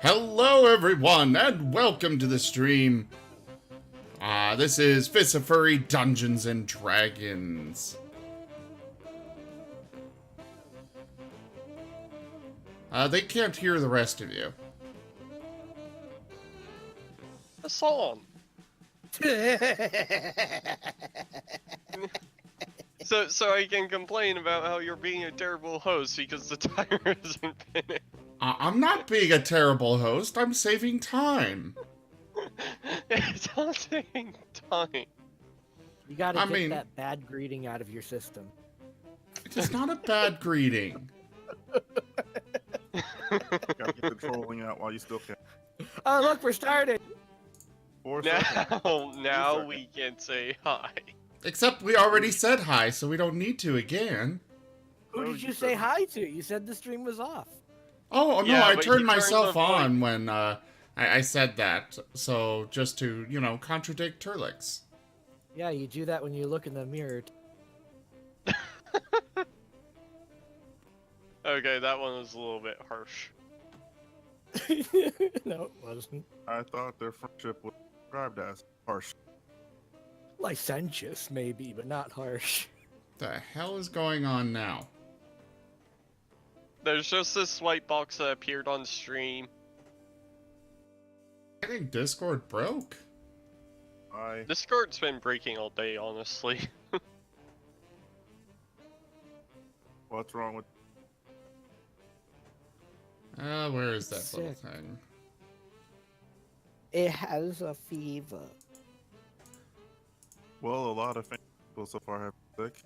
Hello everyone, and welcome to the stream. This is Furry Dungeons and Dragons. They can't hear the rest of you. A song. So I can complain about how you're being a terrible host because the timer isn't finished. I'm not being a terrible host, I'm saving time. It's not taking time. You gotta get that bad greeting out of your system. It is not a bad greeting. Gotta get the trolling out while you still can. Oh, look, we're starting! Now we can say hi. Except we already said hi, so we don't need to again. Who did you say hi to? You said the stream was off. Oh, no, Yeah, I but turned you myself turned the on when I said that. So, just to, you know, contradict Turlix. Yeah, you do that when you look in the mirror. Okay, that one was a little bit harsh. No, it wasn't. I thought their friendship was described as harsh. Licentious, maybe, but not harsh. The hell is going on now? There's just this white box that appeared on stream. I think Discord broke. Discord's been breaking all day, honestly. What's wrong with... Where is that Sick. little thing? It has a fever. Well, a lot of people so far have been sick.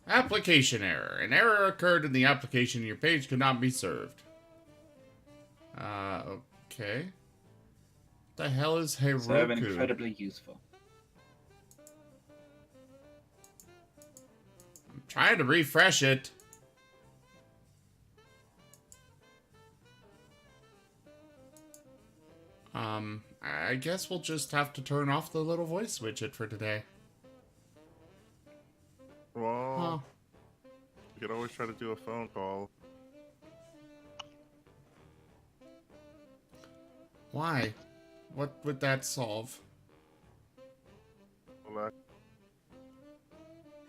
Application error. An error occurred in the application and your page could not be served. Okay. What the hell is Heroku? So incredibly useful. I'm trying to refresh it. I guess we'll just have to turn off the little voice widget for today. Well, you could always try to do a phone call. Why? What would that solve? Well,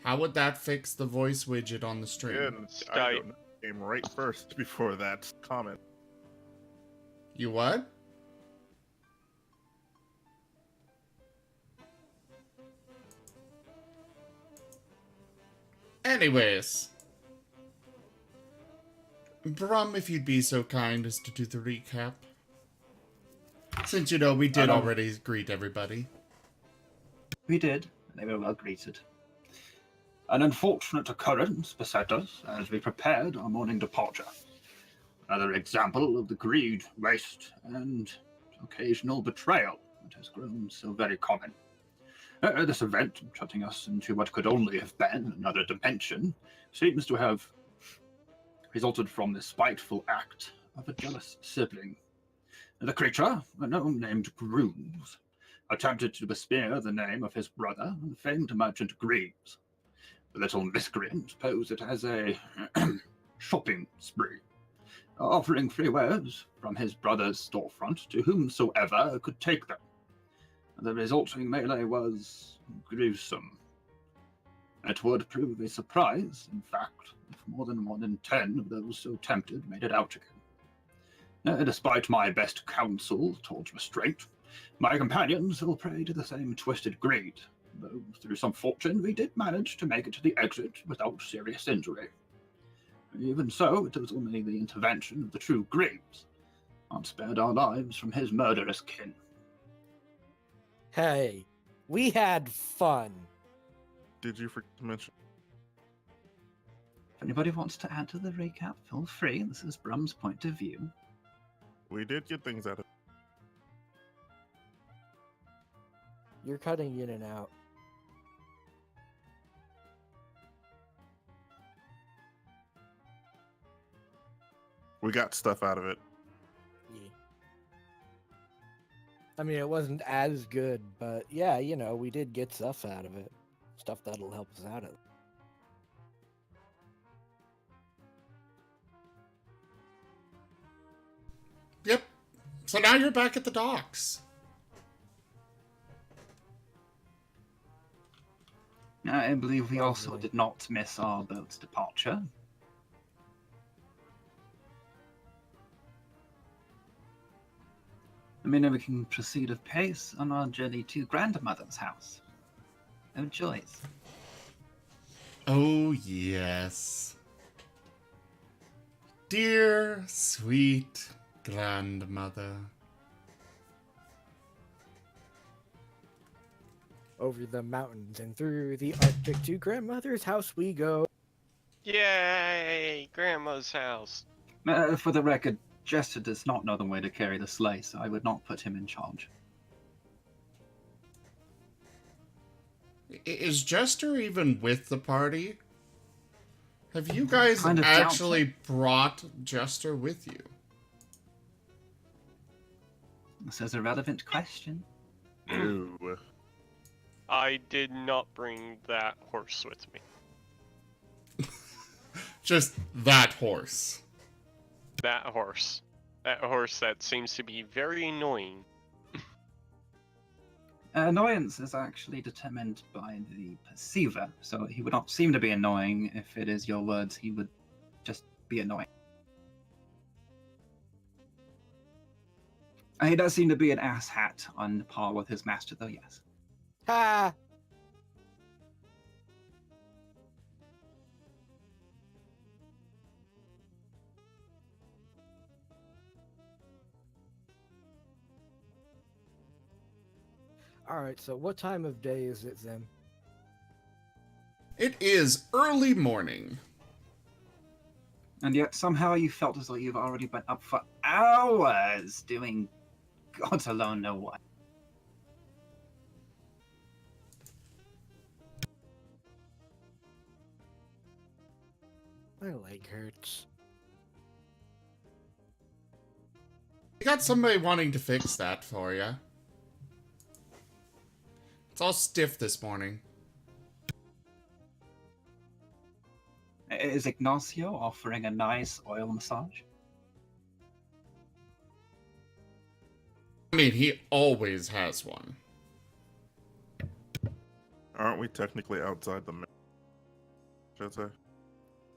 How would that fix the voice widget on the stream? again, I don't know. Came right first before that comment. You what? Anyways. Brum, if you'd be so kind as to do the recap. Since, you know, we did already greet everybody. We did, and they were well greeted. An unfortunate occurrence beset us as we prepared our morning departure. Another example of the greed, waste, and occasional betrayal that has grown so very common. This event, shutting us into what could only have been another dimension, seems to have resulted from the spiteful act of a jealous sibling. The creature, a gnome named Grooves, attempted to besmear the name of his brother, the famed merchant Greaves. The little miscreant posed it as a shopping spree, offering free wares from his brother's storefront to whomsoever could take them. The resulting melee was gruesome. It would prove a surprise, in fact, if more than 1 in 10 of those so tempted made it out again. Despite my best counsel towards restraint, my companions fell prey to the same twisted greed, though through some fortune we did manage to make it to the exit without serious injury. Even so, it was only the intervention of the true Greaves that spared our lives from his murderous kin. Hey, we had fun. Did you forget to mention? If anybody wants to add to the recap, feel free. This is Brum's point of view. We did get things out of. You're cutting in and out. We got stuff out of it. Yeah. I mean, it wasn't as good, but yeah, you know, we did get stuff out of it. Stuff that'll help us out of it. Yep. So now you're back at the docks. I believe we also did not miss our boat's departure. I mean, we can proceed of pace on our journey to grandmother's house. Oh, joys. Oh, yes. Dear, sweet grandmother. Over the mountains and through the Arctic to grandmother's house we go. Yay! Grandma's house. For the record, Jester does not know the way to carry the sleigh, so I would not put him in charge. Is Jester even with the party? Have you guys Kind of actually brought Jester with you? This is a relevant question. Ew. I did not bring that horse with me. Just that horse. That horse. That horse that seems to be very annoying. Annoyance is actually determined by the perceiver, so he would not seem to be annoying. If it is your words, he would just be annoying. He does seem to be an asshat on par with his master, though, yes. Ha! Alright, so what time of day is it then? It is early morning. And yet somehow you felt as though you've already been up for hours doing God alone know what. My leg hurts. I got somebody wanting to fix that for you. It's all stiff this morning. Is Ignacio offering a nice oil massage? I mean, he always has one. Aren't we technically outside the? Should I say?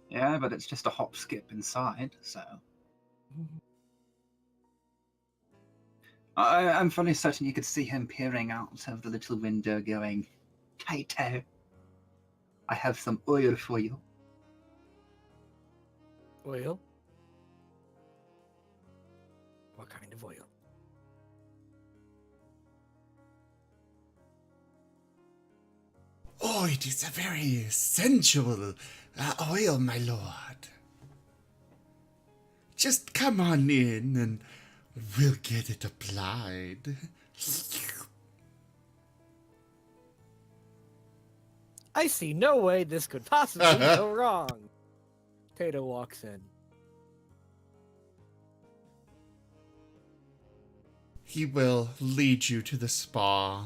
Yeah, but it's just a hop skip inside, so. I'm fully certain you could see him peering out of the little window going, Kaito, I have some oil for you. Oil? What kind of oil? Oh, it is a very sensual oil, my lord. Just come on in and we'll get it applied. I see no way this could possibly go wrong. Tato walks in. He will lead you to the spa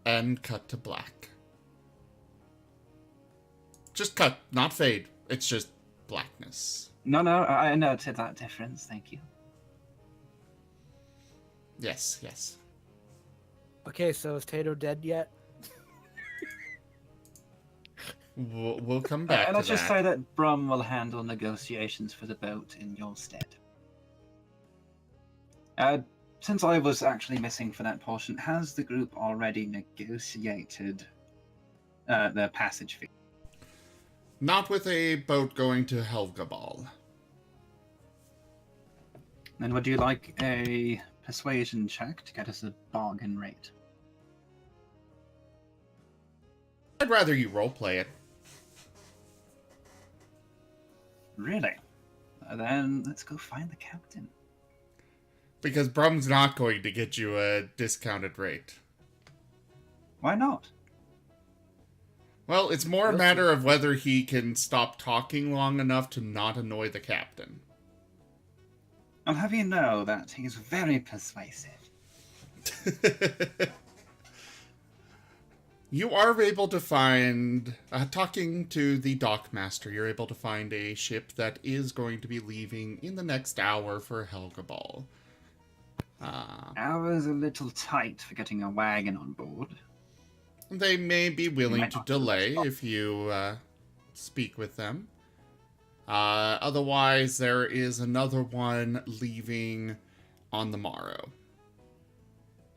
and cut to black. Just cut, not fade. It's just blackness. No, I noted that difference. Thank you. Yes, yes. Okay, so is Tato dead yet? We'll come back And to let's just that. say that Brum will handle negotiations for the boat in your stead. Since I was actually missing for that portion, has the group already negotiated the passage fee? Not with a boat going to Helgabal. Then would you like a persuasion check to get us a bargain rate? I'd rather you roleplay it. Really? Then let's go find the captain. Because Brum's not going to get you a discounted rate. Why not? Well, it's more a matter of whether he can stop talking long enough to not annoy the captain. I'll have you know that he's very persuasive. You are able to find, talking to the dockmaster, you're able to find a ship that is going to be leaving in the next hour for Helgabal. Hour's a little tight for getting a wagon on board. They may be willing might to not delay stop. if you speak with them. Otherwise, there is another one leaving on the morrow.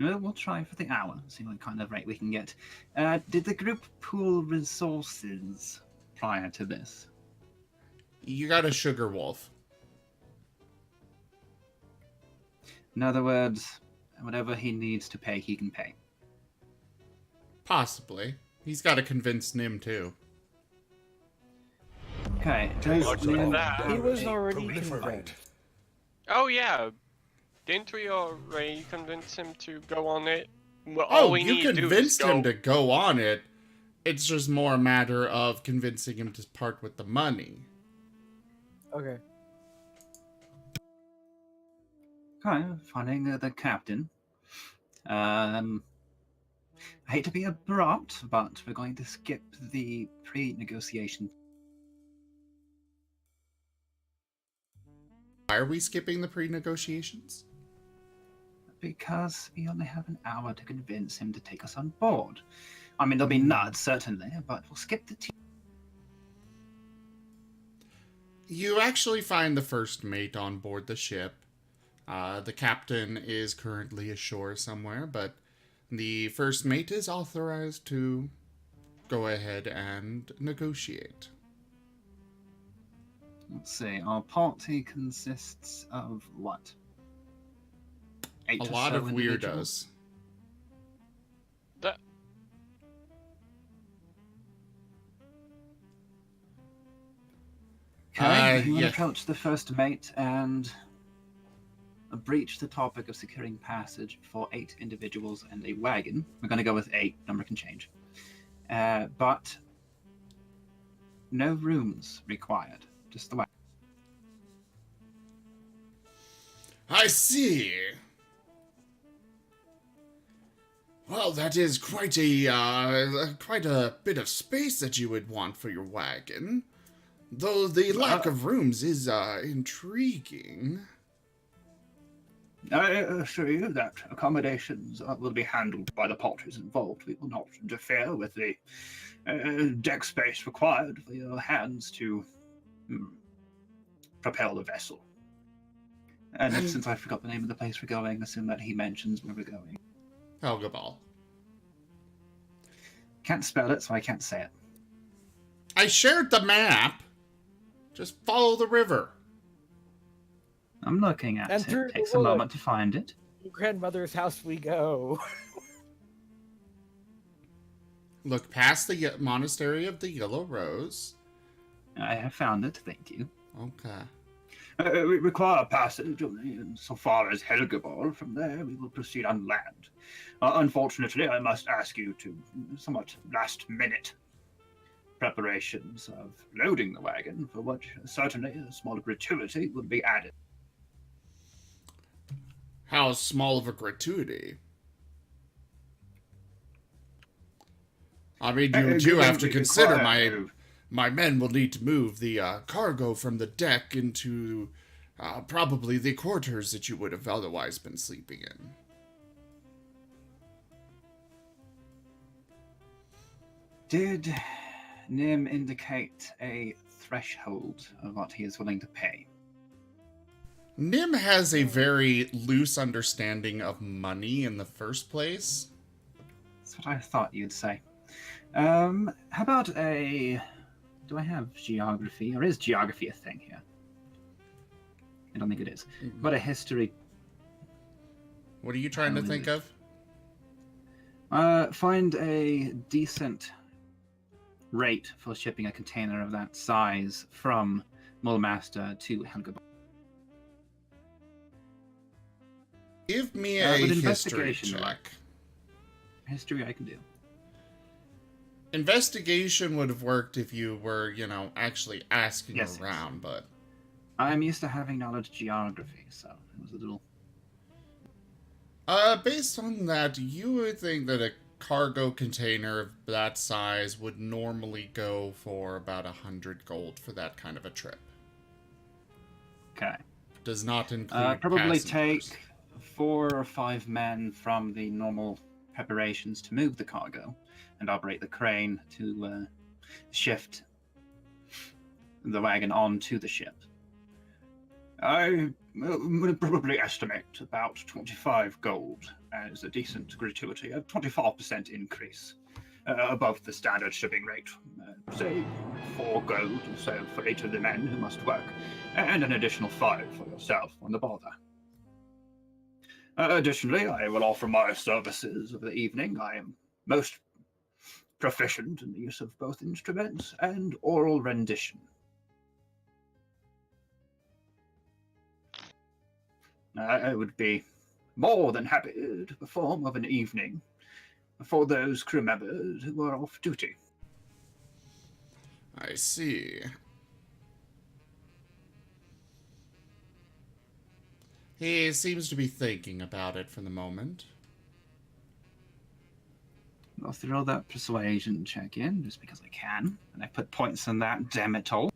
We'll try for the hour, see what kind of rate we can get. Did the group pool resources prior to this? You got a sugar wolf. In other words, whatever he needs to pay, he can pay. Possibly. He's got to convince Nim, too. Okay. What's with that? He was already convinced. Oh yeah, didn't we already convince him to go on it? Well, all Oh, we you need to do is convinced go. him to go on it. It's just more a matter of convincing him to part with the money. Okay. Okay, finding the captain. I hate to be abrupt, but we're going to skip the pre-negotiation. Why are we skipping the pre-negotiations? Because we only have an hour to convince him to take us on board. I mean, there'll be nuts, certainly, but we'll skip the You actually find the first mate on board the ship. The captain is currently ashore somewhere, but the first mate is authorized to go ahead and negotiate. Let's see, our party consists of what? Eight A or lot so of individuals? weirdos. That Okay, you yeah. approach the first mate and breach the topic of securing passage for 8 individuals and a wagon. We're going to go with 8, number can change. But no rooms required, just the wagon. I see. Well, that is quite a bit of space that you would want for your wagon. Though the lack of rooms is intriguing. I assure you that accommodations will be handled by the parties involved. We will not interfere with the deck space required for your hands to propel the vessel. And since I forgot the name of the place we're going, assume that he mentions where we're going. Helgabal. Can't spell it, so I can't say it. I shared the map. Just follow the river. I'm looking at And it. through Takes the a wood. moment to find it. To grandmother's house we go. look past the Monastery of the Yellow Rose. I have found it, thank you. Okay. We require passage only so far as Helgeborg. From there, we will proceed on land. Unfortunately, I must ask you to somewhat last-minute preparations of loading the wagon, for which certainly a small gratuity would be added. How small of a gratuity? I mean, you do have to consider my men will need to move the cargo from the deck into probably the quarters that you would have otherwise been sleeping in. Did Nim indicate a threshold of what he is willing to pay? Nim has a very loose understanding of money in the first place. That's what I thought you'd say. How about a... Do I have geography? Or is geography a thing here? I don't think it is. But a history... What are you trying to think of? Find a decent rate for shipping a container of that size from Mulmaster to Helgeborg. Give me a with history investigation, check. History I can do. Investigation would have worked if you were, actually asking Yes. around, but... I'm used to having knowledge of geography, so it was a little... Based on that, you would think that a cargo container of that size would normally go for about 100 gold for that kind of a trip. Okay. Does not include probably passengers. take 4 or 5 men from the normal preparations to move the cargo and operate the crane to shift the wagon onto the ship. I would probably estimate about 25 gold as a decent gratuity, a 24% increase above the standard shipping rate. Say 4 gold or so for 8 of the men who must work, and an additional 5 for yourself on the bother. Additionally, I will offer my services of the evening. I am most proficient in the use of both instruments and oral rendition. I would be more than happy to perform of an evening for those crew members who are off duty. I see. He seems to be thinking about it for the moment. I'll throw that persuasion check in just because I can, and I put points on that, damn it all.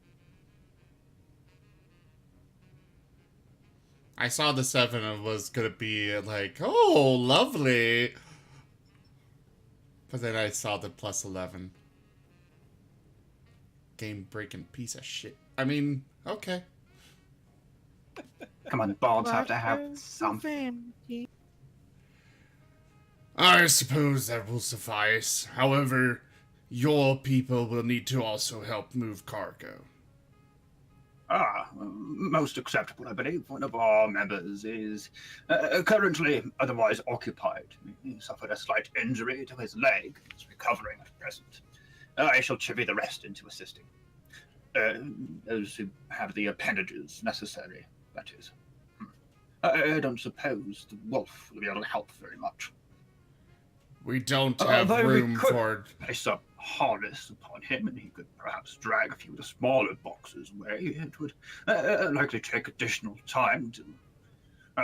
I saw the 7 and was gonna be like, oh, lovely. But then I saw the plus 11. Game-breaking piece of shit. I mean, okay. Come on, bards have to have something. I suppose that will suffice. However, your people will need to also help move cargo. Most acceptable, I believe. One of our members is currently otherwise occupied. He suffered a slight injury to his leg. He's recovering at present. I shall chivvy the rest into assisting. Those who have the appendages necessary, that is. I don't suppose the wolf will be able to help very much. We don't have Although we room could for... place a harness upon him, and he could perhaps drag a few of the smaller boxes away. It would likely take additional time to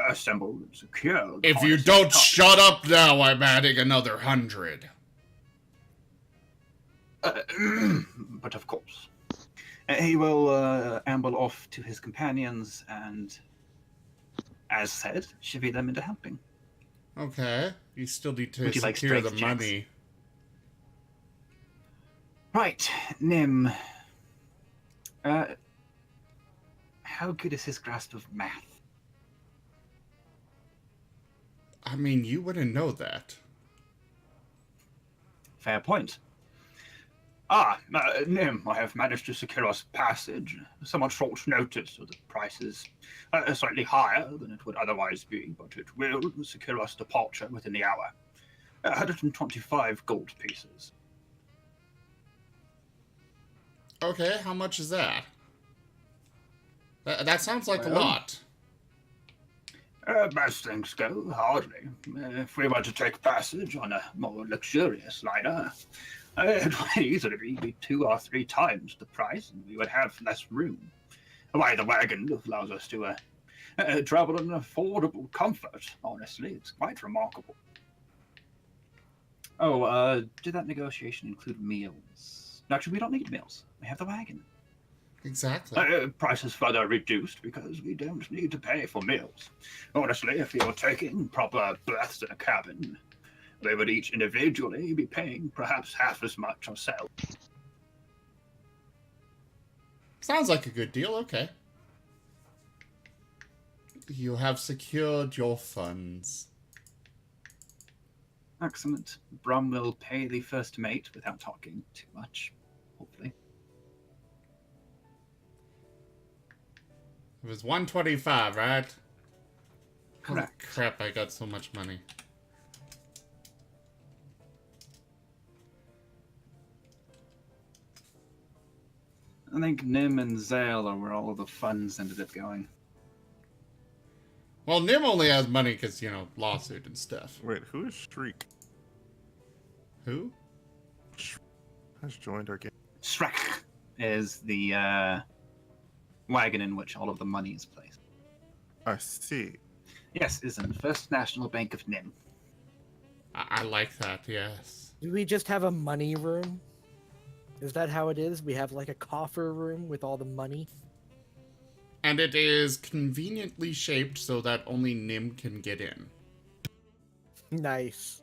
assemble and secure. If you don't shut up now, I'm adding another 100. But of course. He will amble off to his companions and, as said, chivvy them into helping. Okay. You still need to Would you like secure the strength checks? money. Right, Nim. How good is his grasp of math? I mean, you wouldn't know that. Fair point. Nim, I have managed to secure us passage. Somewhat short notice, so the price is slightly higher than it would otherwise be, but it will secure us departure within the hour. 125 gold pieces. Okay, how much is that? That sounds like a Well, lot. As things go, hardly. If we were to take passage on a more luxurious liner, it would easily be 2 or 3 times the price, and we would have less room. Why, the wagon allows us to travel in affordable comfort. Honestly, it's quite remarkable. Oh, did that negotiation include meals? Actually, we don't need meals. We have the wagon. Exactly. Price is further reduced because we don't need to pay for meals. Honestly, if you're taking proper berths in a cabin, they would each individually be paying perhaps half as much ourselves. Sounds like a good deal, okay. You have secured your funds. Excellent. Brum will pay the first mate without talking too much, hopefully. It was 125, right? Holy Correct. crap, I got so much money. I think Nim and Zale are where all of the funds ended up going. Well, Nim only has money because, lawsuit and stuff. Wait, who is Shriek? Who? Has joined our game. Shrek is the wagon in which all of the money is placed. I see. Yes, is in the First National Bank of Nim. I like that, yes. Do we just have a money room? Is that how it is? We have like a coffer room with all the money? And it is conveniently shaped so that only Nim can get in. Nice.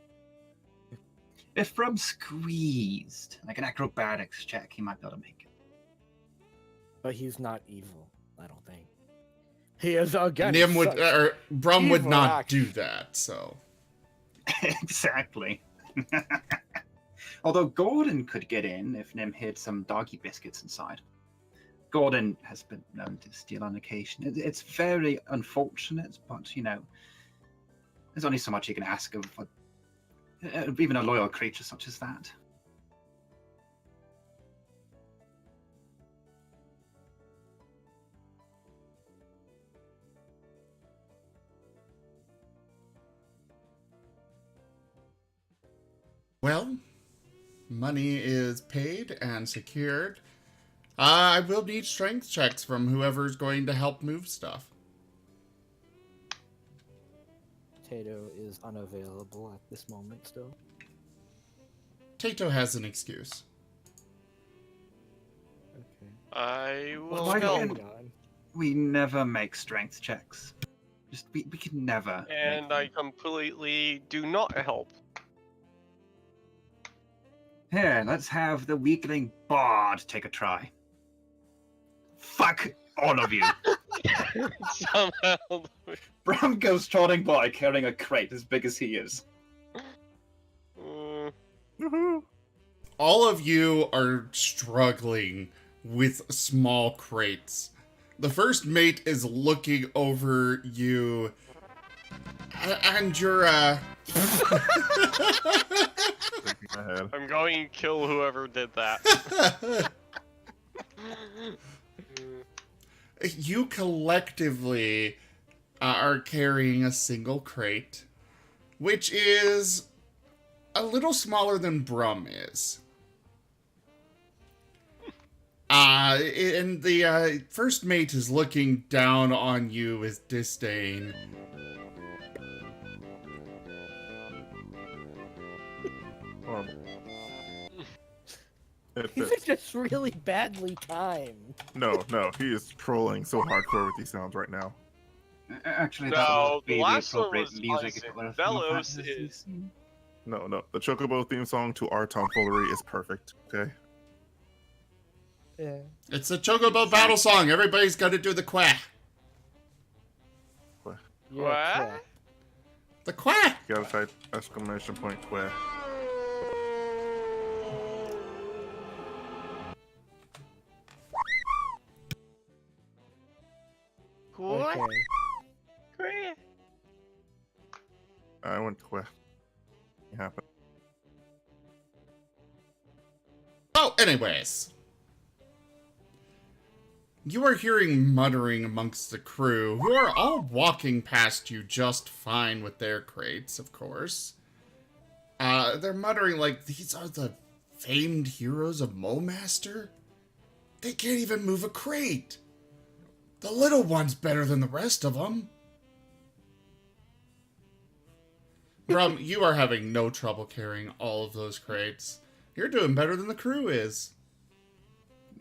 If Brum squeezed, like an acrobatics check, he might be able to make it. But he's not evil, I don't think. He is again. Nim would, or Brum would evil not action. do that, so. Exactly. Although Gordon could get in if Nim hid some doggy biscuits inside. Gordon has been known to steal on occasion. It's very unfortunate, but, there's only so much you can ask of even a loyal creature such as that. Well, money is paid and secured. I will need strength checks from whoever's going to help move stuff. Tato is unavailable at this moment still. Tato has an excuse. Okay. I will why help. don't We never make strength checks. We can never. And make I them. completely do not help. Here, let's have the weakling bard take a try. Fuck all of you. Somehow. Bram goes trotting by carrying a crate as big as he is. Woohoo! All of you are struggling with small crates. The first mate is looking over you, and you're, Thinking ahead. I'm going to kill whoever did that. you collectively are carrying a single crate, which is a little smaller than Brum is. And the first mate is looking down on you with disdain. Horrible. It These fits. are just really badly timed. No, he is trolling so hardcore with these sounds right now. Actually, that No, would be the the last one appropriate was music Isaac for a Bellows Final Fantasy is- scene. No. The Chocobo theme song to our tomfoolery is perfect, okay? Yeah. It's a Chocobo battle song. Everybody's got to do the quack. What? correct. The quack! You gotta type exclamation point where. What? Okay. I went where. It happened. Oh, anyways. You are hearing muttering amongst the crew, who are all walking past you just fine with their crates, of course. They're muttering like, these are the famed heroes of Mole-Master? They can't even move a crate! The little one's better than the rest of them! Brum, you are having no trouble carrying all of those crates. You're doing better than the crew is.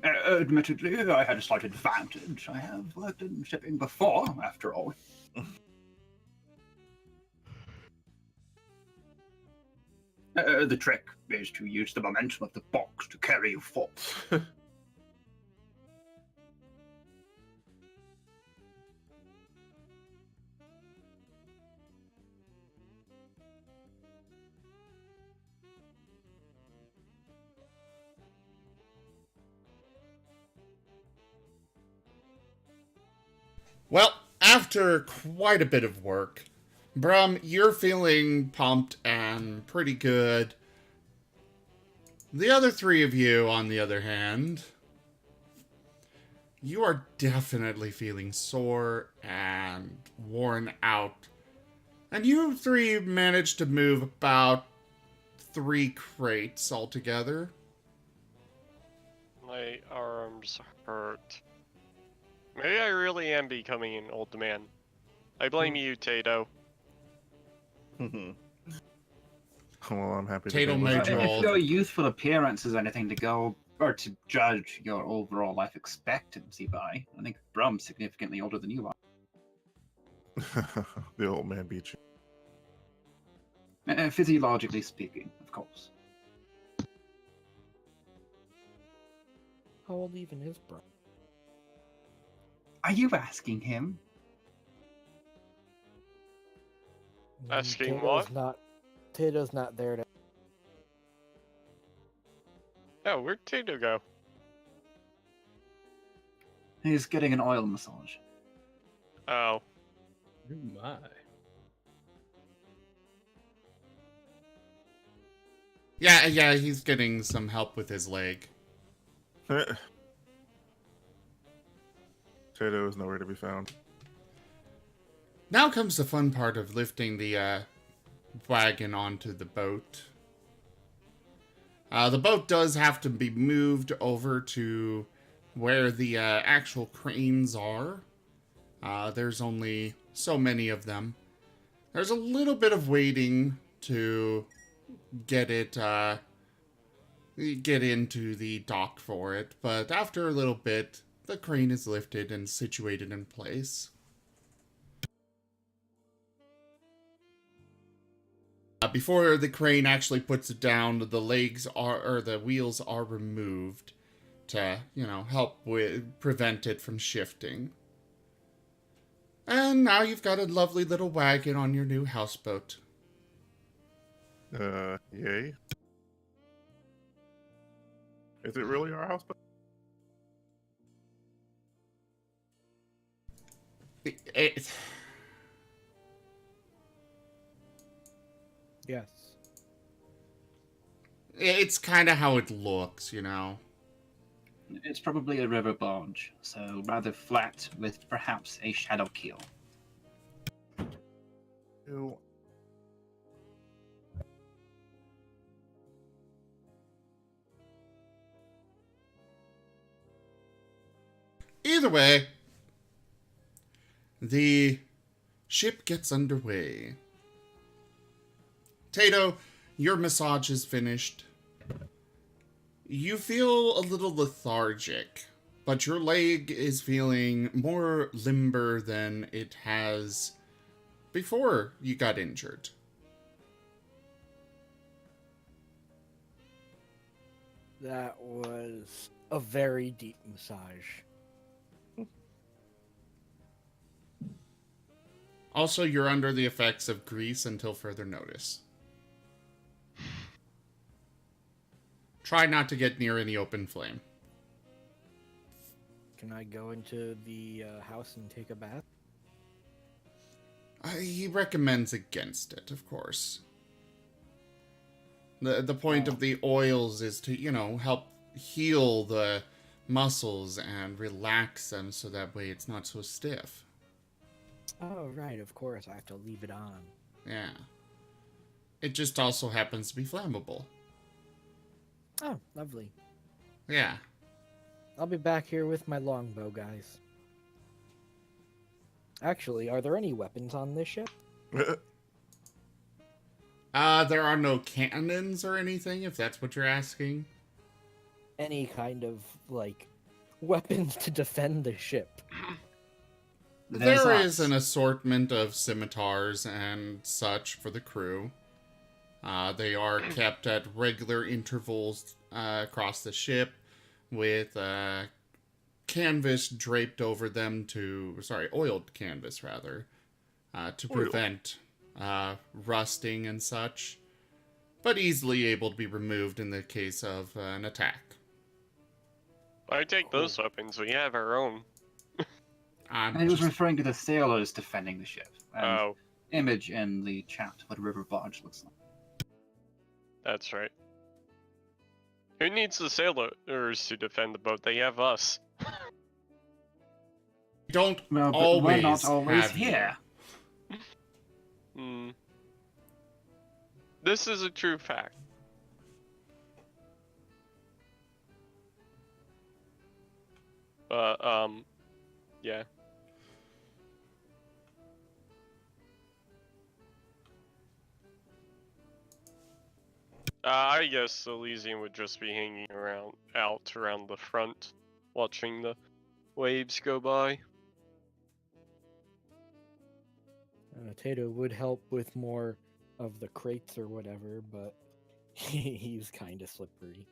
Admittedly, I had a slight advantage. I have worked in shipping before, after all. The trick is to use the momentum of the box to carry you forth. Well, after quite a bit of work, Brum, you're feeling pumped and pretty good. The other three of you, on the other hand, you are definitely feeling sore and worn out. And you three managed to move about 3 crates altogether. My arms hurt. Maybe I really am becoming an old man. I blame you, Tato. Well, I'm happy. Tato to be made with you you. all- If your youthful appearance is anything to go or to judge your overall life expectancy by, I think Brum's significantly older than you are. The old man beat you. Physiologically speaking, of course. How old even is Brum? Are you asking him? Asking what? Tato's not there to. Oh, where'd Tato go? He's getting an oil massage. Oh. Oh my. Yeah, he's getting some help with his leg. Tato is nowhere to be found. Now comes the fun part of lifting the wagon onto the boat. The boat does have to be moved over to where the actual cranes are. There's only so many of them. There's a little bit of waiting to get it, get into the dock for it, but after a little bit, the crane is lifted and situated in place. Before the crane actually puts it down, the wheels are removed to, help prevent it from shifting. And now you've got a lovely little wagon on your new houseboat. Yay. Is it really our house? Yes. It's kind of how it looks, It's probably a river barge, so rather flat with perhaps a shadow keel. Ew. Either way, the ship gets underway. Tato, your massage is finished. You feel a little lethargic, but your leg is feeling more limber than it has before you got injured. That was a very deep massage. Also, you're under the effects of grease until further notice. Try not to get near any open flame. Can I go into the house and take a bath? He recommends against it, of course. The point of the oils is to, help heal the muscles and relax them so that way it's not so stiff. Oh, right, of course. I have to leave it on. Yeah. It just also happens to be flammable. Oh, lovely. Yeah. I'll be back here with my longbow, guys. Actually, are there any weapons on this ship? There are no cannons or anything, if that's what you're asking. Any kind of, like, weapons to defend the ship? There's There us. is an assortment of scimitars and such for the crew. They are kept at regular intervals across the ship with canvas draped over them oiled canvas rather, to prevent rusting and such, but easily able to be removed in the case of an attack. I take those weapons. We have our own. And he was referring to the sailors defending the ship. And Oh, image in the chat what a river barge looks like. that's right. Who needs the sailors to defend the boat? They have us. Don't Well, but always we're not always have you. here. Hmm. This is a true fact. Yeah. I guess Elysium would just be hanging out around the front, watching the waves go by. Tato would help with more of the crates or whatever, but he's kind of slippery.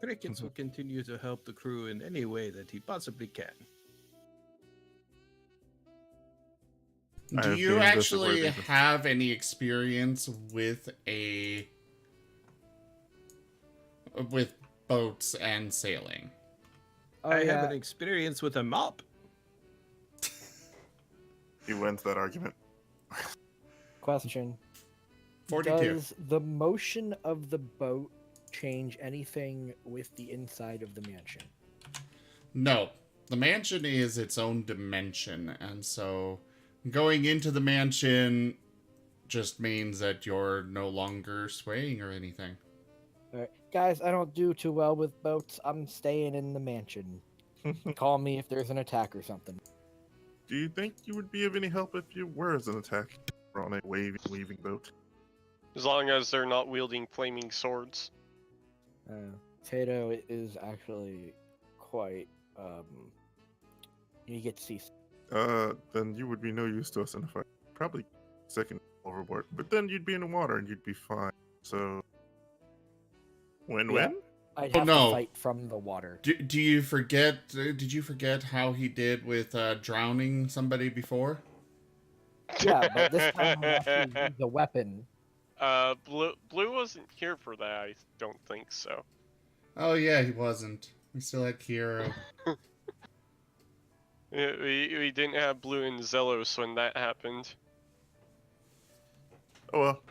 Crickets will continue to help the crew in any way that he possibly can. I Do have you gained this actually aware. have any experience with boats and sailing? Oh, I yeah. have an experience with a mop. He wins that argument. Question. 42. Does the motion of the boat change anything with the inside of the mansion? No. The mansion is its own dimension, and so going into the mansion just means that you're no longer swaying or anything. Alright. Guys, I don't do too well with boats. I'm staying in the mansion. Call me if there's an attack or something. Do you think you would be of any help if you were as an attack on a weaving boat? As long as they're not wielding flaming swords. Tato is actually quite, you get to see. Then you would be no use to us in a fight. Probably second overboard, but then you'd be in the water and you'd be fine. So, win-win? I'd Oh, have no. to fight from the water. Do you forget? Did you forget how he did with drowning somebody before? Yeah, but this time I actually use a weapon. Blue wasn't here for that. I don't think so. Oh yeah, he wasn't. We still had Kiro. We didn't have Blue and Zelos when that happened. Oh well.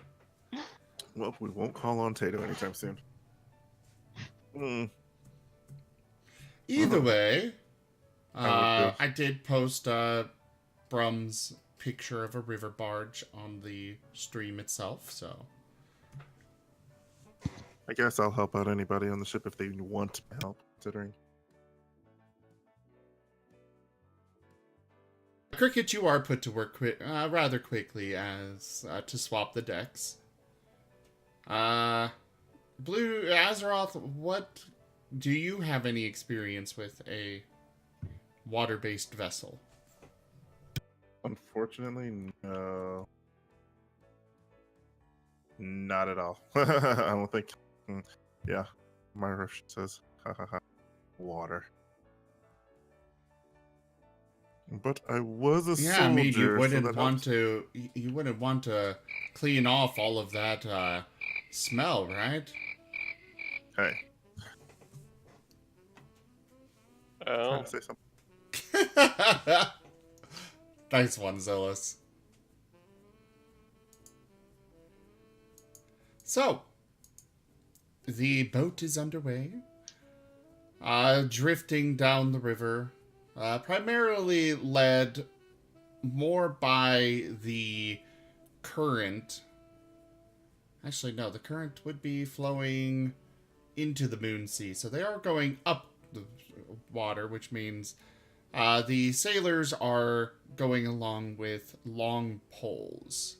Well, we won't call on Tato anytime soon. Either way, I would I did post Brum's picture of a river barge on the stream itself, so I guess I'll help out anybody on the ship if they want help, considering. Cricket, you are put to work rather quickly as to swap the decks. Blue Azeroth, what do you have any experience with a water-based vessel? Unfortunately, no. Not at all. I don't think. Yeah, my ref says, water. But I was a Yeah, soldier. I mean, you so wouldn't that want helps. to. You wouldn't want to clean off all of that smell, right? Hey, Oh, trying to say something. Nice one, Zillus. So, the boat is underway. drifting down the river, primarily led more by the current. Actually, no, the current would be flowing into the Moon Sea, so they are going up the water, which means the sailors are going along with long poles,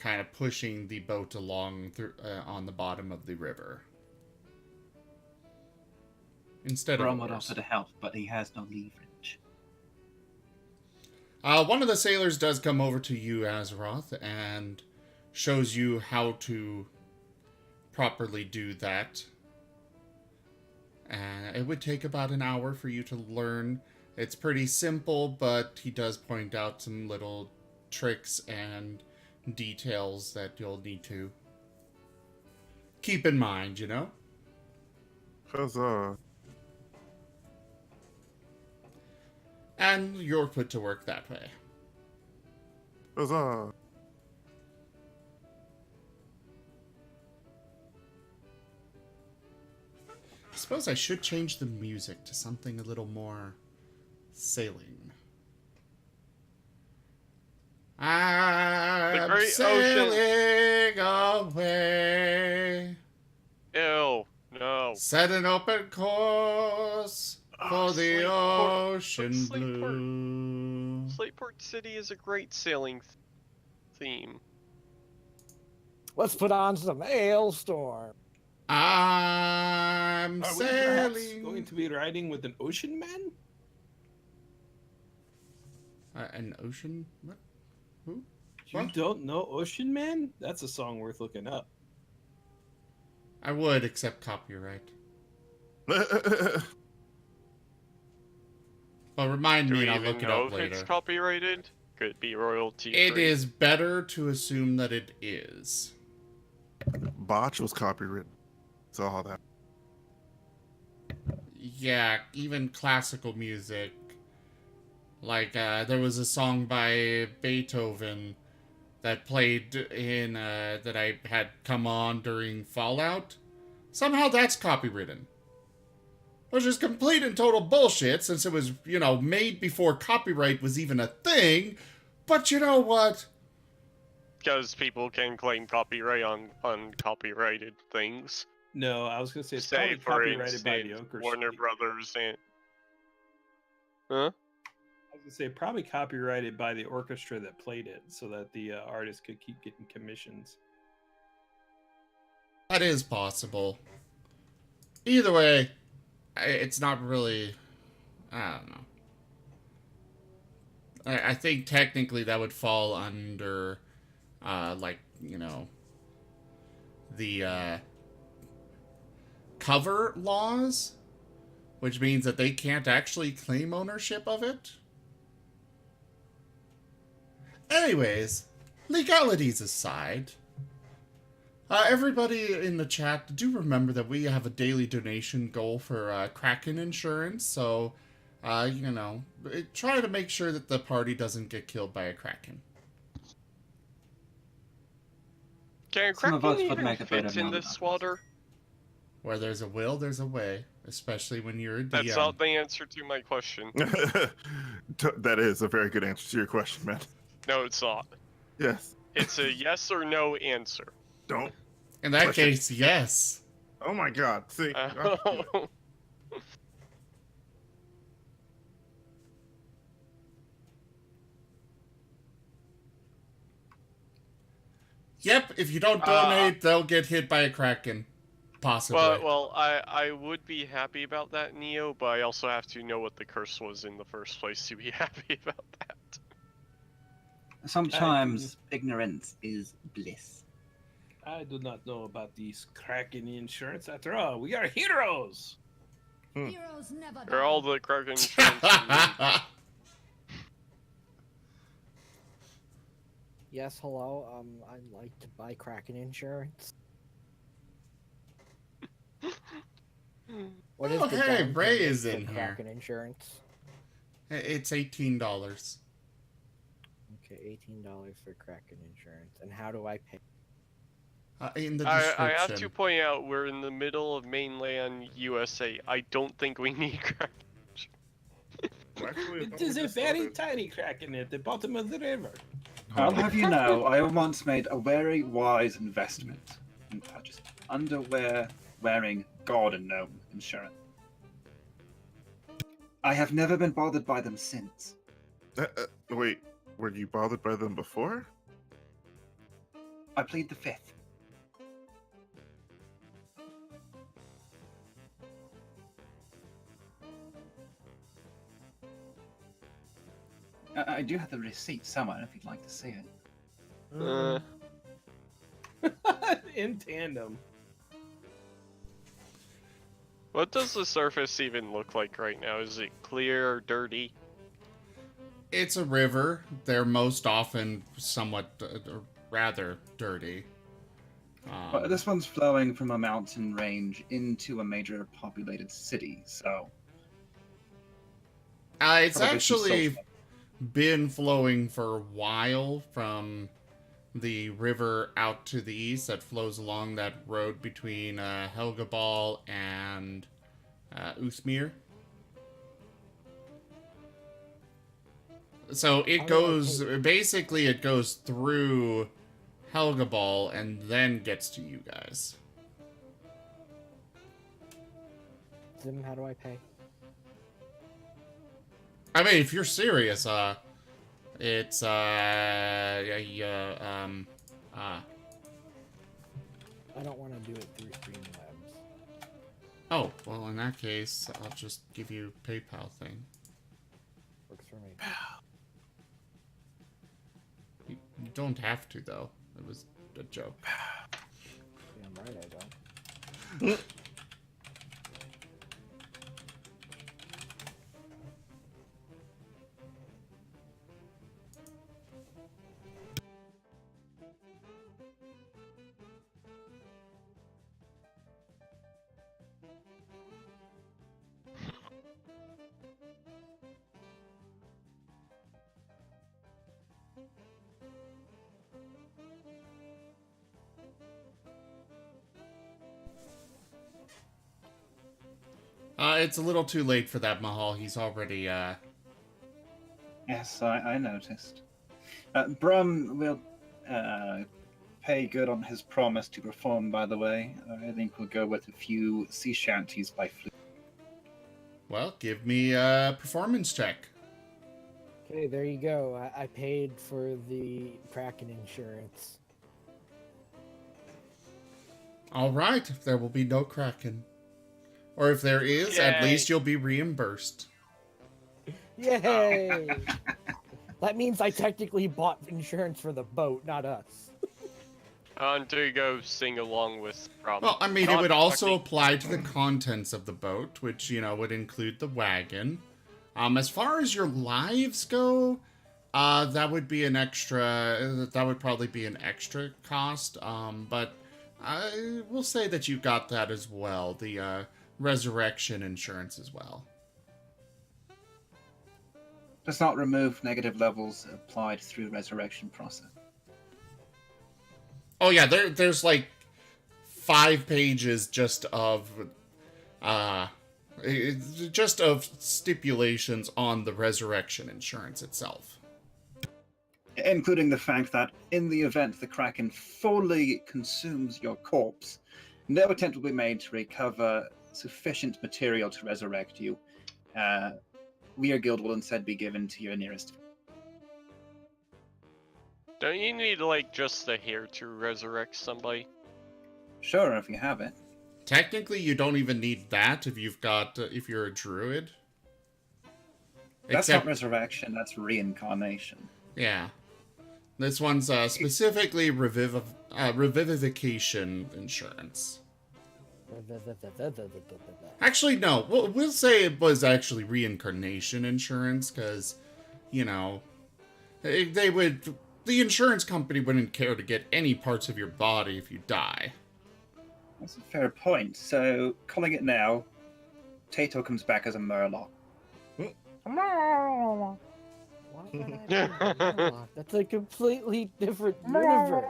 kind of pushing the boat along on the bottom of the river. Instead of Brom would oars. offer to help, but he has no leverage. One of the sailors does come over to you, Azeroth, and shows you how to properly do that. And it would take about an hour for you to learn. It's pretty simple, but he does point out some little tricks and details that you'll need to keep in mind, you know? Huzzah. And you're put to work that way. Huzzah. I suppose I should change the music to something a little more sailing. I'm great sailing away. Ew, no. Set an open course for the Slateport- ocean Slateport- blue. Slateport City is a great sailing theme. Let's put on some Hailstorm. I'm Are we perhaps sailing. going to be riding with an ocean man? An ocean? What? Who? You What? don't know Ocean Man? That's a song worth looking up. I would, except copyright. But remind Do me we and I'll even look it know up if it's later. copyrighted? Could it be royalty free? It is better to assume that it is. Botch was copywritten. Saw that. Yeah, even classical music. Like, there was a song by Beethoven that played in, that I had come on during Fallout. Somehow that's copywritten. Which is complete and total bullshit, since it was, you know, made before copyright was even a thing. But you know what? Because people can claim copyright on uncopyrighted things. No, I was going to say it's Say, probably for copyrighted by the instance, orchestra. Warner Brothers and... Huh? I was going to say probably copyrighted by the orchestra that played it, so that the artist could keep getting commissions. That is possible. Either way, it's not really... I don't know. I think technically that would fall under, like, you know, the cover laws, which means that they can't actually claim ownership of it. Anyways, legalities aside, everybody in the chat, do remember that we have a daily donation goal for Kraken insurance, so, you know, try to make sure that the party doesn't get killed by a Kraken. Can Some of us Kraken would even make it better fit in now than this others. water? Where there's a will, there's a way, especially when you're a DM. That's not the answer to my question. That is a very good answer to your question, man. No, it's not. Yes. It's a yes or no answer. Don't. In that Question. case, yes. Oh my god. See. Yep, if you don't donate, they'll get hit by a Kraken. Possibly. well, I would be happy about that, Neo, but I also have to know what the curse was in the first place to be happy about that. Sometimes ignorance is bliss. I do not know about these Kraken insurance after all. We are heroes! Heroes never They're all die. the Kraken insurance. Yes, hello. I'd like to buy Kraken insurance. What is Oh, the hey, down Bray payment is for in here. Kraken insurance. It's $18. Okay, $18 for Kraken insurance. And how do I pay? in the I description. have to point out we're in the middle of mainland USA. I don't think we need crack. Well, actually, I It thought we is a just very started. tiny kraken at the bottom of the river. I'll have you know, I once made a very wise investment and purchased underwear wearing garden gnome insurance. I have never been bothered by them since. Wait, were you bothered by them before? I plead the fifth. I do have the receipt somewhere if you'd like to see it. In tandem. What does the surface even look like right now? Is it clear or dirty? It's a river. They're most often somewhat rather dirty. But this one's flowing from a mountain range into a major populated city, so It's probably some actually silt. been flowing for a while from the river out to the east that flows along that road between Helgabal and Uthmir. So it goes, basically it goes through Helgabal and then gets to you guys. Zim, how do I pay? I mean, if you're serious, it's, I don't want to do it through Streamlabs. oh, well, in that case, I'll just give you a PayPal thing. Works for me. You don't have to, though. It was a joke. Damn right I don't. It's a little too late for that, Mahal. He's already, Yes, I noticed. Brum will pay good on his promise to perform, by the way. I think we'll go with a few sea shanties by fluke. well, give me a performance check. Okay, there you go. I paid for the Kraken insurance. All right, there will be no Kraken. Or if there is, at Yay. least you'll be reimbursed. Yay! That means I technically bought insurance for the boat, not us. Do you go sing along with Brum? Well, I mean, it Not would also fucking- apply to the contents of the boat, which, you know, would include the wagon. As far as your lives go, that would be an extra, that would probably be an extra cost. But I will say that you got that as well, the resurrection insurance as well. Does not remove negative levels applied through resurrection process. Oh yeah, there's like 5 pages just of stipulations on the resurrection insurance itself. Including the fact that in the event the Kraken fully consumes your corpse, no attempt will be made to recover sufficient material to resurrect you. Weir Guild will instead be given to your nearest. Don't you need, like, just the hair to resurrect somebody? Sure, if you have it. Technically, you don't even need that if you've got if you're a druid. That's not resurrection, that's reincarnation. Yeah. This one's specifically revivification insurance. Actually, no. We'll say it was actually reincarnation insurance because, you know, they would. The insurance company wouldn't care to get any parts of your body if you die. That's a fair point. So, calling it now, Tato comes back as a Murloc. Why would I be a warlock? That's a completely different universe.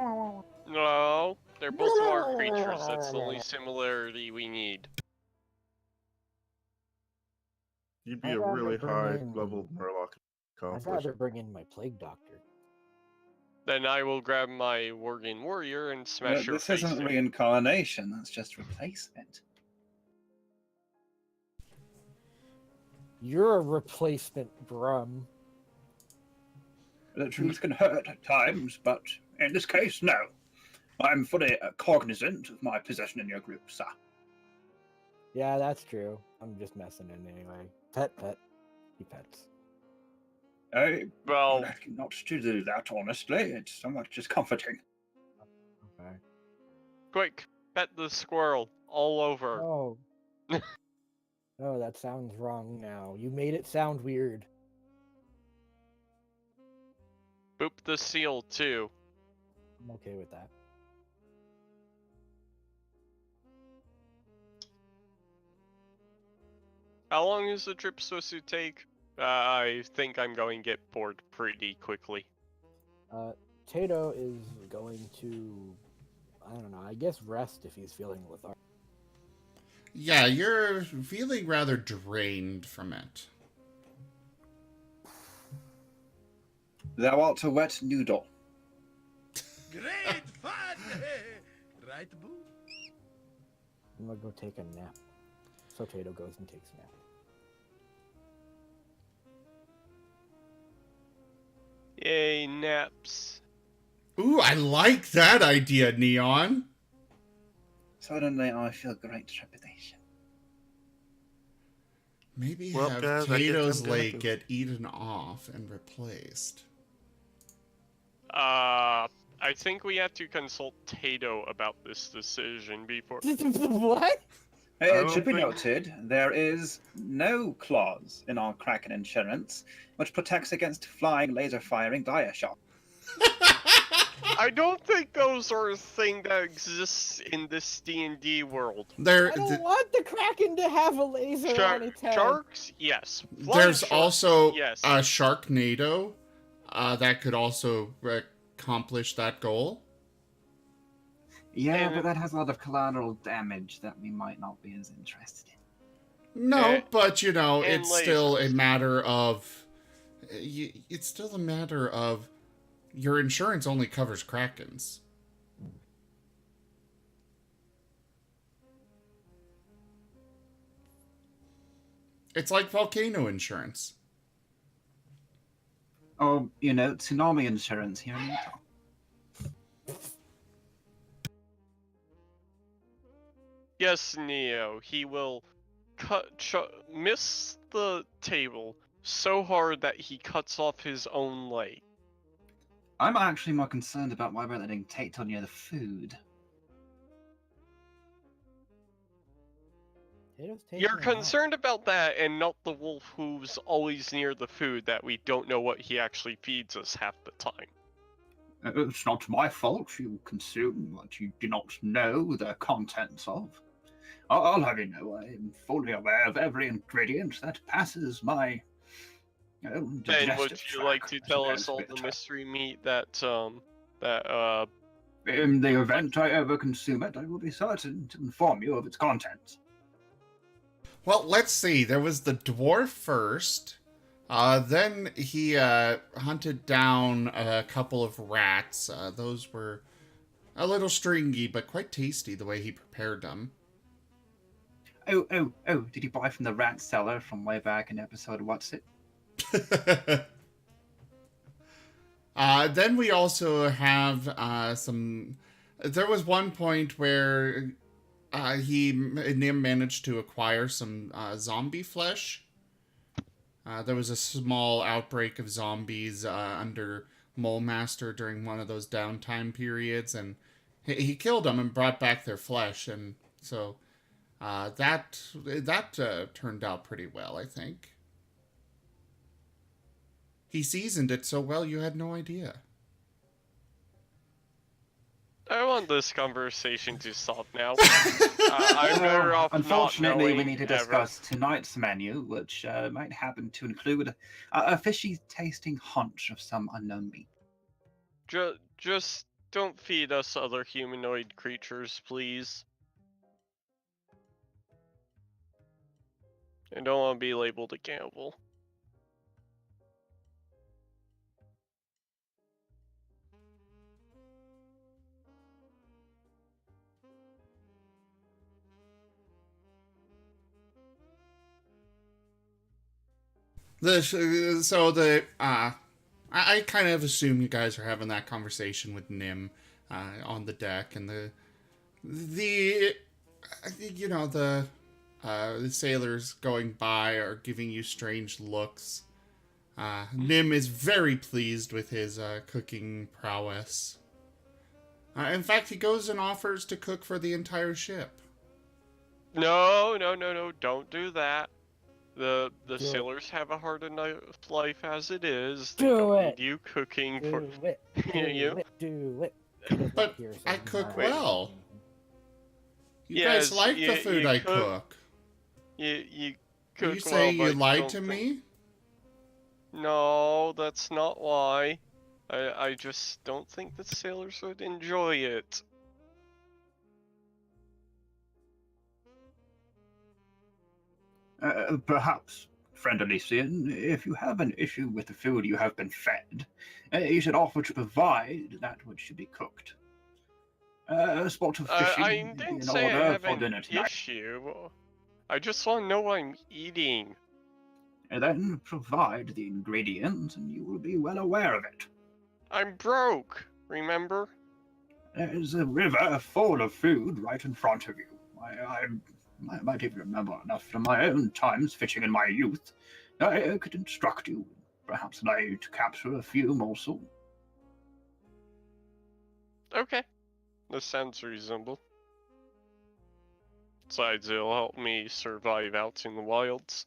No, They're both our creatures. That's the only similarity we need. You'd be I'd a rather really bring high in- level Murloc I'd accomplish. rather bring in my plague doctor. Then I will grab my Worgen Warrior and smash your This face isn't in. reincarnation, that's just replacement. You're a replacement, Brum. The truth can hurt at times, but in this case, no. I'm fully cognizant of my position in your group, sir. Yeah, that's true. I'm just messing in anyway. Pet. He pets. I Well, like not to do that, honestly. It's so much just comforting. Okay. quick, pet the squirrel all over. Oh. Oh, that sounds wrong now. You made it sound weird. Boop the seal too. I'm okay with that. How long is the trip supposed to take? I think I'm going to get bored pretty quickly. Tato is going to, I don't know, I guess rest if he's feeling lethargic. Yeah, you're feeling rather drained from it. Thou art a wet noodle. Great fun! Right, boo? I'm gonna go take a nap. So Tato goes and takes a nap. Yay, naps. Ooh, I like that idea, Neon. Suddenly I feel great trepidation. Maybe Well, have guys, I guess Tato's I'm gonna lake go. get eaten off and replaced. I think we have to consult Tato about this decision before. What? It don't should be think- noted, there is no clause in our Kraken insurance which protects against flying laser firing dire shot. I don't think those are a thing that exists in this D&D world. There, I don't want the Kraken to have a laser on its head. Sharks, yes. Flying there's sharks, also yes. a Sharknado that could also accomplish that goal. Yeah, And- but that has a lot of collateral damage that we might not be as interested in. No, And- but you know, and it's still a lasers. matter of. It's still a matter of. Your insurance only covers Krakens. It's like volcano insurance. Or, you know, tsunami insurance here in Utah. Yes, Neo, he will miss the table so hard that he cuts off his own leg. I'm actually more concerned about why we're letting Tato near the food. Tato's taking You're a nap. concerned about that and not the wolf who's always near the food that we don't know what he actually feeds us half the time. It's not my fault you consume what you do not know the contents of. I'll have you know, I am fully aware of every ingredient that passes my And digestive would you like to tract, tell as us all it the were. mystery meat that In the event I ever consume it, I will be certain to inform you of its contents. Well, let's see. There was the dwarf first. Then he hunted down a couple of rats. Those were a little stringy, but quite tasty the way he prepared them. Oh, did you buy from the rat seller from way back in episode What's It? Then we also have some. There was one point where Nim managed to acquire some zombie flesh. There was a small outbreak of zombies under Mole Master during one of those downtime periods, and he killed them and brought back their flesh, and so that turned out pretty well, I think. He seasoned it so well you had no idea. I want this conversation to stop now. I'm better off not Unfortunately, we knowing need to ever. discuss tonight's menu, which might happen to include a fishy tasting haunch of some unknown meat. Just don't feed us other humanoid creatures, please. I don't want to be labeled a cannibal. I kind of assume you guys are having that conversation with Nim on the deck, and the sailors going by are giving you strange looks. Nim is very pleased with his cooking prowess. In fact, he goes and offers to cook for the entire ship. No, don't do that. The Do sailors have a hard enough life as it is. They Do don't it. need you cooking Do for it. Do you. it. Do it. He does But not hear, so I he's cook not- well. You Yes, guys like the you food I cook- cook. You cook You say well, you but lied don't to think- me? No, that's not why. I just don't think that sailors would enjoy it. Perhaps, friend Elysian, if you have an issue with the food you have been fed, you should offer to provide that which should be cooked. A spot of fishing I would be didn't in say I order have for an dinner tonight. issue. I just want to know what I'm eating. And then provide the ingredients, and you will be well aware of it. I'm broke, remember? There's a river full of food right in front of you. I might even remember enough from my own times fishing in my youth. I could instruct you, perhaps allow you to capture a few morsels. Okay. This sounds reasonable. Besides, it'll help me survive out in the wilds.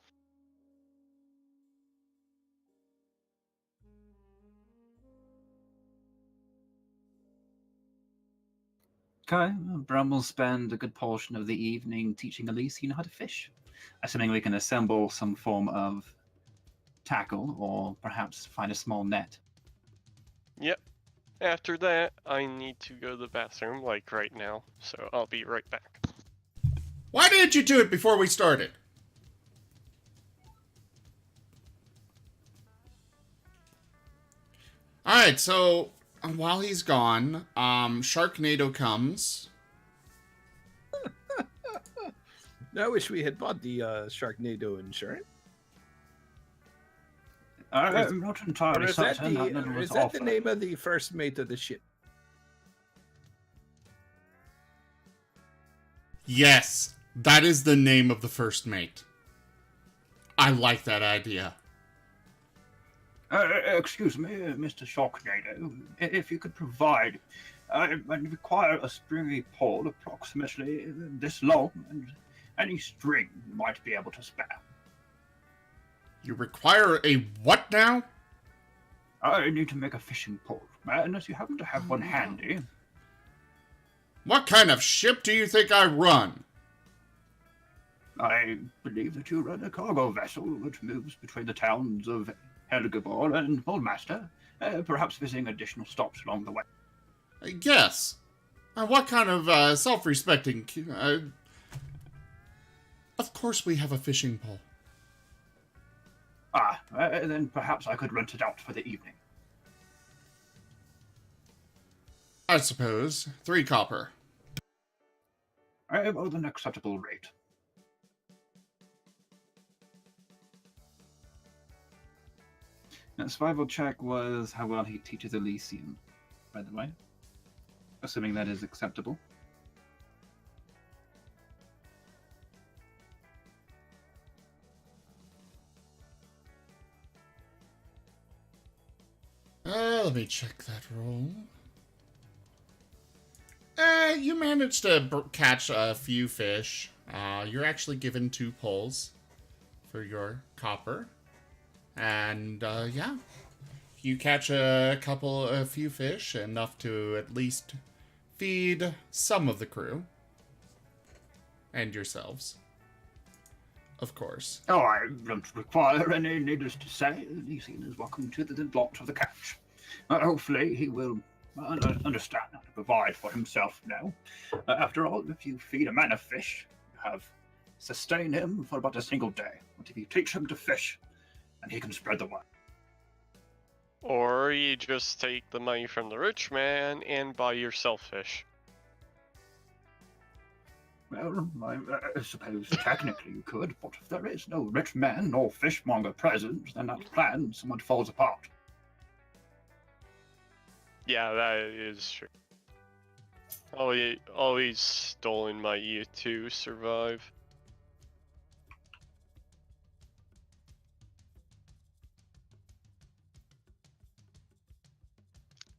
Okay, Bram will spend a good portion of the evening teaching Elysian how to fish. Assuming we can assemble some form of tackle or perhaps find a small net. Yep. After that, I need to go to the bathroom, like right now, so I'll be right back. Why didn't you do it before we started? Alright, so while he's gone, Sharknado comes. I wish we had bought the Sharknado insurance. I'm not Or entirely is that, certain that the, none or was is that the offered. name of the first mate of the ship? Yes, that is the name of the first mate. I like that idea. Excuse me, Mr. Sharknado, if you could provide, I require a stringy pole approximately this long, and any string you might be able to spare. You require a what now? I need to make a fishing pole, unless you happen to have one handy. What kind of ship do you think I run? I believe that you run a cargo vessel which moves between the towns of Helgabor and Bullmaster, perhaps visiting additional stops along the way. Yes. What kind of self-respecting... Of course we have a fishing pole. Then perhaps I could rent it out for the evening. I suppose. 3 copper. I have an acceptable rate. Now, survival check was how well he teaches Elysian, by the way. Assuming that is acceptable. Let me check that roll. You managed to catch a few fish. You're actually given 2 poles for your copper. And, yeah. You catch a few fish, enough to at least feed some of the crew. And yourselves. Of course. Oh, I don't require any, needless to say. Elysian is welcome to the lot of the catch. Hopefully he will understand how to provide for himself now. After all, if you feed a man a fish, you have sustained him for about a single day. But if you teach him to fish, then he can spread the word. Or you just take the money from the rich man and buy yourself fish. Well, I suppose technically you could, but if there is no rich man or fishmonger present, then that plan somewhat falls apart. Yeah, that is true. Always stolen my year to survive.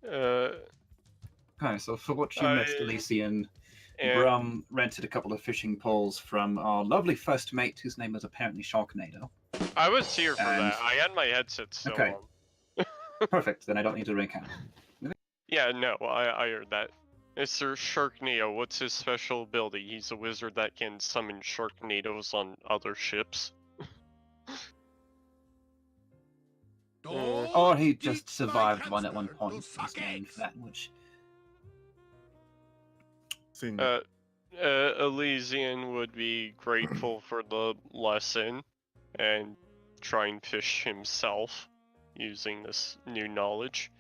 Okay, so for what you missed, Elysian, And Brum rented a couple of fishing poles from our lovely first mate, whose name was apparently Sharknado. I was here for And- that. I had my headset still Okay. on. Perfect, then I don't need to recount. Yeah, no, I heard that. Mr. Sharknado, what's his special ability? He's a wizard that can summon Sharknadoes on other ships. Or he just survived one at one point, was named for that, which... Senior. Elysian would be grateful for the lesson and try and fish himself using this new knowledge.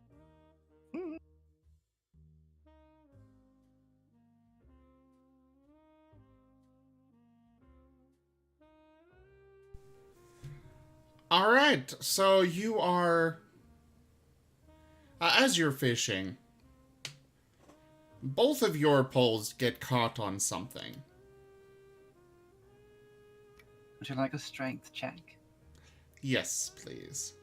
All right, so you are... as you're fishing, both of your poles get caught on something. Would you like a strength check? Yes, please.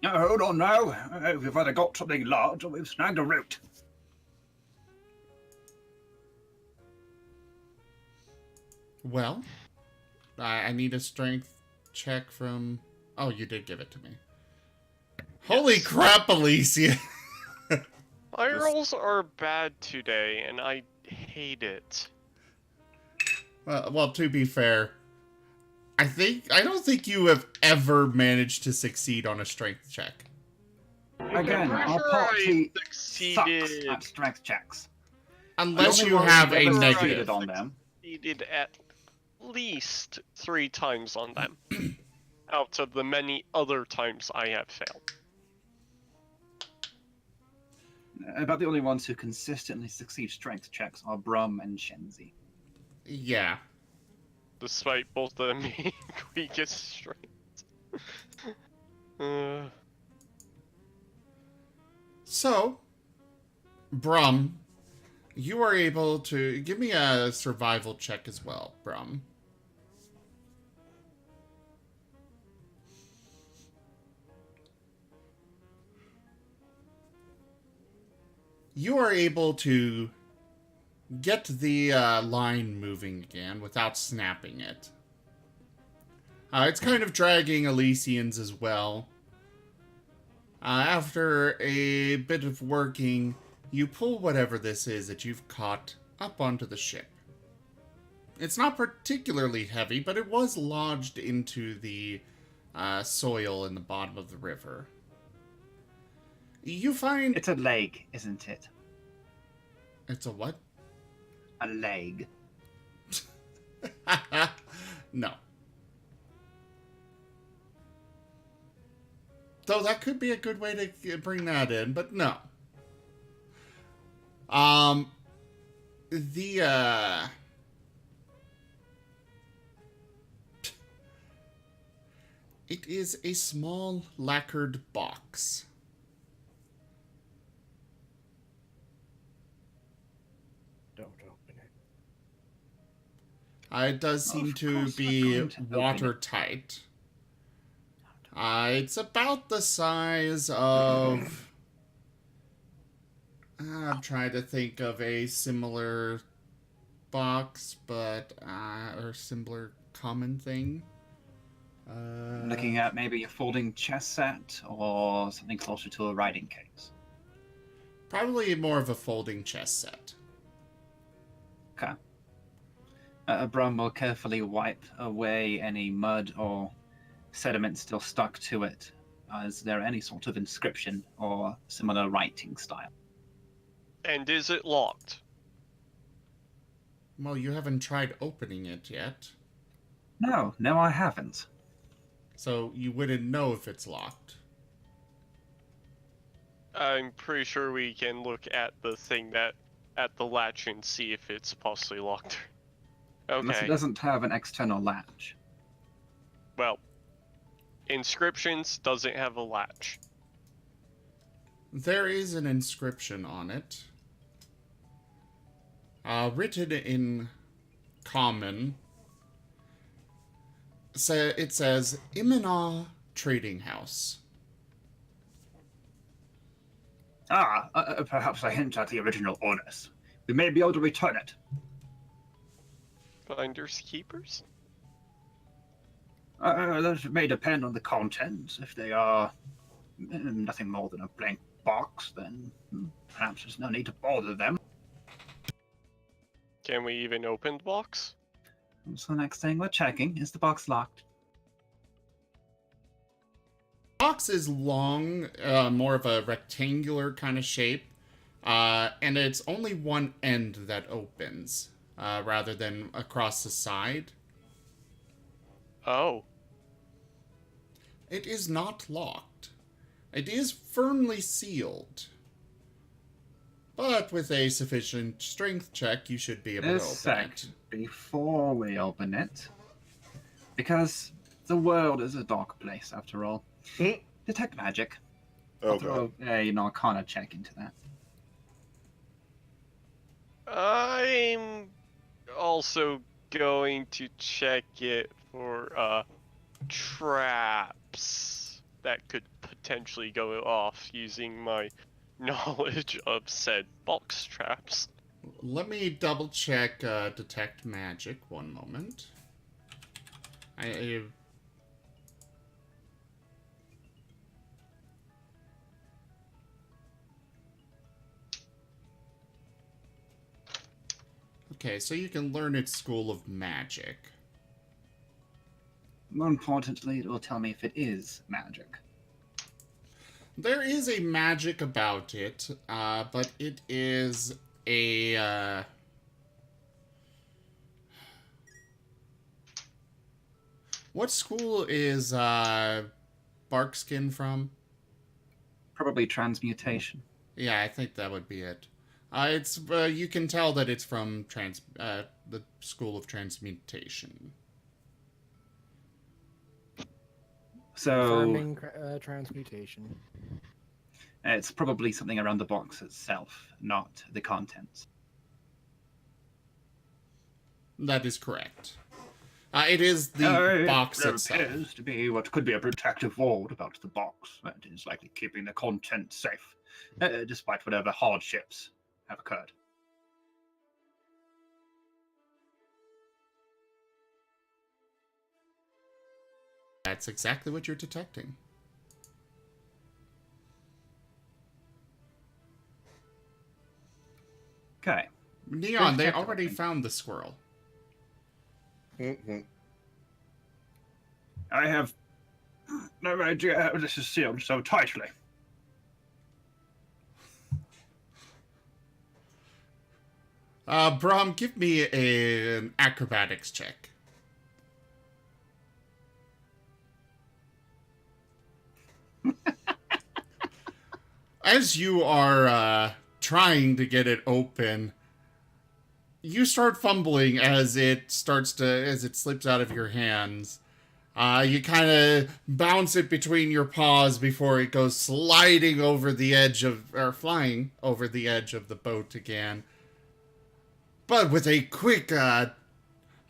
Hold on now. We've either got something large or we've snagged a root. Well, I need a strength check from... Oh, you did give it to me. Holy crap, Alicia! My rolls are bad today, and I hate it. Well, to be fair, I don't think you have ever managed to succeed on a strength check. Again, I'm our sure party I sucks succeeded. at strength checks. Unless The only you one have who a ever negative. succeeded on them. Succeeded at least 3 times on them. Out of the many other times I have failed. About the only ones who consistently succeed strength checks are Brum and Shenzi. Yeah. Despite both of them being weakest strengths. So, Brum, you are able to... Give me a survival check as well, Brum. You are able to get the line moving again without snapping it. It's kind of dragging Elysians as well. After a bit of working, you pull whatever this is that you've caught up onto the ship. It's not particularly heavy, but it was lodged into the soil in the bottom of the river. You find... It's a leg, isn't it? It's a what? A leg. No. Though that could be a good way to bring that in, but no. It is a small lacquered box. Don't open it. It does seem Of to course I'm be going to open it. watertight. It's about the size of... I'm trying to think of a similar box, but... or similar common thing. Looking at maybe a folding chess set or something closer to a writing case. Probably more of a folding chess set. Okay. Brum will carefully wipe away any mud or sediment still stuck to it. Is there any sort of inscription or similar writing style? And is it locked? Well, you haven't tried opening it yet, No, I haven't. so you wouldn't know if it's locked. I'm pretty sure we can look at the thing at the latch and see if it's possibly locked. Unless it Okay. doesn't have an external latch. Well, inscriptions doesn't have a latch. There is an inscription on it. Written in common. It says, Imina Trading House. Perhaps a hint at the original owners. We may be able to return it. Finders keepers? That may depend on the contents. If they are nothing more than a blank box, then perhaps there's no need to bother them. Can we even open the box? So the next thing we're checking, is the box locked? Box is long, more of a rectangular kind of shape, and it's only one end that opens, rather than across the side. Oh. It is not locked. It is firmly sealed. But with a sufficient strength check, you should be able to open it. Before we open it, because the world is a dark place after all. Detect magic. Oh, I'll throw an Arcana check into that. I'm also going to check it for traps that could potentially go off using my knowledge of said box traps. Let me double check detect magic. One moment. Okay, so you can learn its school of magic. More importantly, it will tell me if it is magic. There is a magic about it, but it is a... What school is Barkskin from? Probably transmutation. Yeah, I think that would be it. It's you can tell that it's from the School of Transmutation. So Farming transmutation. it's probably something around the box itself, not the contents. That is correct. It is the box There itself. appears to be what could be a protective wall about the box that is likely keeping the contents safe, despite whatever hardships have occurred. That's exactly what you're detecting. Okay. Neon, they check already open. found the squirrel. I have no idea how this is sealed so tightly. Brahm, give me an acrobatics check. As you are trying to get it open, you start fumbling as it slips out of your hands. You kind of bounce it between your paws before it goes flying over the edge of the boat again. But with a quick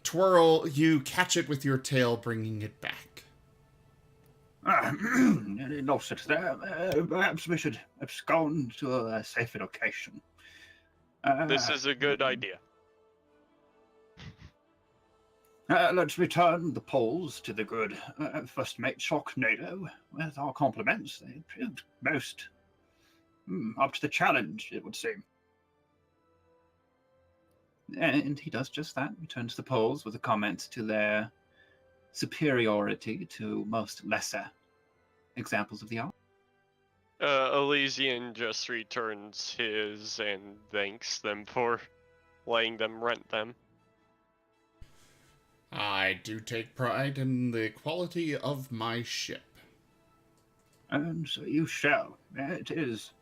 twirl, you catch it with your tail, bringing it back. Lost it there. Perhaps we should abscond to a safer location. This is a good idea. Let's return the poles to the good first mate Sharknado with our compliments. They proved most up to the challenge, it would seem. And he does just that. Returns the poles with a comment to their superiority to most lesser examples of the art. Elysian just returns his and thanks them for letting them rent them. I do take pride in the quality of my ship. And so you shall. It is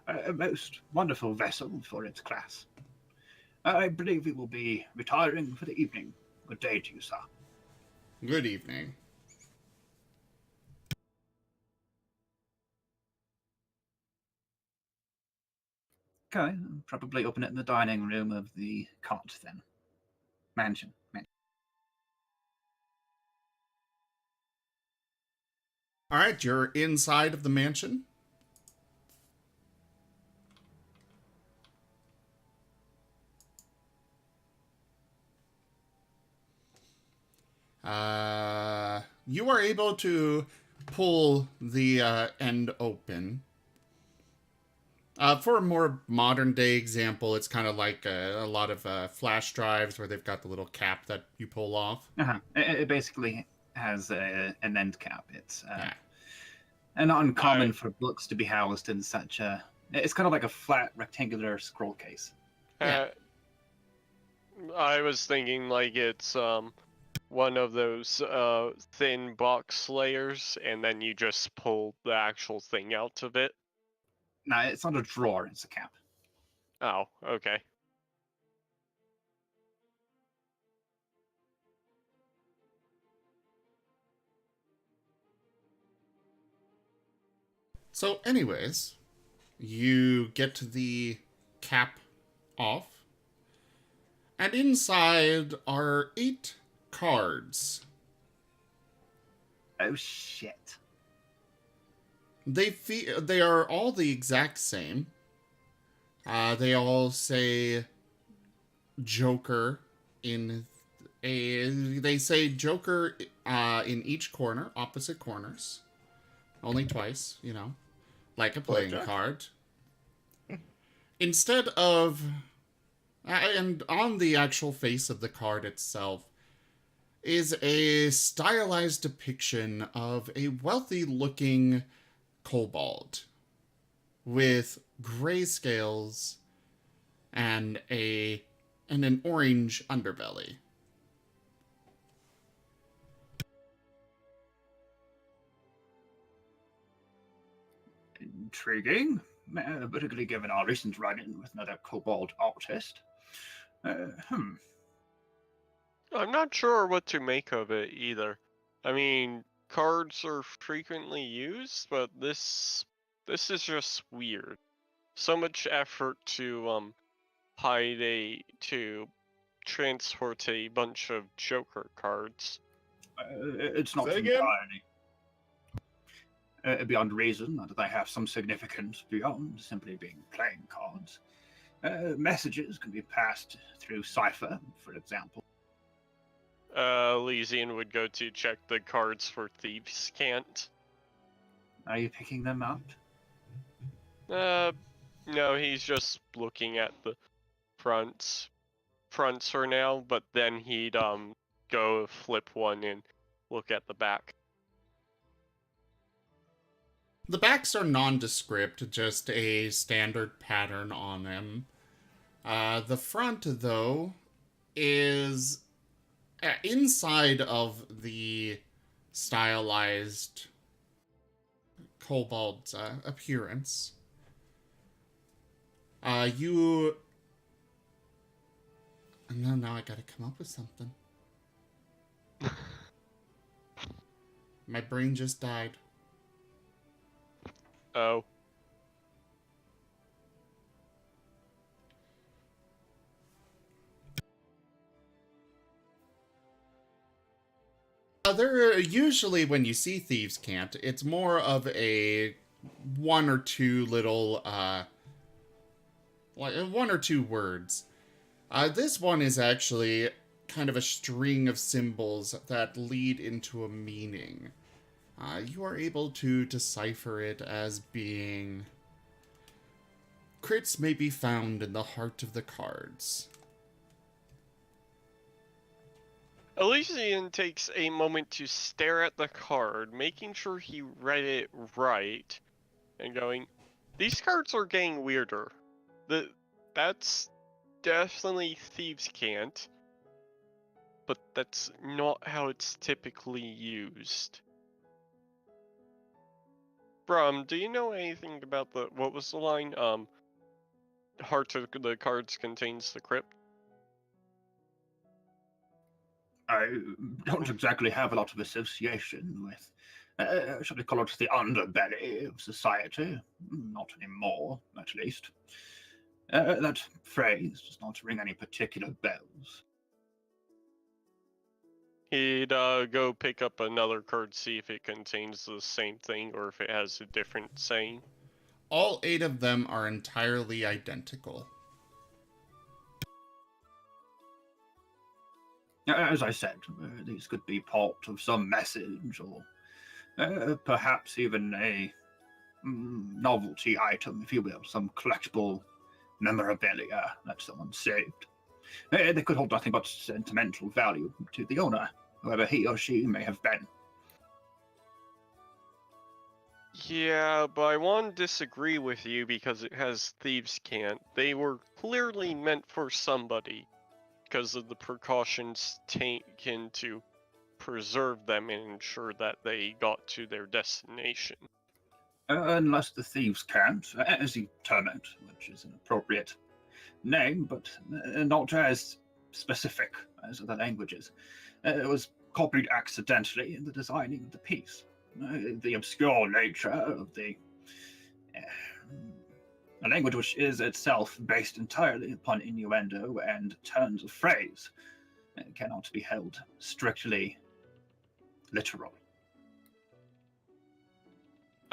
a most wonderful vessel for its class. I believe we will be retiring for the evening. Good day to you, sir. Good evening. Okay, probably open it in the dining room of the cot then. Mansion. All right, you're inside of the mansion. You are able to pull the end open. For a more modern day example, it's kind of like a lot of flash drives where they've got the little cap that you pull off. It basically has an end cap. It's Yeah. and uncommon Alright. for books to be housed in such a. It's kind of like a flat rectangular scroll case. Yeah. I was thinking like it's one of those thin box layers, and then you just pull the actual thing out of it. No, it's not a drawer. It's a cap. Oh, okay. So, anyways, you get the cap off, and inside are 8 cards. Oh shit! They are all the exact same. They all say Joker in they say Joker in each corner, opposite corners. Only twice, you know, like a playing Blackjack. card. Instead of and on the actual face of the card itself is a stylized depiction of a wealthy looking kobold with gray scales and an orange underbelly. Intriguing, particularly given our recent run-in with another kobold artist. Hmm. I'm not sure what to make of it either. I mean, cards are frequently used, but this is just weird. So much effort to to transport a bunch of Joker cards. It's not Say again? entirely beyond reason that they have some significance beyond simply being playing cards. Messages can be passed through cipher, for example. Elysian would go to check the cards for thieves' cant. Are you picking them up? No, he's just looking at the fronts for now, but then he'd go flip one and look at the back. The backs are nondescript, just a standard pattern on them. The front, though, is inside of the stylized kobold's appearance. You. No, now I gotta come up with something. My brain just died. Oh. There usually when you see thieves' cant, it's more of a one or two little like 1 or 2 words. This one is actually kind of a string of symbols that lead into a meaning. You are able to decipher it as being crits may be found in the heart of the cards. Elysian takes a moment to stare at the card, making sure he read it right, and going, these cards are getting weirder. That's definitely Thieves' Cant, but that's not how it's typically used. Brum, do you know anything about what was the line? Heart of the cards contains the crypt? I don't exactly have a lot of association with, shall we call it, the underbelly of society. Not anymore, at least. That phrase does not ring any particular bells. He'd go pick up another card, see if it contains the same thing or if it has a different saying. All 8 of them are entirely identical. As I said, these could be part of some message, or perhaps even a novelty item, if you will, some collectible memorabilia that someone saved. They could hold nothing but sentimental value to the owner, whoever he or she may have been. Yeah, but I want to disagree with you because it has Thieves' Cant. They were clearly meant for somebody because of the precautions taken to preserve them and ensure that they got to their destination. Unless the thieves can't, as you term it, which is an appropriate name, but not as specific as other languages. It was copied accidentally in the designing of the piece. The obscure nature of the a language which is itself based entirely upon innuendo and turns of phrase cannot be held strictly literal.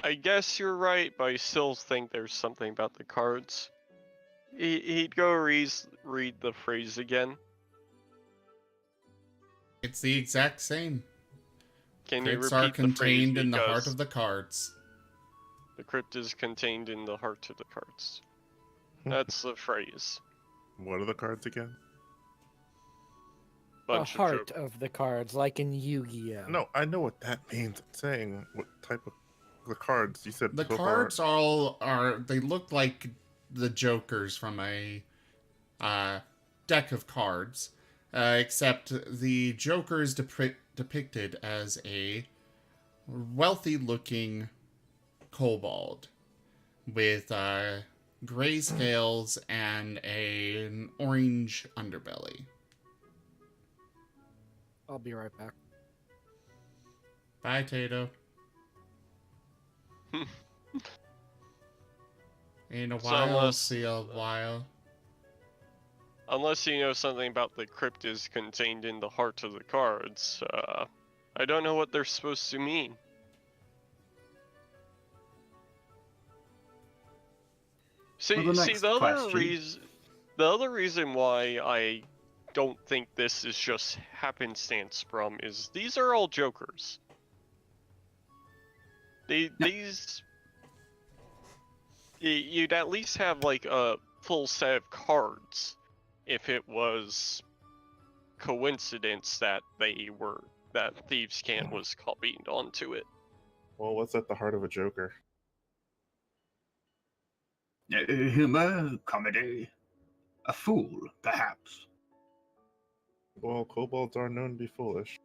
I guess you're right, but I still think there's something about the cards. He'd go read the phrase again. It's the exact same. Can you Crypts are repeat the phrase? contained in the heart Because of the cards. the crypt is contained in the heart of the cards. That's the phrase. What are the cards again? Bunch The heart of of the cards, like in Yu-Gi-Oh. No, I know what that means. I'm saying what type of the cards you said. The so cards far. all are, they look like the jokers from a deck of cards, except the joker is depicted as a wealthy-looking kobold with gray scales and an orange underbelly. I'll be right back. Bye, Tato. In a So while, unless- see a while. Unless you know something about the crypt is contained in the heart of the cards, I don't know what they're supposed to mean. See, Well, the see next the other question. the other reason why I don't think this is just happenstance, Brum, is these are all jokers. These you'd at least have like a full set of cards if it was coincidence that that Thieves' Cant was copied onto it. Well, what's at the heart of a joker? Humor, comedy, a fool, perhaps. Well, kobolds are known to be foolish.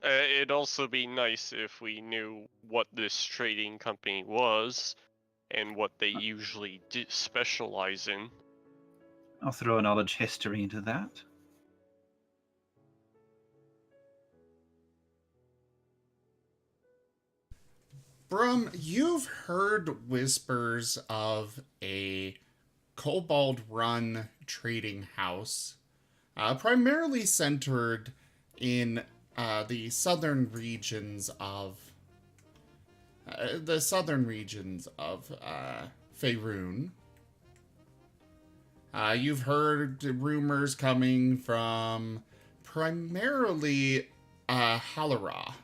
It'd also be nice if we knew what this trading company was and what they usually specialize in. I'll throw a knowledge history into that. Brum, you've heard whispers of a kobold run trading house, primarily centered in the southern regions of Faerun. You've heard rumors coming from primarily Halara.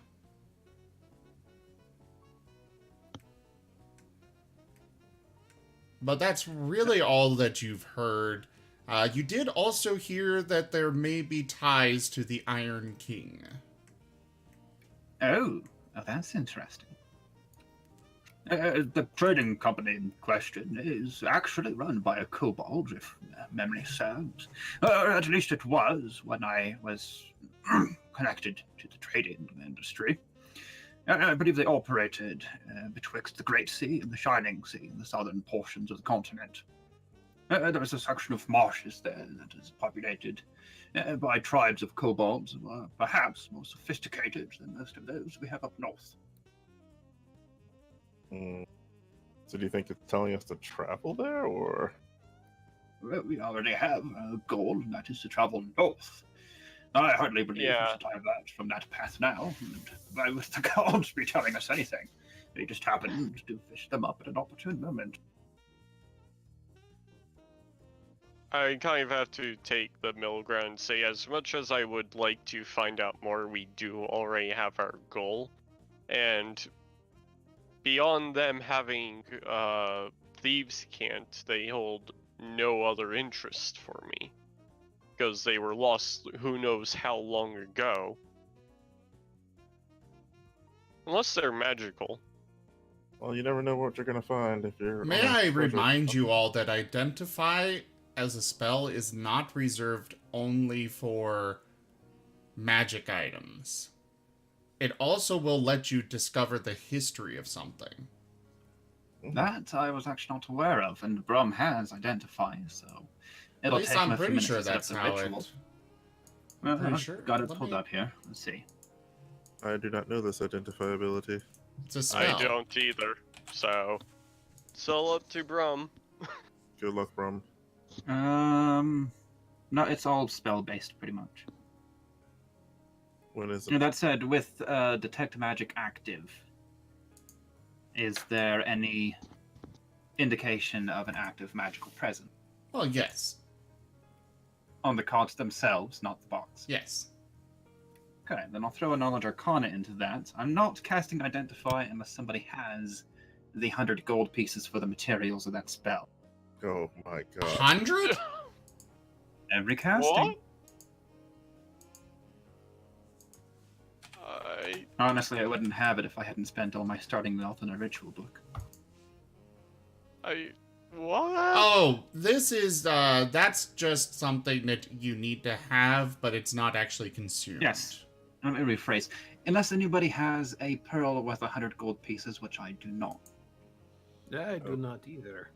but that's really all that you've heard. You did also hear that there may be ties to the Iron King. Oh, that's interesting. The trading company in question is actually run by a kobold, if memory serves. At least it was when I was connected to the trading industry. I believe they operated betwixt the Great Sea and the Shining Sea in the southern portions of the continent. There is a section of marshes there that is populated by tribes of kobolds who are perhaps more sophisticated than most of those we have up north. So do you think it's telling us to travel there, or? Well, we already have a goal, and that is to travel north. I hardly believe Yeah. we should divert from that path now. And why would the gods be telling us anything? They just happened to fish them up at an opportune moment. I kind of have to take the middle ground and say, as much as I would like to find out more, we do already have our goal. And beyond them having Thieves' Cant, they hold no other interest for me. Because they were lost who knows how long ago. Unless they're magical. Well, you never know what you're gonna find if you're. May on a I treasure remind hunt. you all that Identify as a spell is not reserved only for magic items. It also will let you discover the history of something. That I was actually not aware of, and Brum has Identify, so it'll At least take him I'm a few pretty minutes sure to set up that's the how ritual. it... Well, pretty I've sure. got it Let pulled me- up here. Let's see. I do not know this identify ability. It's a spell. I don't either. So, it's all up to Brum. Good luck, Brum. No, it's all spell-based, pretty much. When is Now, it? that said, with Detect Magic active, is there any indication of an active magical presence? Well, yes. On the cards themselves, not the box. Yes. Okay, then I'll throw a Knowledge Arcana into that. I'm not casting Identify unless somebody has the 100 gold pieces for the materials of that spell. Oh my god. 100? Every casting. What? Honestly, I wouldn't have it if I hadn't spent all my starting wealth in a ritual book. What? Oh, this is, that's just something that you need to have, but it's not actually consumed. Yes. Let me rephrase. Unless anybody has a pearl worth 100 gold pieces, which I do not. I do not either.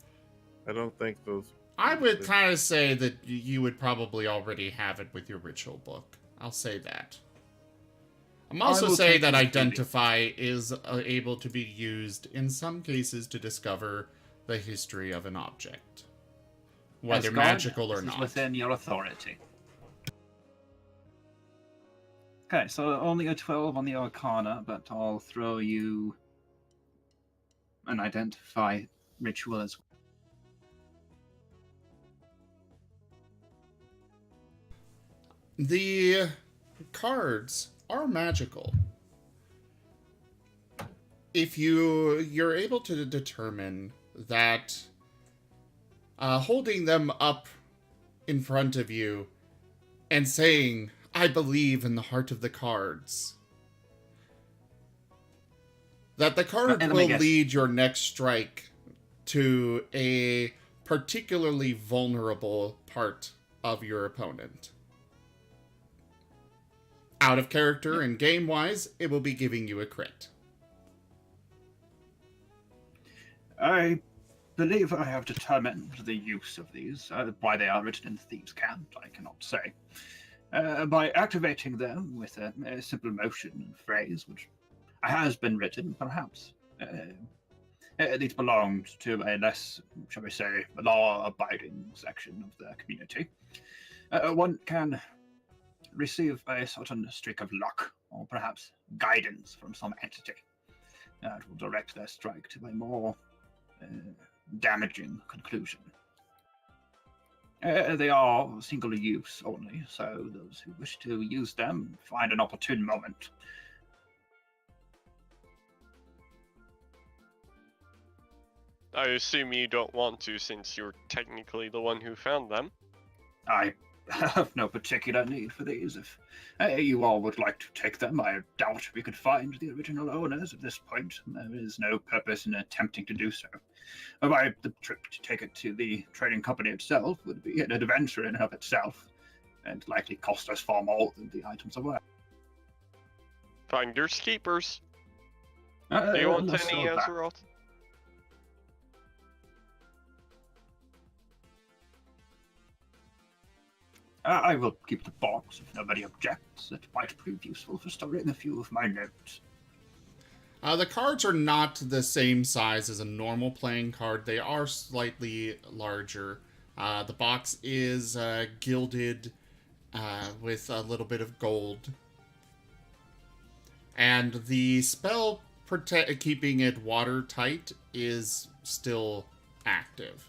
I don't think those. I would kind of say that you would probably already have it with your ritual book. I'll say that. I'm also will say take that this Identify is able to be used in some cases to discover the history of an object, whether As God, magical or this is not. within your authority. Okay, so only a 12 on the Arcana, but I'll throw you an Identify ritual as well. The cards are magical. If you're able to determine that holding them up in front of you and saying, "I believe in the heart of the cards," that the card And let me will guess. lead your next strike to a particularly vulnerable part of your opponent. Out of character and game-wise, it will be giving you a crit. I believe I have determined the use of these. Why they are written in Thieves' Cant, I cannot say. By activating them with a simple motion and phrase, which has been written, perhaps. These belonged to a less, shall we say, law-abiding section of the community. One can receive a certain streak of luck, or perhaps guidance from some entity that will direct their strike to a more damaging conclusion. They are single use only, so those who wish to use them find an opportune moment. I assume you don't want to since you're technically the one who found them. I have no particular need for these. If you all would like to take them, I doubt we could find the original owners at this point. There is no purpose in attempting to do so. The trip to take it to the trading company itself would be an adventure in and of itself, and likely cost us far more than the items are worth. Finders keepers. Do you want less any, of that. Azeroth? I will keep the box if nobody objects. It might prove useful for storing a few of my notes. The cards are not the same size as a normal playing card. They are slightly larger. The box is gilded with a little bit of gold. And the spell keeping it watertight is still active.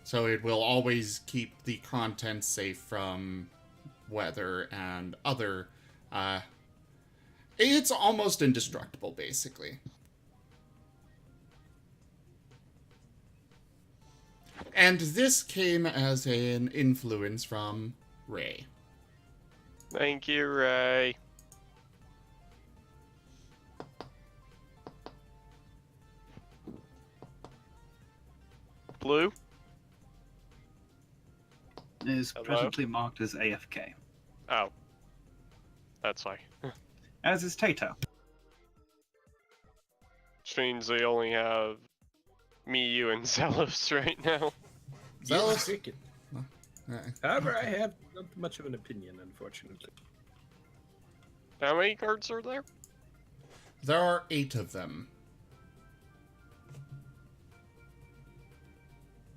So it will always keep the contents safe from weather and other... it's almost indestructible, basically. And this came as an influence from Ray. Thank you, Ray. Blue? Is Hello? presently marked as AFK, Oh. That's why. as is Tato. Which means they only have me, you, and Zelos right now. Zealous? Chicken. Uh, However, I have not much of an opinion, unfortunately. How many cards are there? There are 8 of them.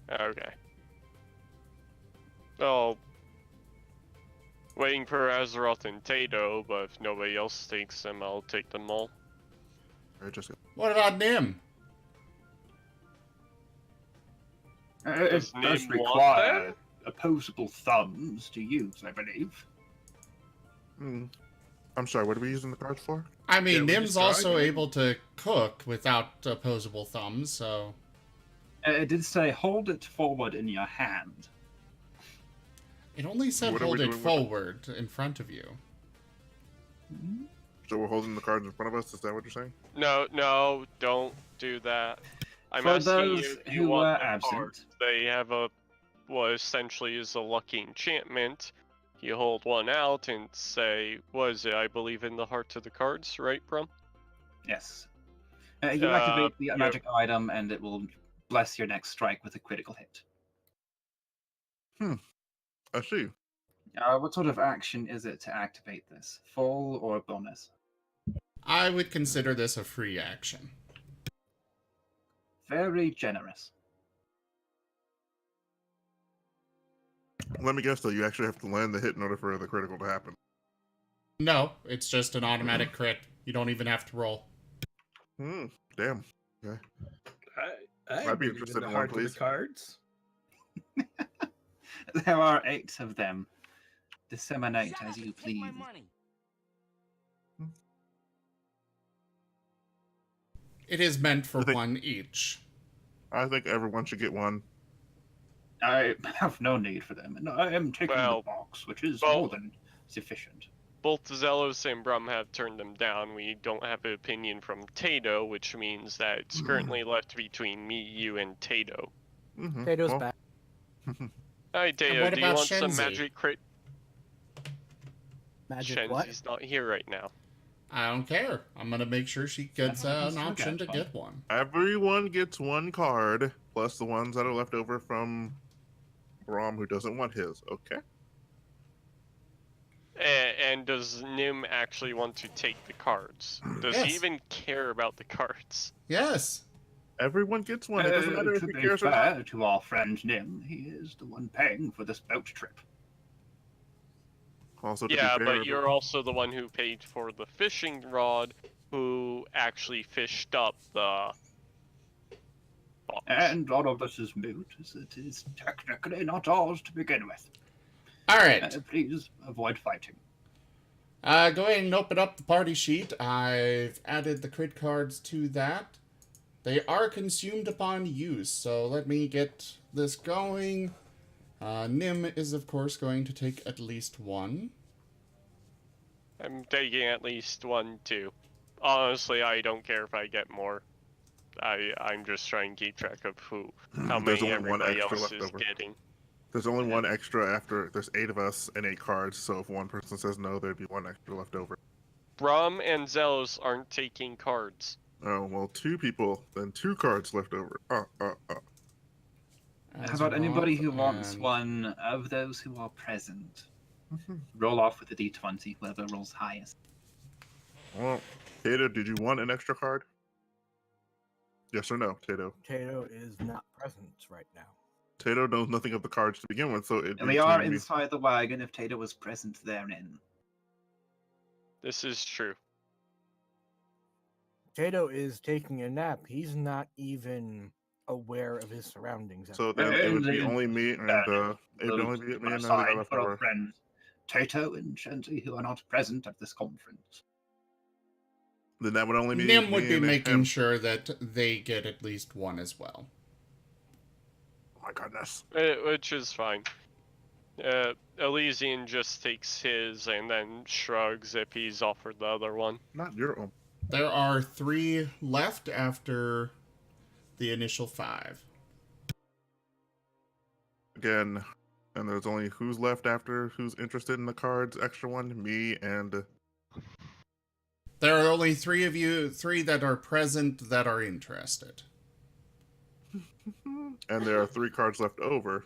Okay. Oh. Waiting for Azeroth and Tato, but if nobody else takes them, I'll take them all. What about Nim? It Does does Nim want require opposable thumbs to use, I believe. I'm sorry, what are we using the cards for? I mean, Yeah, we Nim's just tried also it. able to cook without opposable thumbs, so... It did say hold it forward in your hand. It only said What are we hold it doing with it? forward in front of you. So we're holding the cards in front of us? Is that what you're saying? No, don't do that. I'm For asking those you if you who want were the absent. cards. They have what essentially is a lucky enchantment. You hold one out and say, what is it? I believe in the heart of the cards, right, Brum? Yes. You activate the yeah. magic item, and it will bless your next strike with a critical hit. I see. What sort of action is it to activate this? Full or bonus? I would consider this a free action. Very generous. Let me guess though, you actually have to land the hit in order for the critical to happen. No, it's just an automatic crit. You don't even have to roll. Damn. Okay. I I'd be believe interested the in one, heart of please. the cards. There are 8 of them. Disseminate as you please. It is meant for I think- one each. I think everyone should get one. I have no need for them, and I am taking Well, the box, which is well- more than sufficient. Both Zelos and Brum have turned them down. We don't have an opinion from Tato, which means that it's currently left between me, you, and Tato. Tato's well, back. Hi, Tato. what Do you about want some Shenzi? magic crit? Magic what? Shenzi's not here right now. I don't care. I'm gonna make sure she gets Yeah, an still option to got one. get one. Everyone gets one card, plus the ones that are left over from Brom who doesn't want his. Okay. And does Nim actually want to take the cards? Does he Yes. even care about the cards? Yes. Everyone gets one. It doesn't matter if To he be cares or not. fair to our friend Nim, he is the one paying for this boat trip. Also, to Yeah, be fair, but you're also the one who paid for the fishing rod, who actually fished up the box. And all of this is moot, as it is technically not ours to begin with. All right. Please avoid fighting. Go ahead and open up the party sheet. I've added the crit cards to that. They are consumed upon use, so let me get this going. Nim is, of course, going to take at least one. I'm taking at least one too. Honestly, I don't care if I get more. I'm just trying to keep track of how There's many only one everybody extra else left is over. getting. There's only one extra after. There's 8 of us and 8 cards, so if one person says no, there'd be one extra left over. Brum and Zelos aren't taking cards. Oh, well, 2 people, then 2 cards left over. How about anybody who Azeroth wants and- one of those who are present? Roll off with a d20, whoever rolls highest. Well, Tato, did you want an extra card? Yes or no, Tato? Tato is not present right now. Tato knows nothing of the cards to begin with, so it. And we are inside the wagon if Tato was present therein. This is true. Tato is taking a nap. He's not even aware of his surroundings. at So the then moment. it would be only me and it would Those only be me and aside Navi left for our over. friends Tato and Shenzi, who are not present at this conference. Then that would only be Nim would me be and making him. sure that they get at least one as well. Oh my goodness. Which is fine. Elysian just takes his and then shrugs if he's offered the other one. Not your own. There are 3 left after the initial 5. Again, and there's only who's left after who's interested in the cards, extra one, me and There are only 3 of you, 3 that are present that are interested. and there are 3 cards left over.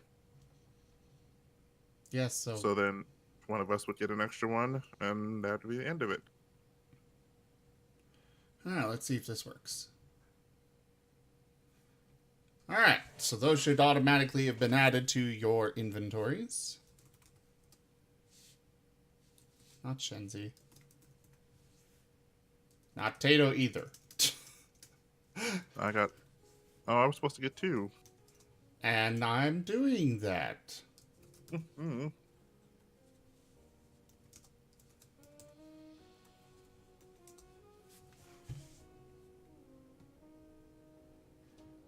Yes, so, So then one of us would get an extra one, and that would be the end of it. let's see if this works. Alright, so those should automatically have been added to your inventories. Not Shenzi. Not Tato either. I got. Oh, I was supposed to get 2. And I'm doing that. Mm.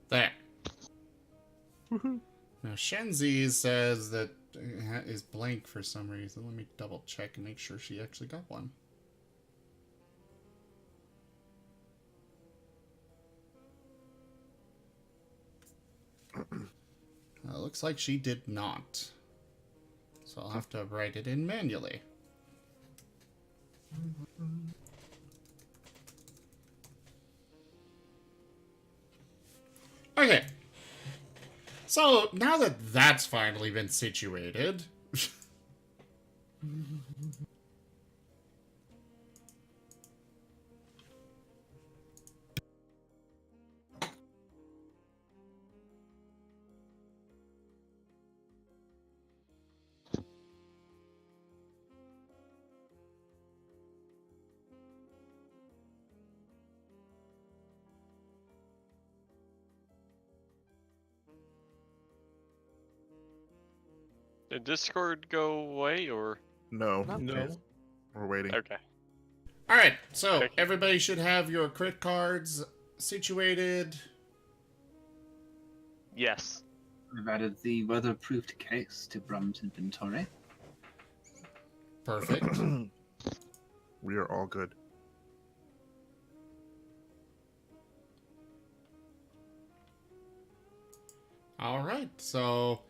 There. Woohoo. Now, Shenzi says that is blank for some reason. Let me double check and make sure she actually got one. Looks like she did not. So I'll have to write it in manually. Okay. So, now that that's finally been situated... Did Discord go away or? No, Not No. present. we're waiting. Okay. Alright, so Okay. everybody should have your crit cards situated. Yes. We've added the weatherproofed case to Brum's inventory. Perfect. We are all good. Alright, so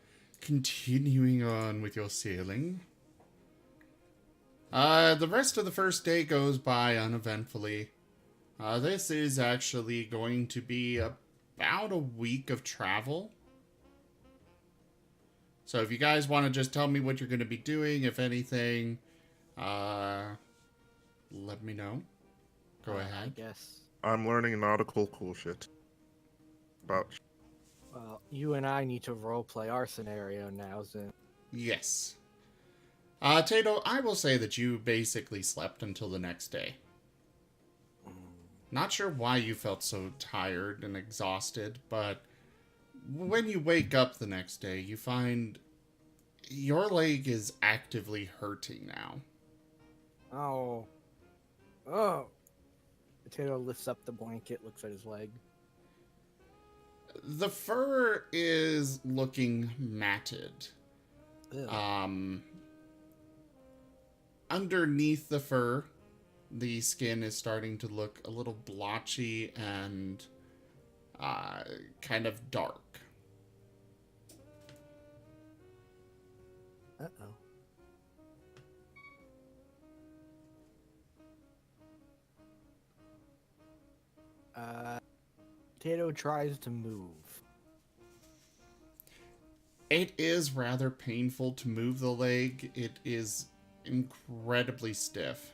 continuing on with your sailing. The rest of the first day goes by uneventfully. This is actually going to be about a week of travel. So if you guys want to just tell me what you're going to be doing, if anything, let me know. Go I ahead. guess. I'm learning nautical cool shit. About Well, you and I need to roleplay our scenario now, so Yes. Tato, I will say that you basically slept until the next day. Not sure why you felt so tired and exhausted, but when you wake up the next day, you find your leg is actively hurting now. Oh. Potato lifts up the blanket, looks at his leg. The fur is looking matted. Ugh. Underneath the fur, the skin is starting to look a little blotchy and kind of dark. Uh-oh. Tato tries to move. It is rather painful to move the leg. It is incredibly stiff.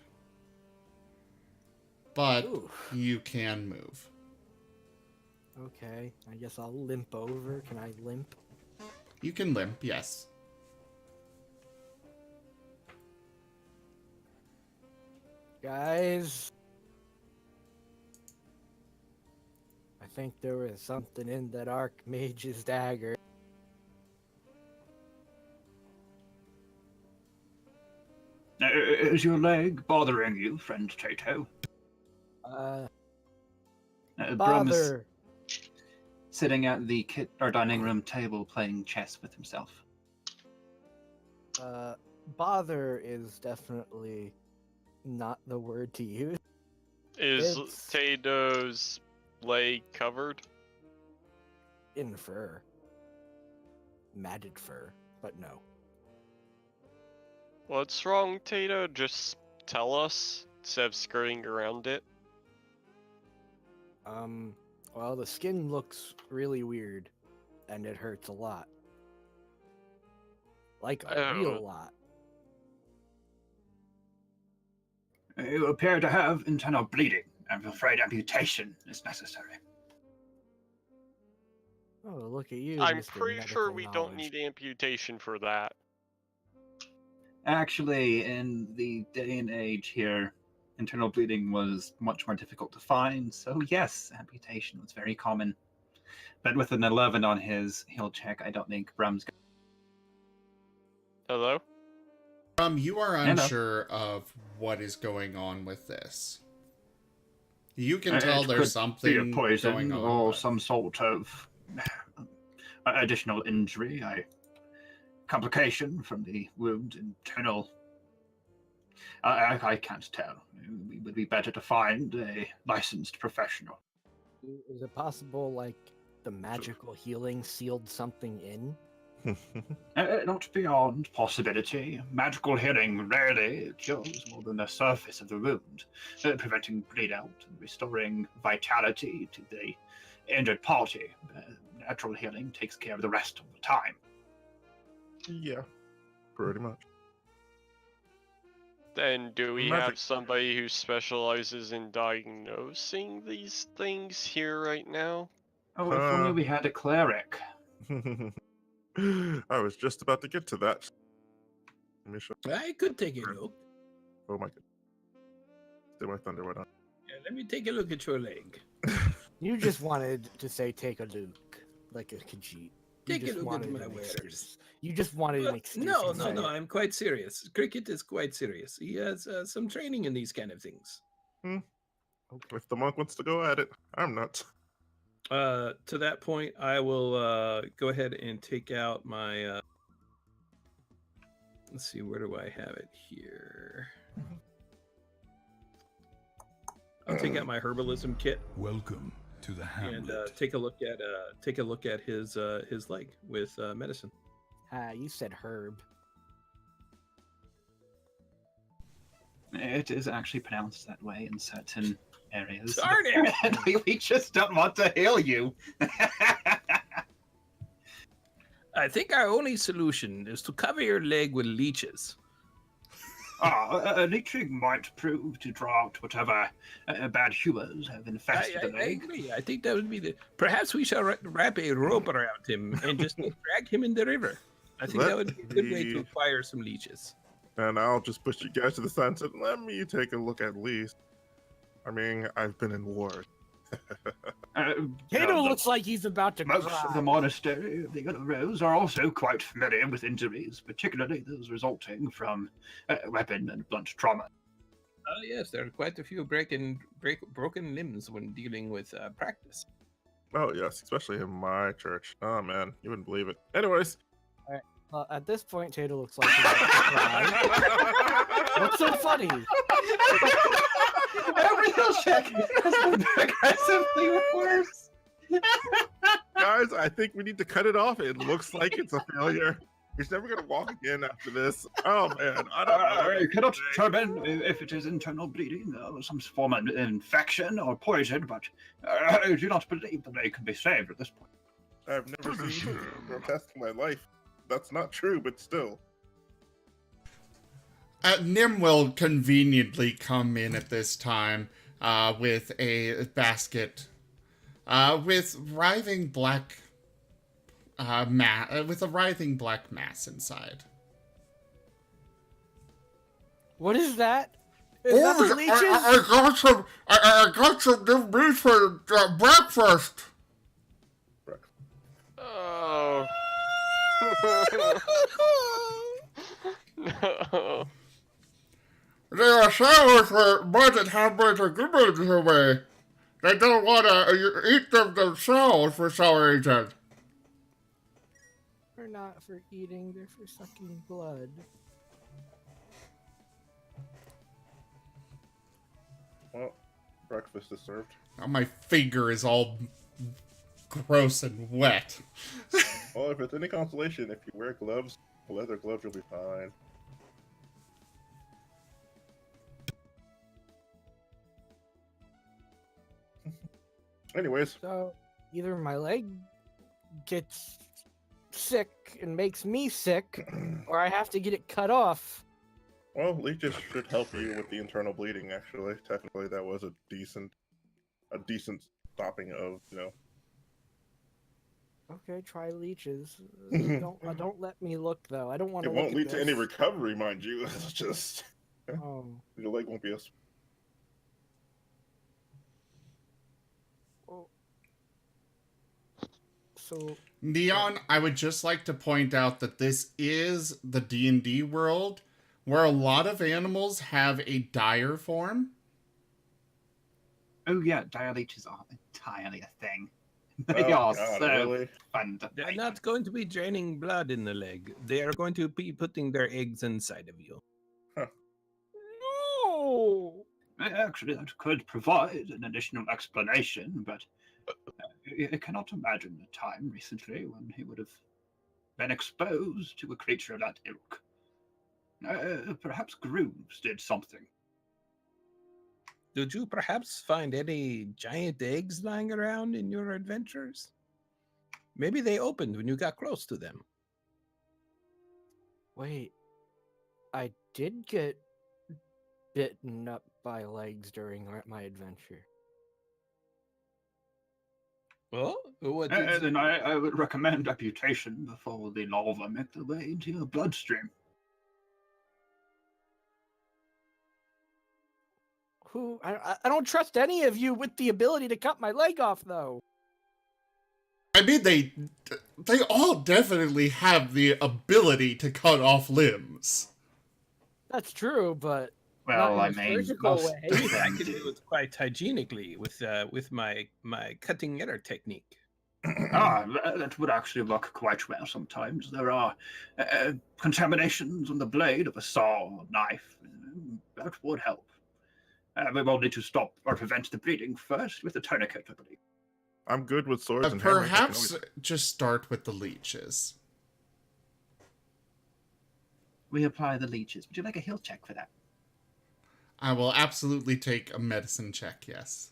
But Ooh. you can move. Okay, I guess I'll limp over. Can I limp? You can limp, yes. Guys, I think there was something in that Archmage's dagger. Is your leg bothering you, friend Tato? Brum is Bother. sitting at the dining room table playing chess with himself. Bother is definitely not the word to use. Is It's- Tato's leg covered? In fur. Matted fur, but no. What's wrong, Tato? Just tell us instead of skirting around it. Well, the skin looks really weird, and it hurts a lot. Like a Oh. real lot. You appear to have internal bleeding. I'm afraid amputation is necessary. Oh, look at you. I'm Mr. pretty sure Medical we don't Knowledge. need amputation for that. Actually, in the day and age here, internal bleeding was much more difficult to find, so yes, amputation was very common. But with an 11 on his heal check, I don't think Brum's going Hello? You are Hello. unsure of what is going on with this. You can It tell could there's be something a poison going on. or but- some sort of additional injury, complication from the wound, internal. I can't tell. It would be better to find a licensed professional. Is it possible, like, the magical healing sealed something in? Not beyond possibility. Magical healing rarely cures more than the surface of the wound, preventing bleed out and restoring vitality to the injured party. Natural healing takes care of the rest of the time. Yeah, pretty much. Then do we Magic. have somebody who specializes in diagnosing these things here right now? Oh, if only we had a cleric. I was just about to get to that. Let me show. I could take a look. Oh my god. Still my thunder went on. Yeah, let me take a look at your leg. You just wanted to say take a look, like a Khajiit. You Take a just look at wanted my an wares. excuse. You just wanted an excuse. No, to no, say no. it. I'm quite serious. Cricket is quite serious. He has some training in these kind of things. If the monk wants to go at it, I'm not. To that point, I will go ahead and take out my. Let's see, where do I have it here? I'll take out my herbalism kit Welcome to the and Hamlet. take a look at his leg with medicine. You said herb. It is actually pronounced that way in certain areas. Darn it! Apparently, we just don't want to heal you. I think our only solution is to cover your leg with leeches. Leeching might prove to draw out whatever bad humors have infested the I leg. agree. I think that would be the. Perhaps we shall wrap a rope around him and just drag him in the river. I think that would be a good way to acquire some leeches. And I'll just push you guys to the side and say, let me take a look at least. I mean, I've been in war. Tato looks like he's about to Most cry. of the monastery of the Yellow Rose are also quite familiar with injuries, particularly those resulting from weapon and blunt trauma. Yes, there are quite a few broken limbs when dealing with practice. Oh yes, especially in my church. Oh man, you wouldn't believe it. Anyways. Well, at this point, Tato looks like he's about to cry. What's so funny? Every heal check has been progressively worse. Guys, I think we need to cut it off. It looks like it's a failure. He's never gonna walk again after this. Oh man, I don't know. I cannot determine if it is internal bleeding or some form of infection or poison, but I do not believe that they can be saved at this point. I've never seen grotesque in my life. That's not true, but still. Nim will conveniently come in at this time with a basket with writhing black with a writhing black mass inside. What is that? Is that the leeches? I got some new meat for breakfast. Oh. No. They are sour for more than halfway to give it to me. They don't want to eat them themselves for some reason. They're not for eating, they're for sucking blood. Well, breakfast is served. Now my finger is all gross and wet. Well, if it's any consolation, if you wear gloves, leather gloves, you'll be fine. Anyways, So, either my leg gets sick and makes me sick, or I have to get it cut off. well, leeches should help you with the internal bleeding. Actually, technically, that was a decent stopping of, you know. Okay, try leeches. Don't let me look though. I don't want It to. won't lead to any recovery, mind you. It's just Oh. your leg won't be as. So Neon, I would just like to point out that this is the D&D world where a lot of animals have a dire form. Oh yeah, dire leeches aren't entirely a thing. They Oh, are God, so really? fun to They're fight. not going to be draining blood in the leg. They are going to be putting their eggs inside of you. no. Actually, that could provide an additional explanation, but I cannot imagine a time recently when he would have been exposed to a creature of that ilk. Perhaps grooves did something. Did you perhaps find any giant eggs lying around in your adventures? Maybe they opened when you got close to them. Wait, I did get bitten up by legs during my adventure. Well, what Then I would recommend amputation before the larvae make their way into your bloodstream. I don't trust any of you with the ability to cut my leg off, though. I mean, they all definitely have the ability to cut off limbs. That's true, but Well, not I in a mean, surgical most way. I can do it quite hygienically with my cutting error technique. That would actually work quite well sometimes. There are contaminations on the blade of a saw or knife. That would help. We will need to stop or prevent the bleeding first with a tourniquet, I believe. I'm good with swords and hammers. I can Perhaps always- just start with the leeches. We apply the leeches. Would you like a heal check for that? I will absolutely take a medicine check, yes.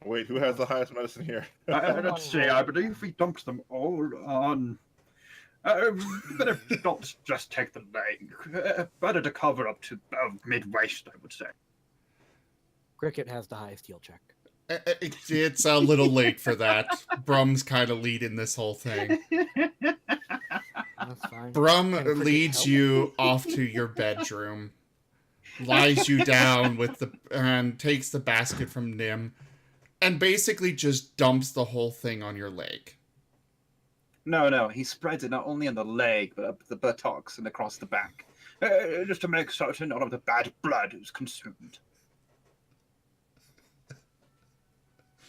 Wait, who has the highest medicine here? Let's see, I believe we dumped them all on... better not just take the leg. Better to cover up to mid-waist, I would say. Cricket has the highest heal check. It's a little late for that. Brum's kind of leading this whole thing. That's fine. Brum Can Cricket leads help? you off to your bedroom, lies you down and takes the basket from Nim, and basically just dumps the whole thing on your leg. No, he spreads it not only on the leg, but up the buttocks and across the back. Just to make certain none of the bad blood is consumed.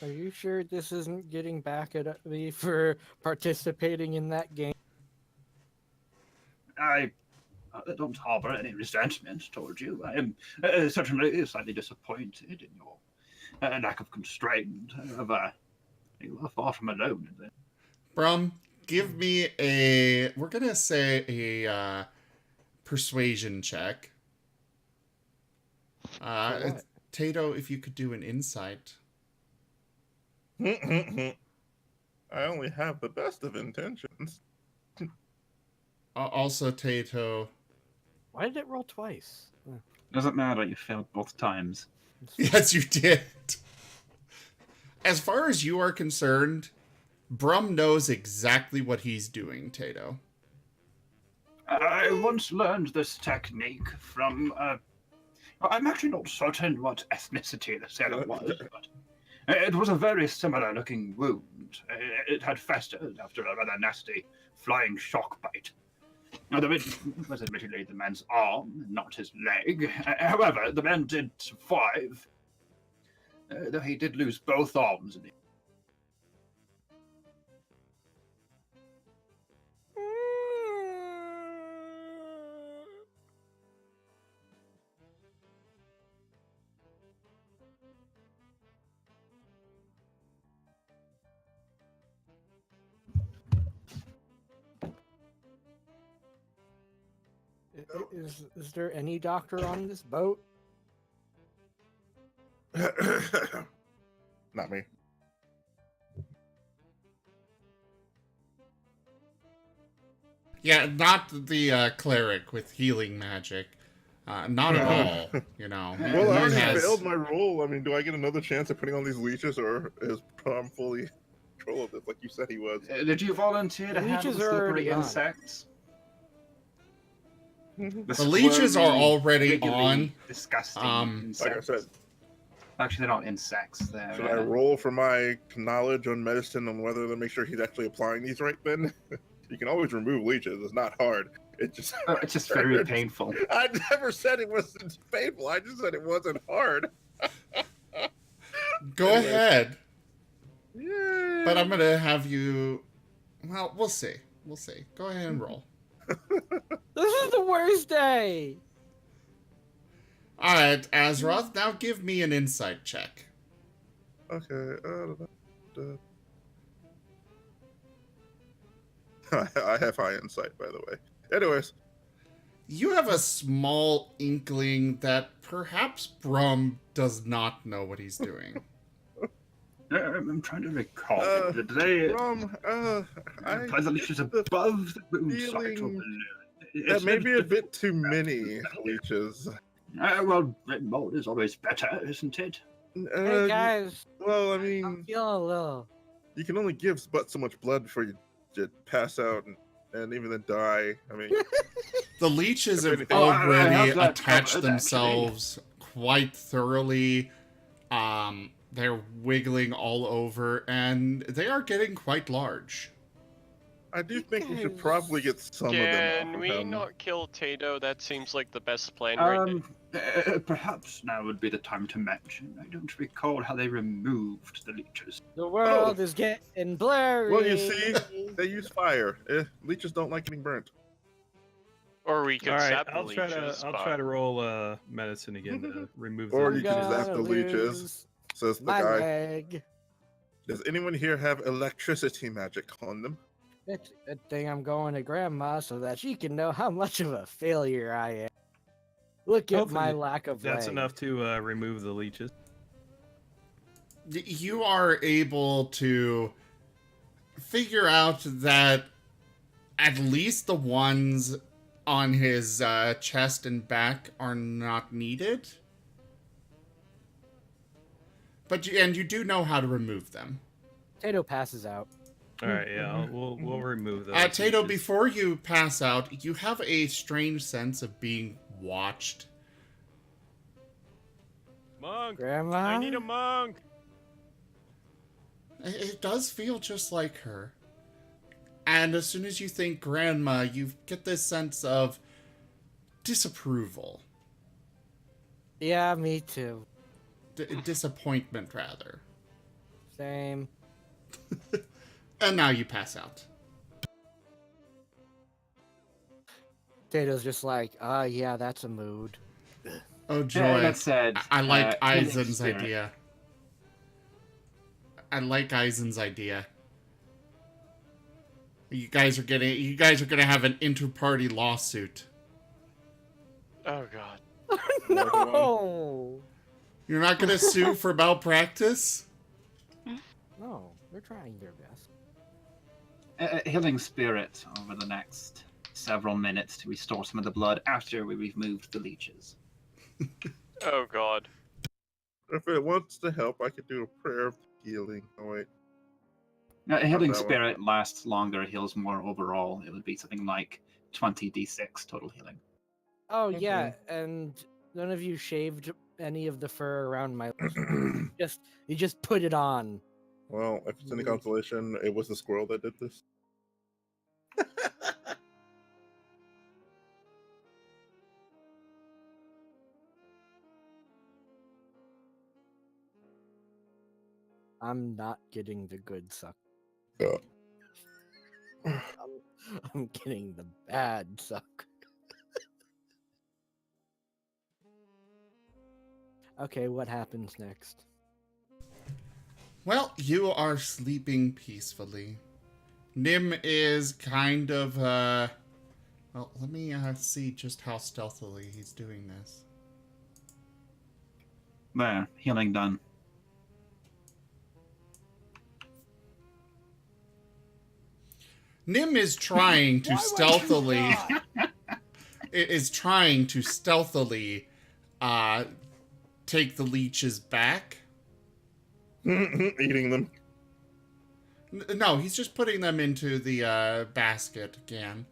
Are you sure this isn't getting back at me for participating in that game? I don't harbor any resentment towards you. I am certainly slightly disappointed in your lack of constraint. However, you are far from alone in this. Brum, give me a. We're gonna say a persuasion check. what? Tato, if you could do an insight. I only have the best of intentions. Also, Tato. Why did it roll twice? Doesn't matter, you failed both times. Yes, you did. As far as you are concerned, Brum knows exactly what he's doing, Tato. I once learned this technique from. I'm actually not certain what ethnicity the sailor was, but it was a very similar looking wound. It had festered after a rather nasty flying shock bite. Now, it was admittedly the man's arm, not his leg. However, the man did survive, though he did lose both arms in the Is there any doctor on this boat? Not me. Yeah, not the cleric with healing magic. Not at all, you know. Well, I He already has- failed my roll. I mean, do I get another chance at putting on these leeches, or is Prom fully in control of this, like you said he was? Did you volunteer to handle Leeches are already slippery on. insects? The leeches are squirmy, already wiggly, on. Disgusting Like I insects. said, Actually, they're not insects. They're. should I roll for my knowledge on medicine on whether to make sure he's actually applying these right then? You can always remove leeches. It's not hard. It just It's just very painful. I never said it wasn't painful. I just said it wasn't hard. Go Anyway. ahead. Yeah. But I'm gonna have you. Well, we'll see. We'll see. Go ahead and roll. This is the worst day. All right, Azeroth. Now give me an insight check. Okay. I have high insight, by the way. Anyways, You have a small inkling that perhaps Brum does not know what he's doing. I'm trying to recall. Did they I apply the leeches get the above the wound site or feeling below? that may be a bit too many leeches. Well, red mold is always better, isn't it? Hey guys, Well, I I'm mean, feeling a little. you can only give but so much blood before you pass out and even then die. I mean, The leeches have anything- Oh, I already have that attached covered, themselves quite thoroughly. They're wiggling all over, and they are getting quite large. I do think we should probably get some of them Can off of we him. not kill Tato? That seems like the best plan right now. Perhaps now would be the time to mention. I don't recall how they removed the leeches. The world is getting blurry. Well, you see, they use fire. Leeches don't like getting burnt. Or we could All right, zap the I'll try to leeches, I'll but- try to roll medicine again to remove Or the you can leeches. zap the leeches. Says the My guy. leg. Does anyone here have electricity magic on them? It's a good thing I'm going to Grandma so that she can know how much of a failure I am. Look at my Hopefully lack of That's legs. enough to remove the leeches. You are able to figure out that at least the ones on his chest and back are not needed. But you do know how to remove them. Tato passes out. All right, yeah, we'll remove those. Tato, leeches. before you pass out, you have a strange sense of being watched. Monk! Grandma? I need a monk! It does feel just like her. And as soon as you think grandma, you get this sense of disapproval. Yeah, me too. Disappointment, rather. Same. And now you pass out. Tato's just like, yeah, that's a mood. Oh, joy. That said, I like healing Eisen's spirit. idea. I like Eisen's idea. You guys are gonna have an inter-party lawsuit. Oh god. No! You're not gonna sue for malpractice? No, they're trying their best. Healing spirit over the next several minutes to restore some of the blood after we removed the leeches. Oh god. If it wants to help, I could do a prayer of healing. Oh wait. Healing that one. spirit lasts longer, heals more overall. It would be something like 20d6 total healing. Oh yeah, and none of you shaved any of the fur around my lips. You just put it on. Well, if it's any consolation, it was the squirrel that did this. I'm not getting the good suck. Yeah. I'm getting the bad suck. Okay, what happens next? Well, you are sleeping peacefully. Nim is kind of, well, let me see just how stealthily he's doing this. There, healing done. Nim is trying to stealthily take the leeches back. Eating them. No, he's just putting them into the basket again.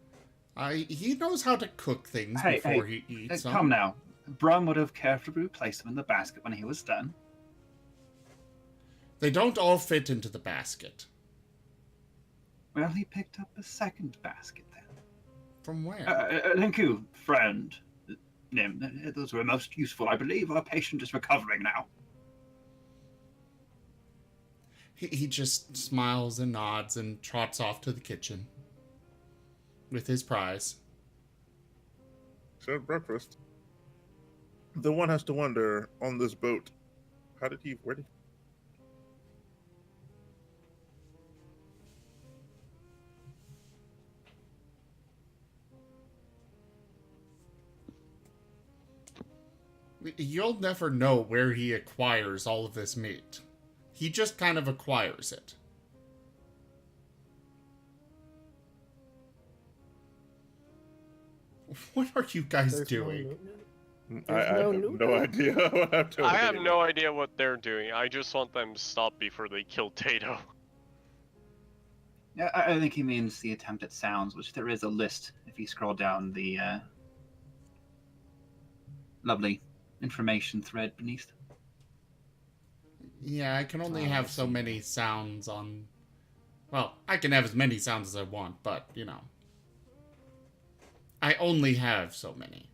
He knows how to cook things before he eats them. Come now. Brum would have carefully placed them in the basket when he was done. They don't all fit into the basket. Well, he picked up a second basket then. From where? Thank you, friend. Nim, those were most useful. I believe our patient is recovering now. He just smiles and nods and trots off to the kitchen with his prize. Served breakfast. The one has to wonder, on this boat, where did You'll never know where he acquires all of this meat. He just kind of acquires it. What are you guys doing? I have no idea what I'm doing. I have no idea what they're doing. I just want them to stop before they kill Tato. Yeah, I think he means the attempt at sounds, which there is a list if you scroll down the lovely information thread beneath. Yeah, I can only have so many sounds on... Well, I can have as many sounds as I want, but, you know. I only have so many.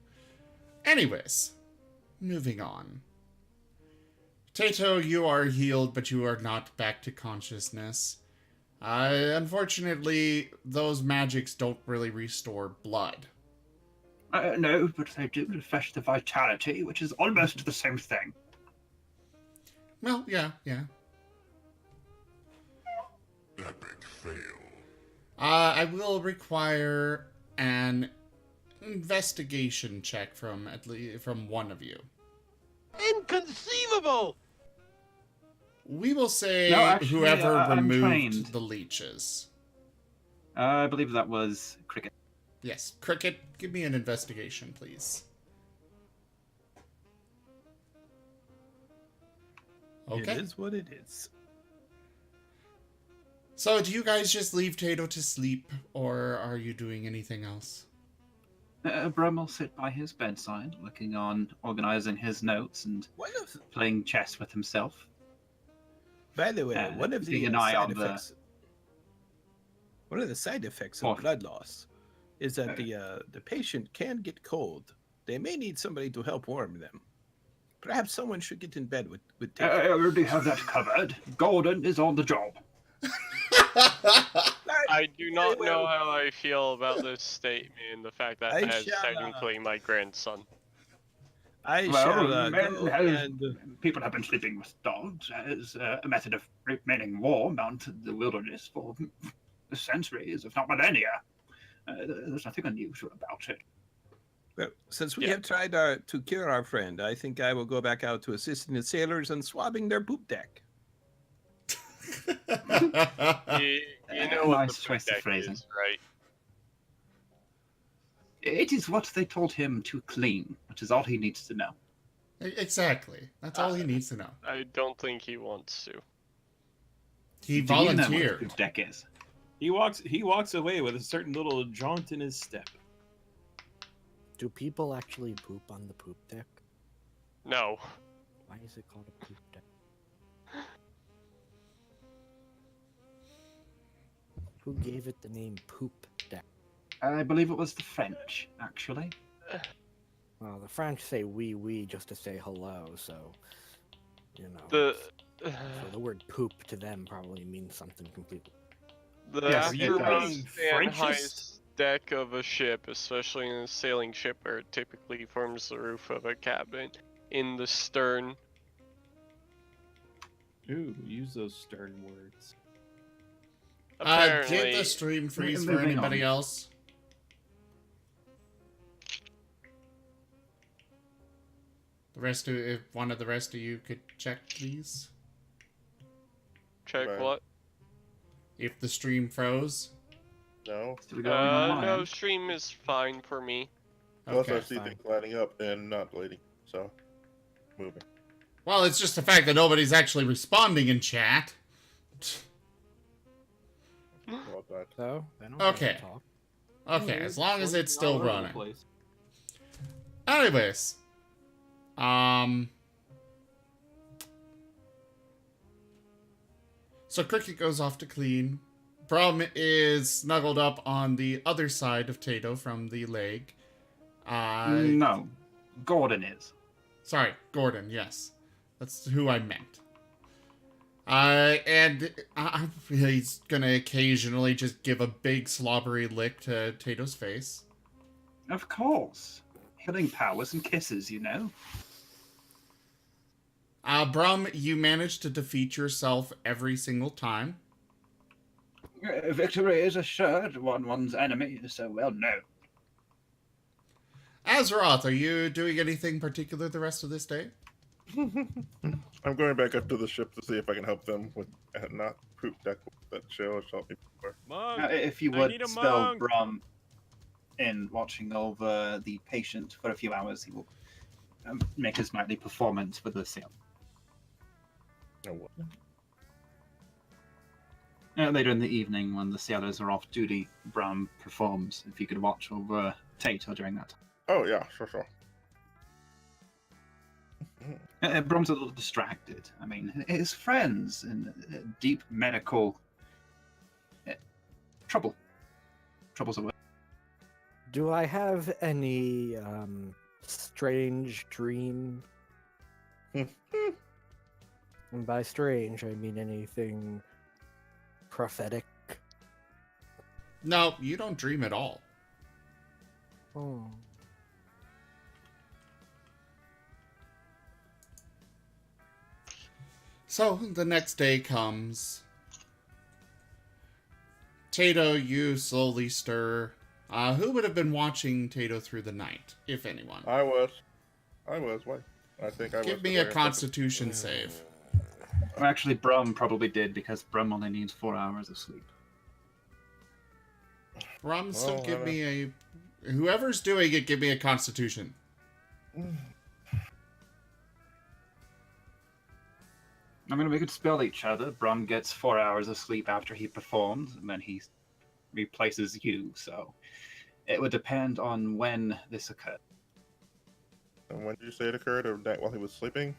Anyways, moving on. Tato, you are healed, but you are not back to consciousness. Unfortunately, those magics don't really restore blood. No, but they do refresh the vitality, which is almost the same thing. Well, yeah. Epic fail. I will require an investigation check from at least from one of you. Inconceivable! We will say No, actually, whoever I'm removed trained. the leeches. I believe that was Cricket. Yes, Cricket, give me an investigation, please. Okay. It is what it is. So, do you guys just leave Tato to sleep, or are you doing anything else? Brum will sit by his bedside, looking on, organizing his notes, and playing chess with himself. By the way, one of the keeping an eye side on the- effects. One of the side effects of What? blood loss is that the patient can get cold. They may need somebody to help warm them. Perhaps someone should get in bed with I Tato. already have that covered. Gordon is on the job. I do not know how I feel about this statement and the fact that I that is shall, technically my grandson. I Well, shall men go have- and People have been sleeping with dogs as a method of remaining warm out in the wilderness for centuries, if not millennia. There's nothing unusual about it. well, since we Yeah. have tried to cure our friend, I think I will go back out to assisting the sailors and swabbing their poop deck. You know what Nice the choice of deck phrasing. is, right? It is what they told him to clean, which is all he needs to know. Exactly. That's all he needs to know. I don't think he wants to. He Do you know what a volunteered. poop deck is? He walks away with a certain little jaunt in his step. Do people actually poop on the poop deck? No. Why is it called a poop deck? Who gave it the name poop deck? I believe it was the French, actually. Well, the French say oui just to say hello, so you know. The So the word poop to them probably means something completely. the Yes, it does. aftermost and Frenchist? highest deck of a ship, especially in a sailing ship where it typically forms the roof of a cabin, in the stern. Ooh, use those stern words. Apparently, Get the stream freeze for moving anybody on. else. If one of the rest of you could check, please. check Right. what? If the stream froze. No. Still going on my No, end. stream is fine for me. Plus, I Okay. see fine. things lighting up and not bleeding. So, moving. Well, it's just the fact that nobody's actually responding in chat. Well done. So they don't Okay. have to talk. Okay, as long as it's still All over the running. place. Anyways. So Cricket goes off to clean. Brum is snuggled up on the other side of Tato from the leg. No, Gordon is. Sorry, Gordon, yes. That's who I meant. And he's gonna occasionally just give a big slobbery lick to Tato's face. Of course. Healing powers and kisses, you know. Brum, you managed to defeat yourself every single time. Victory is assured when one's enemy is so well known. Azeroth, are you doing anything particular the rest of this day? I'm going back up to the ship to see if I can help them with not poop deck that show or something. Monk, If you I would need a spell monk. Brum in watching over the patient for a few hours, he will make his nightly performance with the sail. No, what? Later in the evening, when the sailors are off duty, Brum performs. If you could watch over Tato during that time. Oh yeah, sure. Brum's a little distracted. I mean, his friends in deep medical trouble. Trouble's a word. Do I have any strange dream? And by strange, I mean anything prophetic. No, you don't dream at all. Oh. So, the next day comes. Tato, you slowly stir. Who would have been watching Tato through the night, if anyone? I was. Why? I think I was. Give me a constitution save. Well, actually, Brum probably did because Brum only needs 4 hours of sleep. Brum, still Well, give me a... Whoever's doing it, give me a constitution. I mean, we could spell each other. Brum gets 4 hours of sleep after he performs, and then he replaces you. So it would depend on when this occurred. And when did you say it occurred? Or night while he was sleeping?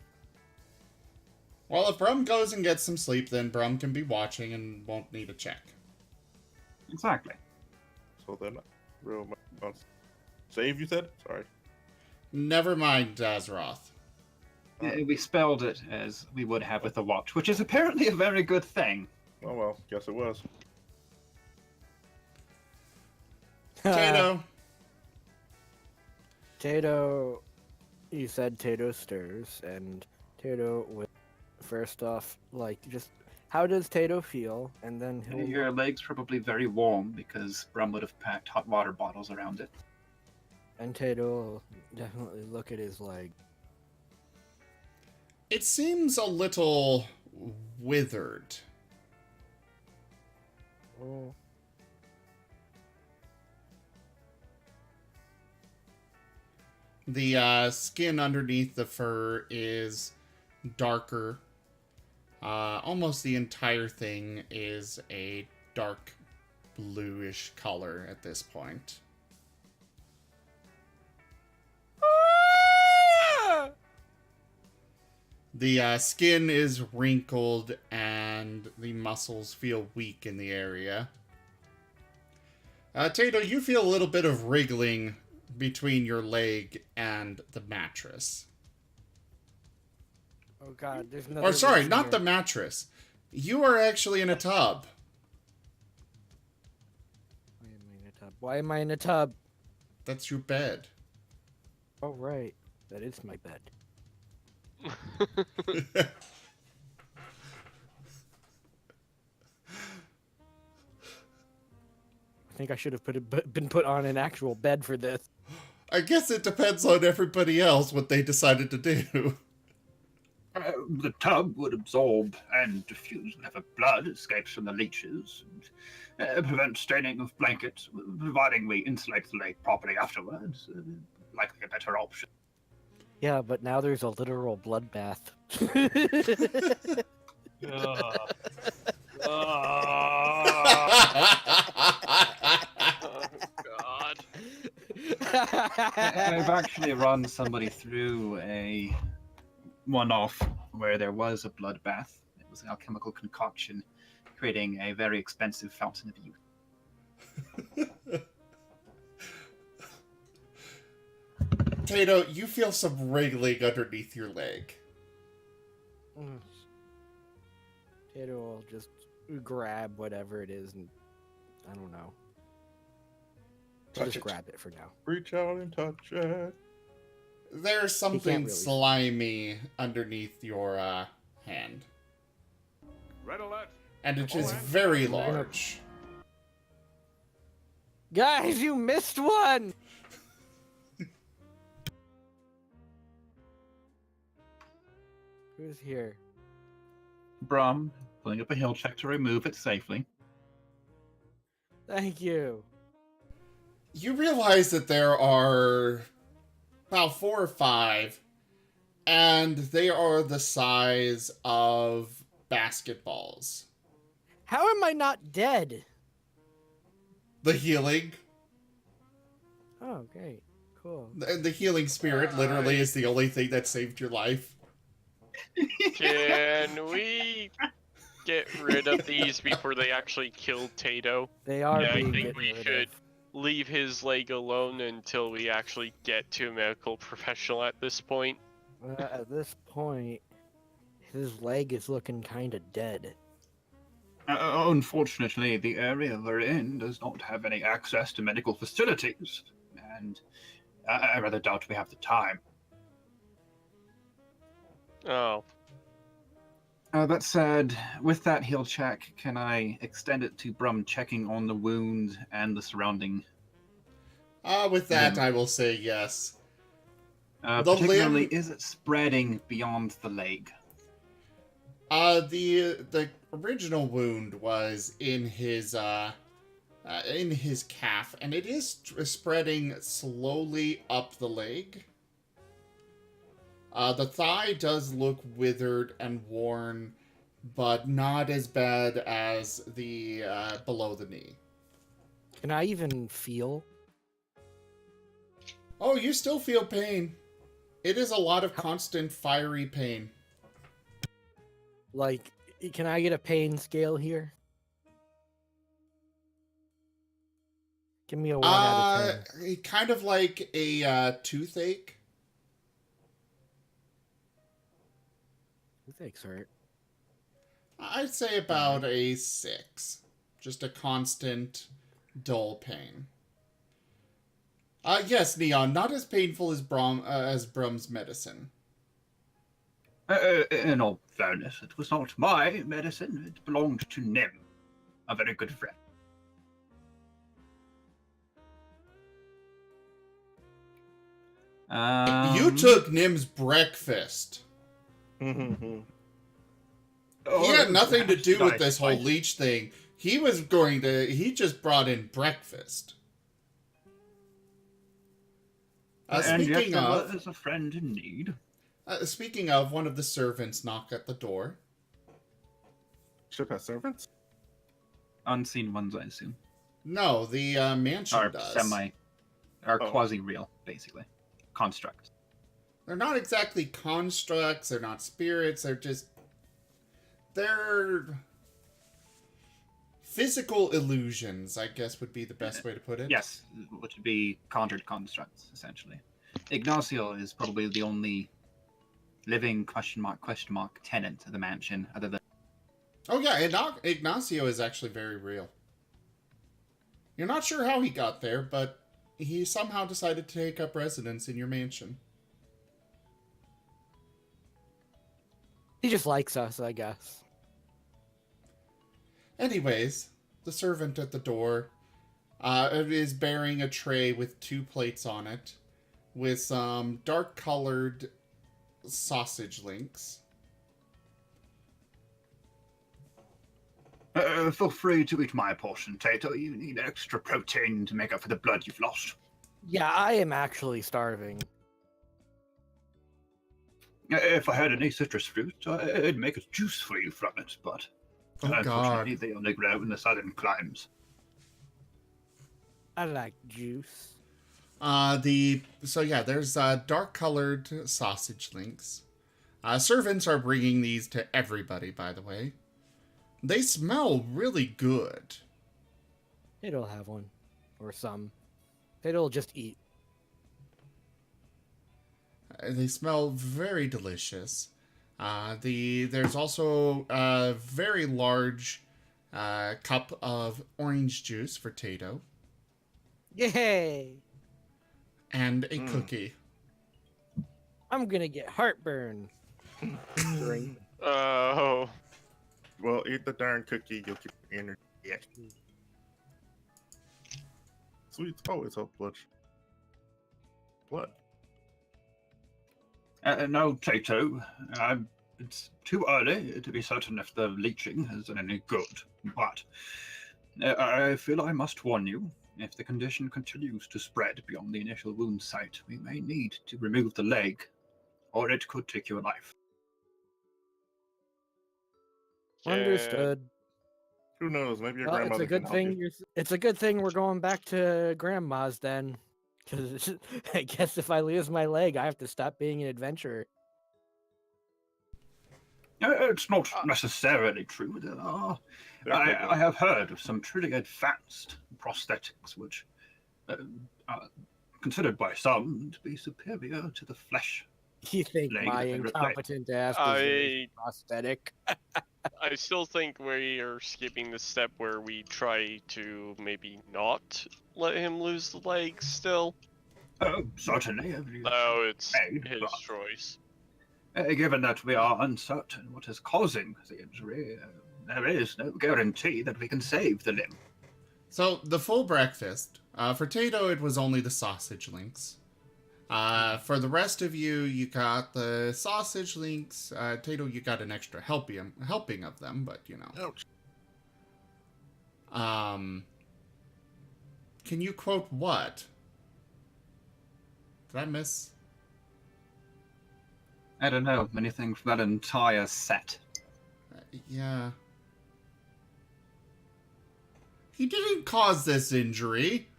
Well, if Brum goes and gets some sleep, then Brum can be watching and won't need a check. Exactly. So then, real save. You said? Sorry. Never mind, Azeroth. We spelled it as we would have with a watch, which is apparently a very good thing. Oh well, guess it was. Tato. Tato, you said Tato stirs, and Tato would first off, like, just how does Tato feel, and then he'll Your leg's probably very warm because Brum would have packed hot water bottles around it. and Tato will definitely look at his leg. It seems a little withered. Oh. The skin underneath the fur is darker. Almost the entire thing is a dark bluish color at this point. The skin is wrinkled and the muscles feel weak in the area. Tato, you feel a little bit of wriggling between your leg and the mattress. Oh god, there's another. Or sorry, leech in not here. the mattress. You are actually in a tub. Why am I in a tub? Why am I in a tub? That's your bed. Oh right, that is my bed. I think I should have been put on an actual bed for this. I guess it depends on everybody else what they decided to do. The tub would absorb and diffuse whenever blood escapes from the leeches, and prevent staining of blankets, providing we insulate the leg properly afterwards. Likely a better option. Yeah, but now there's a literal bloodbath. Oh God. I've actually run somebody through a one-off where there was a bloodbath. It was an alchemical concoction, creating a very expensive fountain of youth. Tato, you feel some wriggling underneath your leg. Tato will just grab whatever it is and I don't know. He'll Touch just it. grab it for now. Reach out and touch it. There's something really. slimy underneath your hand. Red alert. And it is very We're gonna- large. Guys, you missed one! Who's here? Brum, pulling up a hill check to remove it safely. Thank you. You realize that there are about 4 or 5, and they are the size of basketballs. How am I not dead? The healing. Oh, great. Cool. The healing spirit literally is the only thing that saved your life. Can we get rid of these before they actually kill Tato? They are Yeah, I being think gotten we rid should of. leave his leg alone until we actually get to a medical professional at this point. At this point, his leg is looking kind of dead. Unfortunately, the area we're in does not have any access to medical facilities, and I rather doubt we have the time. Oh, That said, with that heal check, can I extend it to Brum checking on the wound and the surrounding? With that, I will say yes. The Particularly, limb- is it spreading beyond the leg? The original wound was in his calf, and it is spreading slowly up the leg. The thigh does look withered and worn, but not as bad as the below the knee. Can I even feel? Oh, you still feel pain. It is a lot of constant fiery pain. Like, can I get a pain scale here? Give me a 1 out of 10. Kind of like a toothache. Toothache's hurt. I'd say about a 6. Just a constant, dull pain. Yes, Neon, not as painful as Brum's medicine. In all fairness, it was not my medicine. It belonged to Nim, a very good friend. You took Nim's breakfast. Mhm. He had nothing to do with nice this whole fight. leech thing. He just brought in breakfast. And yet Speaking there of, was a friend in need. one of the servants knocked at the door. Ship has servants? Unseen ones, I assume. No, the mansion Or does. or Oh. quasi-real, basically. Constructs. They're not exactly constructs. They're not spirits. They're physical illusions, I guess would be the best way to put it. Yes, which would be conjured constructs, essentially. Ignacio is probably the only living question mark tenant of the mansion, other than... Oh yeah, Ignacio is actually very real. You're not sure how he got there, but he somehow decided to take up residence in your mansion. He just likes us, I guess. Anyways, the servant at the door is bearing a tray with 2 plates on it, with some dark-colored sausage links. Feel free to eat my portion, Tato. You need extra protein to make up for the blood you've lost. Yeah, I am actually starving. If I had any citrus fruit, I'd make a juice for you from it, but Oh unfortunately god. they only grow in the southern climes. I like juice. There's dark-colored sausage links. Servants are bringing these to everybody, by the way. They smell really good. It'll have one. Or some. It'll just eat. They smell very delicious. There's also a very large cup of orange juice for Tato. Yay! And a cookie. I'm gonna get heartburn. Drink. Oh. Well, eat the darn cookie, you'll get your energy. Yeah. Sweets always help blood. No, Tato. It's too early to be certain if the leeching has done any good, but I feel I must warn you. If the condition continues to spread beyond the initial wound site, we may need to remove the leg, or it could take your life. Understood. Who knows? Maybe your Well, grandmother it's a good can help thing. It's a good thing we're going back to grandma's then, because I guess if I lose my leg, I have to stop being an adventurer. It's not necessarily true. I have heard of some truly advanced prosthetics which are considered by some to be superior to the flesh. You think Leg my that they replace. incompetent ass deserves prosthetic? I still think we are skipping the step where we try to maybe not let him lose the leg still. Certainly. No, it's made, his but- choice. Given that we are uncertain what is causing the injury, there is no guarantee that we can save the limb. So, the full breakfast. For Tato, it was only the sausage links. For the rest of you, you got the sausage links. Tato, you got an extra helping of them, but you know. Ouch. Can you quote what? Did I miss? I don't know, anything from that entire set. Yeah. He didn't cause this injury.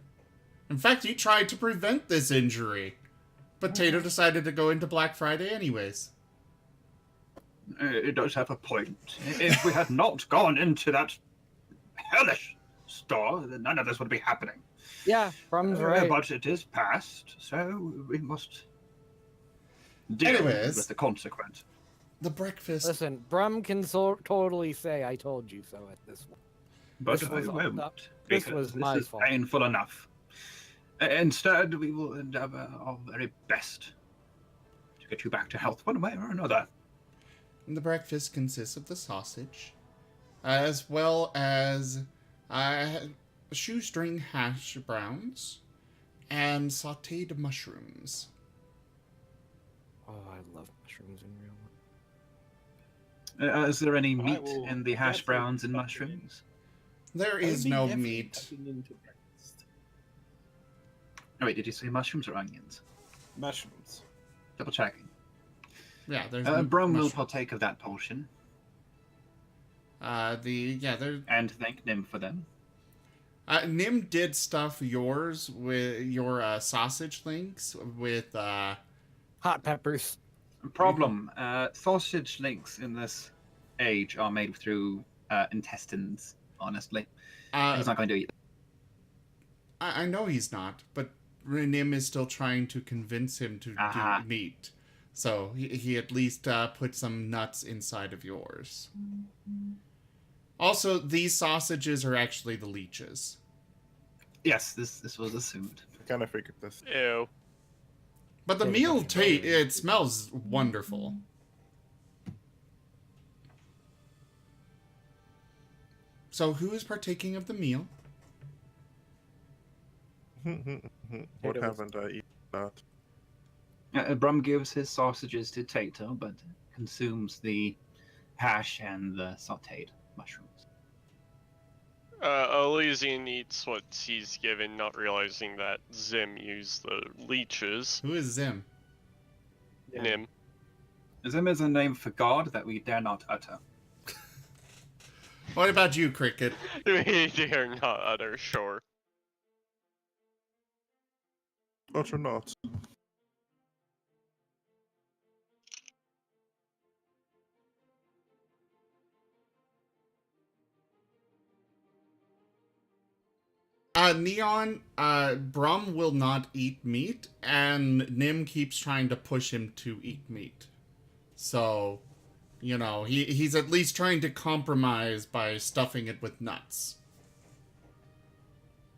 In fact, he tried to prevent this injury. But Tato decided to go into Black Friday anyways. It does have a point. If we had not gone into that hellish store, then none of this would be happening. Yeah, Brum's right. But it is past, so we must deal Anyways. with the consequence. The breakfast. Listen, Brum can totally say I told you so at this one. But This I was won't, this because was this my is fault. painful enough. Instead, we will endeavor our very best to get you back to health one way or another. The breakfast consists of the sausage, as well as shoestring hash browns and sautéed mushrooms. Oh, I love mushrooms in real life. Is there any I meat will in the hash definitely browns and tuck it in. mushrooms? There I'll is be no definitely meat. tucking into breakfast. Oh, wait, did you say mushrooms or onions? Mushrooms. Double checking. Yeah, there's Brum will mushrooms. partake of that portion There. and thank Nim for them. Nim did stuff yours with your sausage links with Hot peppers. Problem: sausage links in this age are made through intestines. Honestly, he's not going to eat. I know he's not, but Nim is still trying to convince him to do meat. So he at least put some nuts inside of yours. Also, these sausages are actually the leeches. Yes, this was assumed. I kind of figured this. Ew. But the Yeah, meal definitely. it smells wonderful. So who is partaking of the meal? What haven't I eaten? That. Brum gives his sausages to Tato, but consumes the hash and the sautéed mushrooms. Elysian eats what he's given, not realizing that Zim used the leeches. Who is Zim? Nim. Zim is a name for God that we dare not utter. What about you, Cricket? We dare not utter, sure. Not or not. Neon, Brum will not eat meat, and Nim keeps trying to push him to eat meat. So, you know, he's at least trying to compromise by stuffing it with nuts.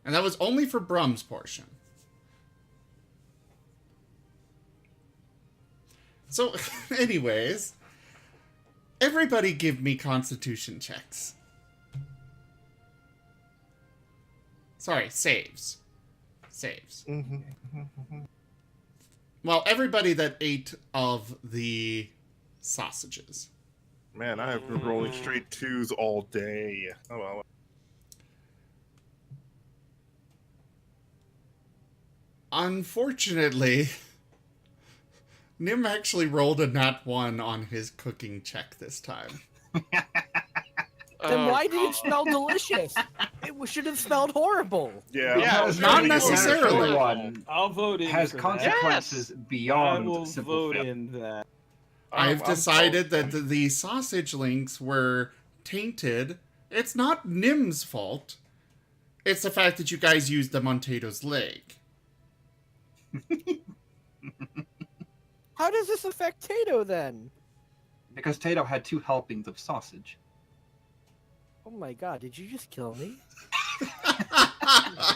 And that was only for Brum's portion. So, anyways, everybody give me constitution checks. Sorry, saves. Saves. Well, everybody that ate of the sausages. Man, I have been rolling straight twos all day. Oh well. Unfortunately, Nim actually rolled a nat 1 on his cooking check this time. Then why did it smell delicious? It should have smelled horrible. Yeah, Yeah, I was not really going- necessarily. One I'll vote in. has for that. consequences I beyond will simple vote failure. in that. I've I'm decided that the sausage links were tainted. It's not Nim's fault. It's the fact that you guys used them on Tato's leg. How does this affect Tato then? Because Tato had 2 helpings of sausage. Oh my god, did you just kill me?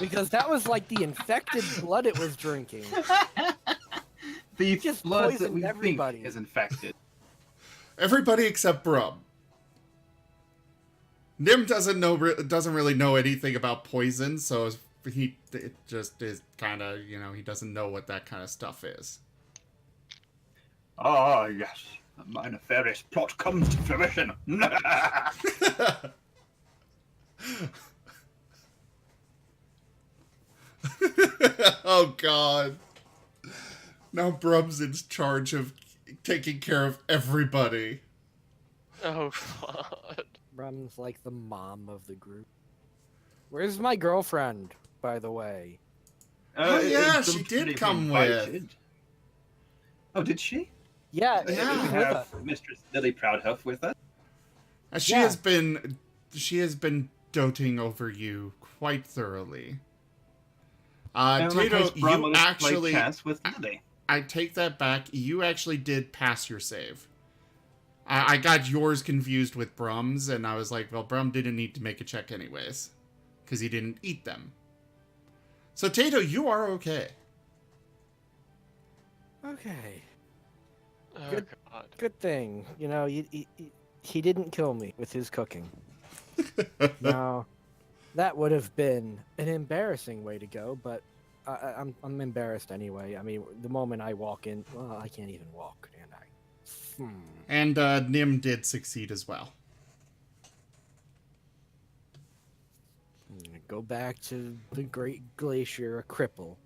Because that was like the infected blood it was drinking. The just blood that poisoned we everybody. think is infected. Everybody except Brum. Nim doesn't really know anything about poison, so it just is kind of, you know, he doesn't know what that kind of stuff is. Ah, yes. My nefarious plot comes to fruition. Oh god. Now Brum's in charge of taking care of everybody. Oh god. Brum's like the mom of the group. Where's my girlfriend, by the way? Oh, yeah, it's she did pretty come with. invited. Oh, did she? Yeah, Yeah. it was We with have us. Mistress Lily Proudhoof with us. She Yeah. has been doting over you quite thoroughly. In which Tato, case, Brum you will play actually, chess with Lily. I take that back. You actually did pass your save. I got yours confused with Brum's, and I was like, well, Brum didn't need to make a check anyways, because he didn't eat them. So, Tato, you are okay. Okay. Oh Good. God. Good thing. You know, he didn't kill me with his cooking. Now, that would have been an embarrassing way to go, but I'm embarrassed anyway. I mean, the moment I walk in, well, I can't even walk, can I? And Nim did succeed as well. Go back to the Great Glacier, a cripple.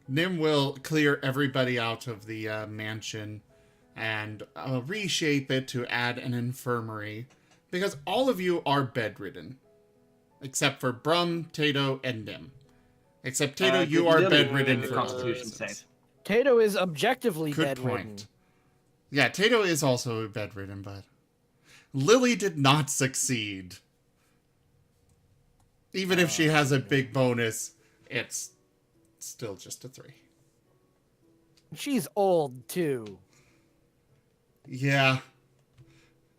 Nim will clear everybody out of the mansion and reshape it to add an infirmary, because all of you are bedridden. Except for Brum, Tato, and Nim. Except Tato, you are bedridden The for Constitution reasons. save. Tato is objectively Good bedridden. point. Yeah, Tato is also bedridden, but Lily did not succeed. Even if she has a big bonus, it's still just a 3. She's old too. Yeah.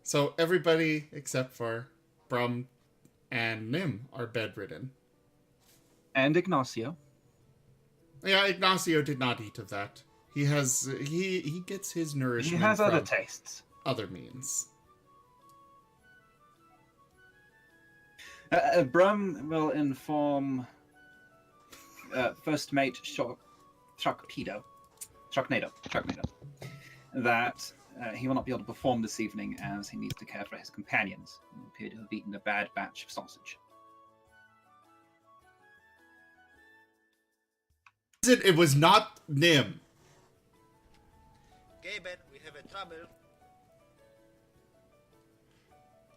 So everybody except for Brum and Nim are bedridden. And Ignacio. Yeah, Ignacio did not eat of that. He gets his nourishment He has from other tastes. other means. Brum will inform first mate Sharknado, that he will not be able to perform this evening as he needs to care for his companions, who appear to have eaten a bad batch of sausage. It was not Nim. Okay, Ben, we have a trouble.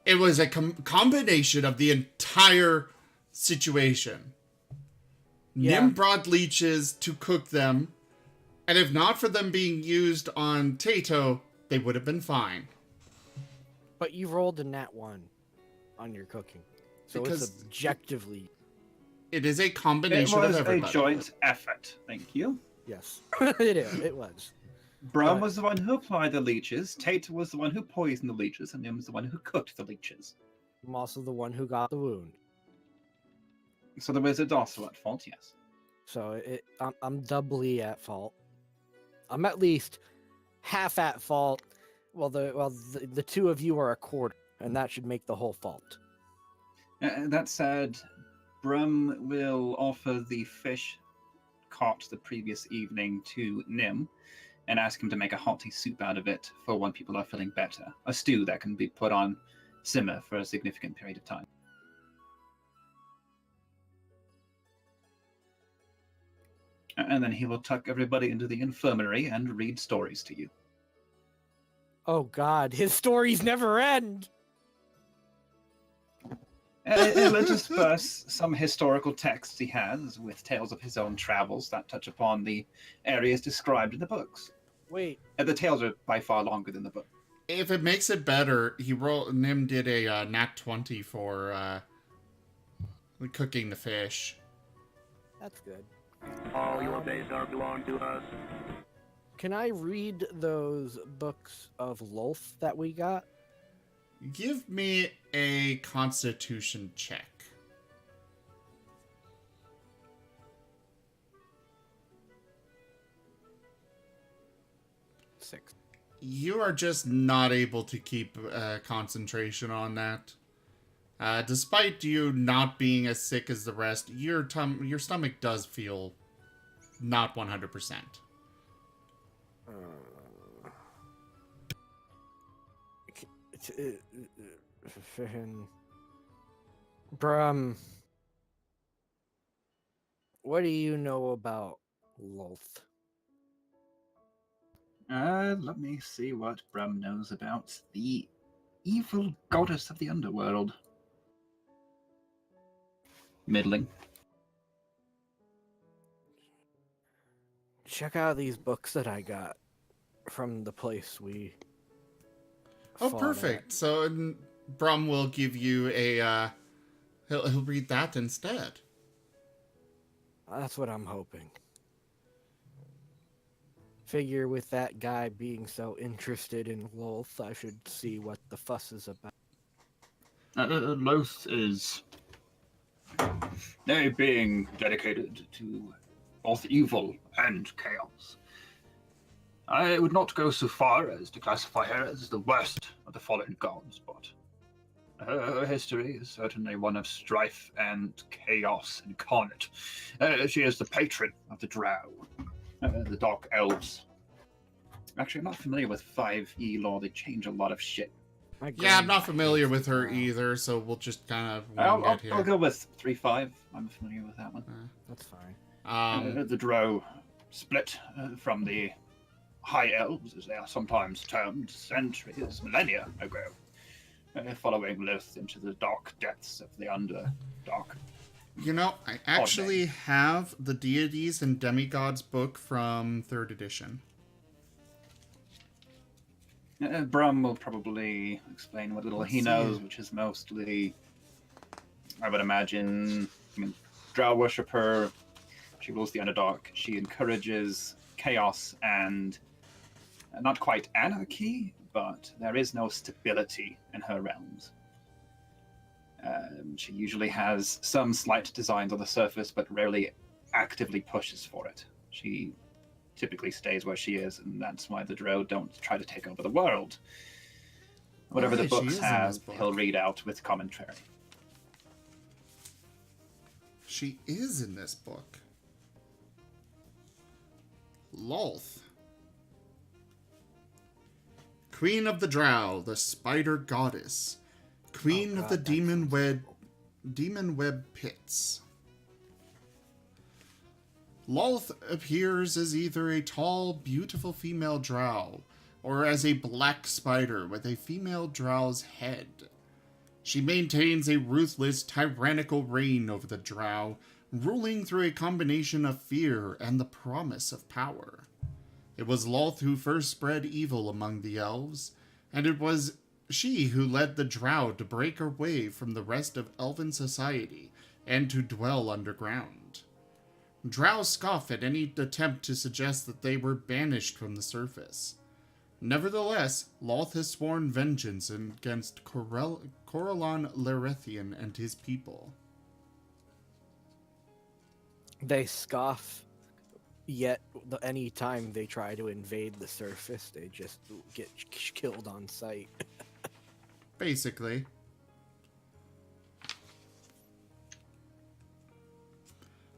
It was a combination of the entire situation. Yeah. Nim brought leeches to cook them, and if not for them being used on Tato, they would have been fine. But you rolled a nat 1 on your cooking. So Because it's objectively... It is a It combination was of a everybody. joint effort, thank you. Yes. It was. Brum But- was the one who applied the leeches, Tate was the one who poisoned the leeches, and Nim was the one who cooked the leeches. I'm also the one who got the wound. So the wizard's also at fault, yes. So I'm doubly at fault. I'm at least half at fault. The two of you are a quarter, and that should make the whole fault. That said, Brum will offer the fish caught the previous evening to Nim and ask him to make a hearty soup out of it for when people are feeling better. A stew that can be put on simmer for a significant period of time. And then he will tuck everybody into the infirmary and read stories to you. Oh God, his stories never end. He'll intersperse some historical texts he has with tales of his own travels that touch upon the areas described in the books. Wait, The tales are by far longer than the book. If it makes it better, Nim did a nat 20 for cooking the fish. that's good. All your days are belong to us. Can I read those books of Lolth that we got? Give me a constitution check. Six. You are just not able to keep concentration on that. Despite you not being as sick as the rest, your stomach does feel not 100%. Brum, what do you know about Lolth? Let me see what Brum knows about the evil goddess of the underworld. Middling. Check out these books that I got from the place we. Oh, fought perfect. So Brum will give you a. He'll read that instead. That's what I'm hoping. Figure with that guy being so interested in Lolth, I should see what the fuss is about. Loth is a being dedicated to both evil and chaos. I would not go so far as to classify her as the worst of the fallen gods, but her history is certainly one of strife and chaos incarnate. She is the patron of the Drow, the Dark Elves. Actually, I'm not familiar with 5e lore. They change a lot of shit. Yeah, I'm not familiar with her either, so we'll just kind of I'll go with 3-5. I'm familiar with that one. That's fine. The Drow split from the High Elves, as they are sometimes termed, centuries, millennia ago, following Lilith into the dark depths of the Underdark. You know, I actually have the Deities and Demigods book from 3rd edition. Brum will probably explain what little he knows, which is mostly, I would imagine, Drow worshipper. She rules the Underdark. She encourages chaos and not quite anarchy, but there is no stability in her realms. She usually has some slight designs on the surface, but rarely actively pushes for it. She typically stays where she is, and that's why the Drow don't try to take over the world. Whatever the books have, he'll read out with commentary. She is in this book. Lolth. Queen of the Drow, the Spider Goddess. Queen of the Demon Web Pits. Lolth appears as either a tall, beautiful female drow, or as a black spider with a female drow's head. She maintains a ruthless, tyrannical reign over the drow, ruling through a combination of fear and the promise of power. It was Lolth who first spread evil among the elves, and it was she who led the drow to break away from the rest of elven society and to dwell underground. Drow scoff at any attempt to suggest that they were banished from the surface. Nevertheless, Lolth has sworn vengeance against Corellon Larethian and his people. They scoff, yet any time they try to invade the surface, they just get killed on sight. Basically.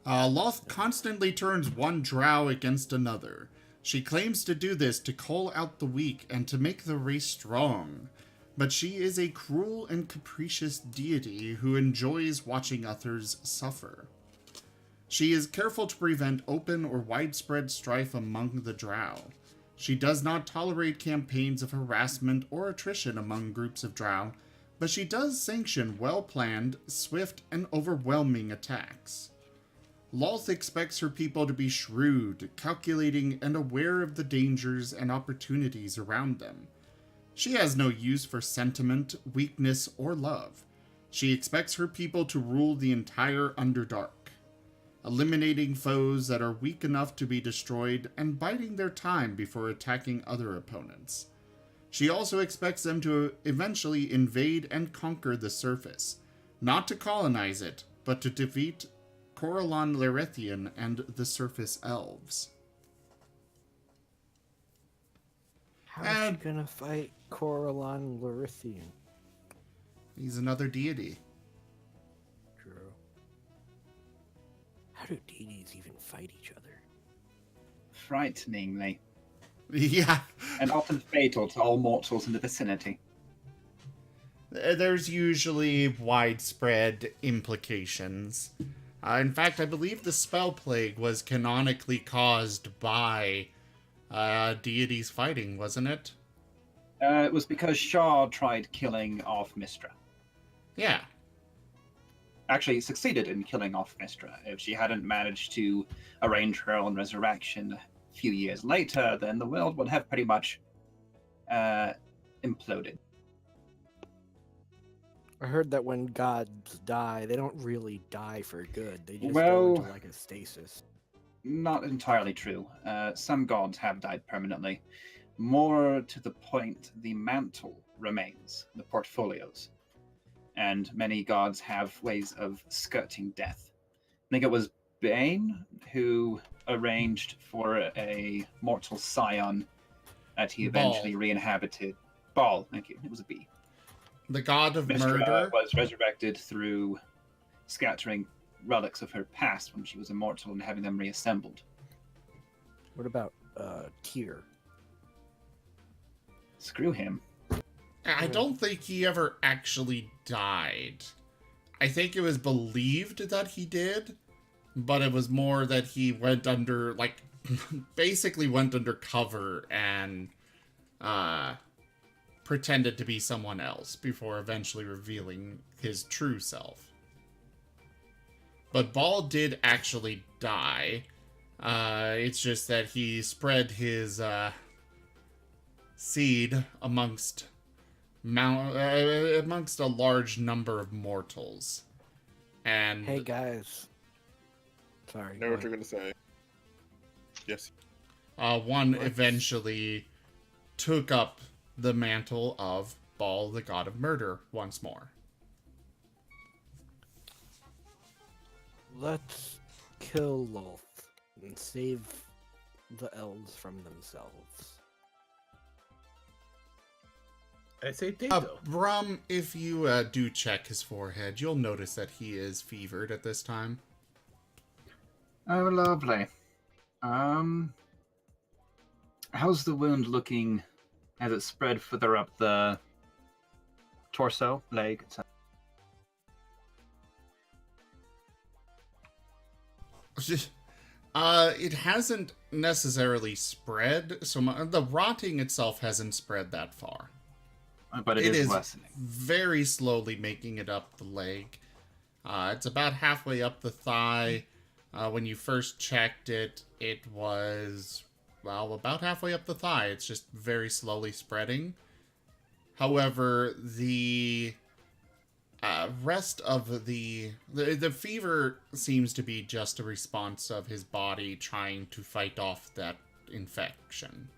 Lolth constantly turns one drow against another. She claims to do this to call out the weak and to make the race strong. But she is a cruel and capricious deity who enjoys watching others suffer. She is careful to prevent open or widespread strife among the drow. She does not tolerate campaigns of harassment or attrition among groups of drow, but she does sanction well-planned, swift, and overwhelming attacks. Lolth expects her people to be shrewd, calculating, and aware of the dangers and opportunities around them. She has no use for sentiment, weakness, or love. She expects her people to rule the entire Underdark, eliminating foes that are weak enough to be destroyed and biding their time before attacking other opponents. She also expects them to eventually invade and conquer the surface, not to colonize it, but to defeat Corellon Larethian and the Surface Elves. How is she gonna fight Corellon Larethian? He's another deity. True. How do deities even fight each other? Frighteningly. Yeah. And often fatal to all mortals in the vicinity. There's usually widespread implications. In fact, I believe the spell plague was canonically caused by deities fighting, wasn't it? It was because Shah tried killing off Mistra. Yeah. Actually, succeeded in killing off Mistra. If she hadn't managed to arrange her own resurrection a few years later, then the world would have pretty much imploded. I heard that when gods die, they don't really die for good. They just Well, go into like a stasis. Not entirely true. Some gods have died permanently. More to the point, the mantle remains, the portfolios. And many gods have ways of skirting death. I think it was Bane who arranged for a mortal scion that he eventually Baal. re-inhabited. Baal, thank you. It was a B. The god of Mystra murder. was resurrected through scattering relics of her past when she was immortal and having them reassembled. What about Tyr? Screw him. I don't think he ever actually died. I think it was believed that he did, but it was more that he went under, like, basically went under cover and pretended to be someone else before eventually revealing his true self. But Baal did actually die. It's just that he spread his seed amongst a large number of mortals. And Hey guys. Sorry. I know what you're gonna say. Yes. one eventually took up the mantle of Baal, the god of murder, once more. Let's kill Lolth and save the elves from themselves. I say Tato. Brum, if you do check his forehead, you'll notice that he is fevered at this time. Oh, lovely. How's the wound looking? Has it spread further up the torso, leg, etc.? It hasn't necessarily spread, so the rotting itself hasn't spread that far. But it is lessening. Very slowly making it up the leg. It's about halfway up the thigh. When you first checked it, it was, well, about halfway up the thigh. It's just very slowly spreading. However, the rest of the fever seems to be just a response of his body trying to fight off that infection.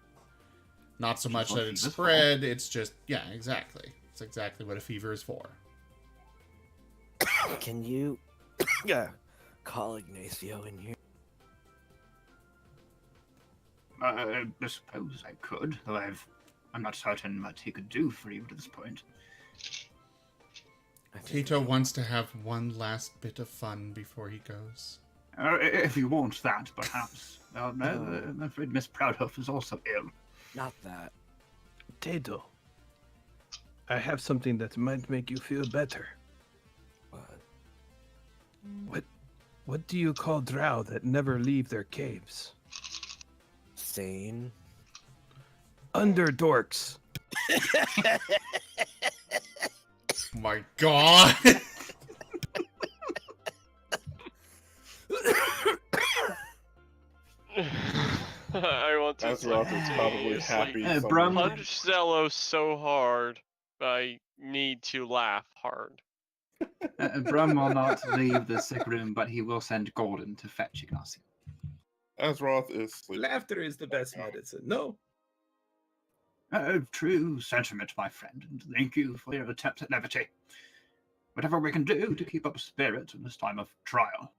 Not so much that it's spread, it's just, yeah, exactly. It's exactly what a fever is for. Can you call Ignacio in here? I suppose I could, though I'm not certain what he could do for you at this point. Tito wants to have one last bit of fun before he goes. If you want that, perhaps. No, I'm afraid Miss Proudhoof is also ill. Not that. Tato, I have something that might make you feel better. What do you call drow that never leave their caves? Sane. Underdorks. My God. I want to Azeroth is probably happy. Brum, punch Zello so hard, I need to laugh hard. Brum will not leave the sick room, but he will send Gordon to fetch Ignacio. Azeroth is sleeping. Laughter is the best medicine. No. True sentiment, my friend, and thank you for your attempt at levity. Whatever we can do to keep up spirit in this time of trial.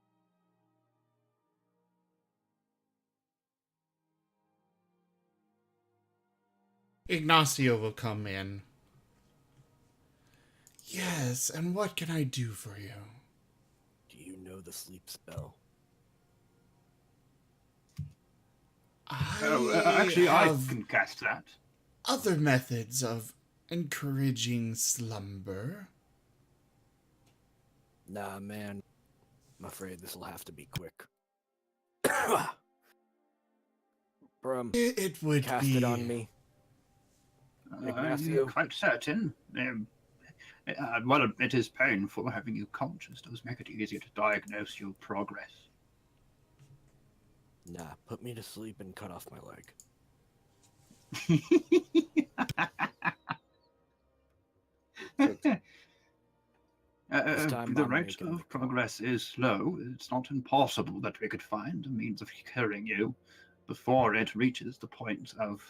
Ignacio will come in. Yes, and what can I do for you? Do you know the sleep spell? Actually, I can cast that. Other methods of encouraging slumber. Nah, man. I'm afraid this will have to be quick. Brum, It would cast be it on me. Ignacio? I'm quite certain. Well, it is painful having you conscious. Does make it easier to diagnose your progress. Nah, put me to sleep and cut off my leg. This time The I'm rate making the of call. progress is slow. It's not impossible that we could find a means of curing you before it reaches the point of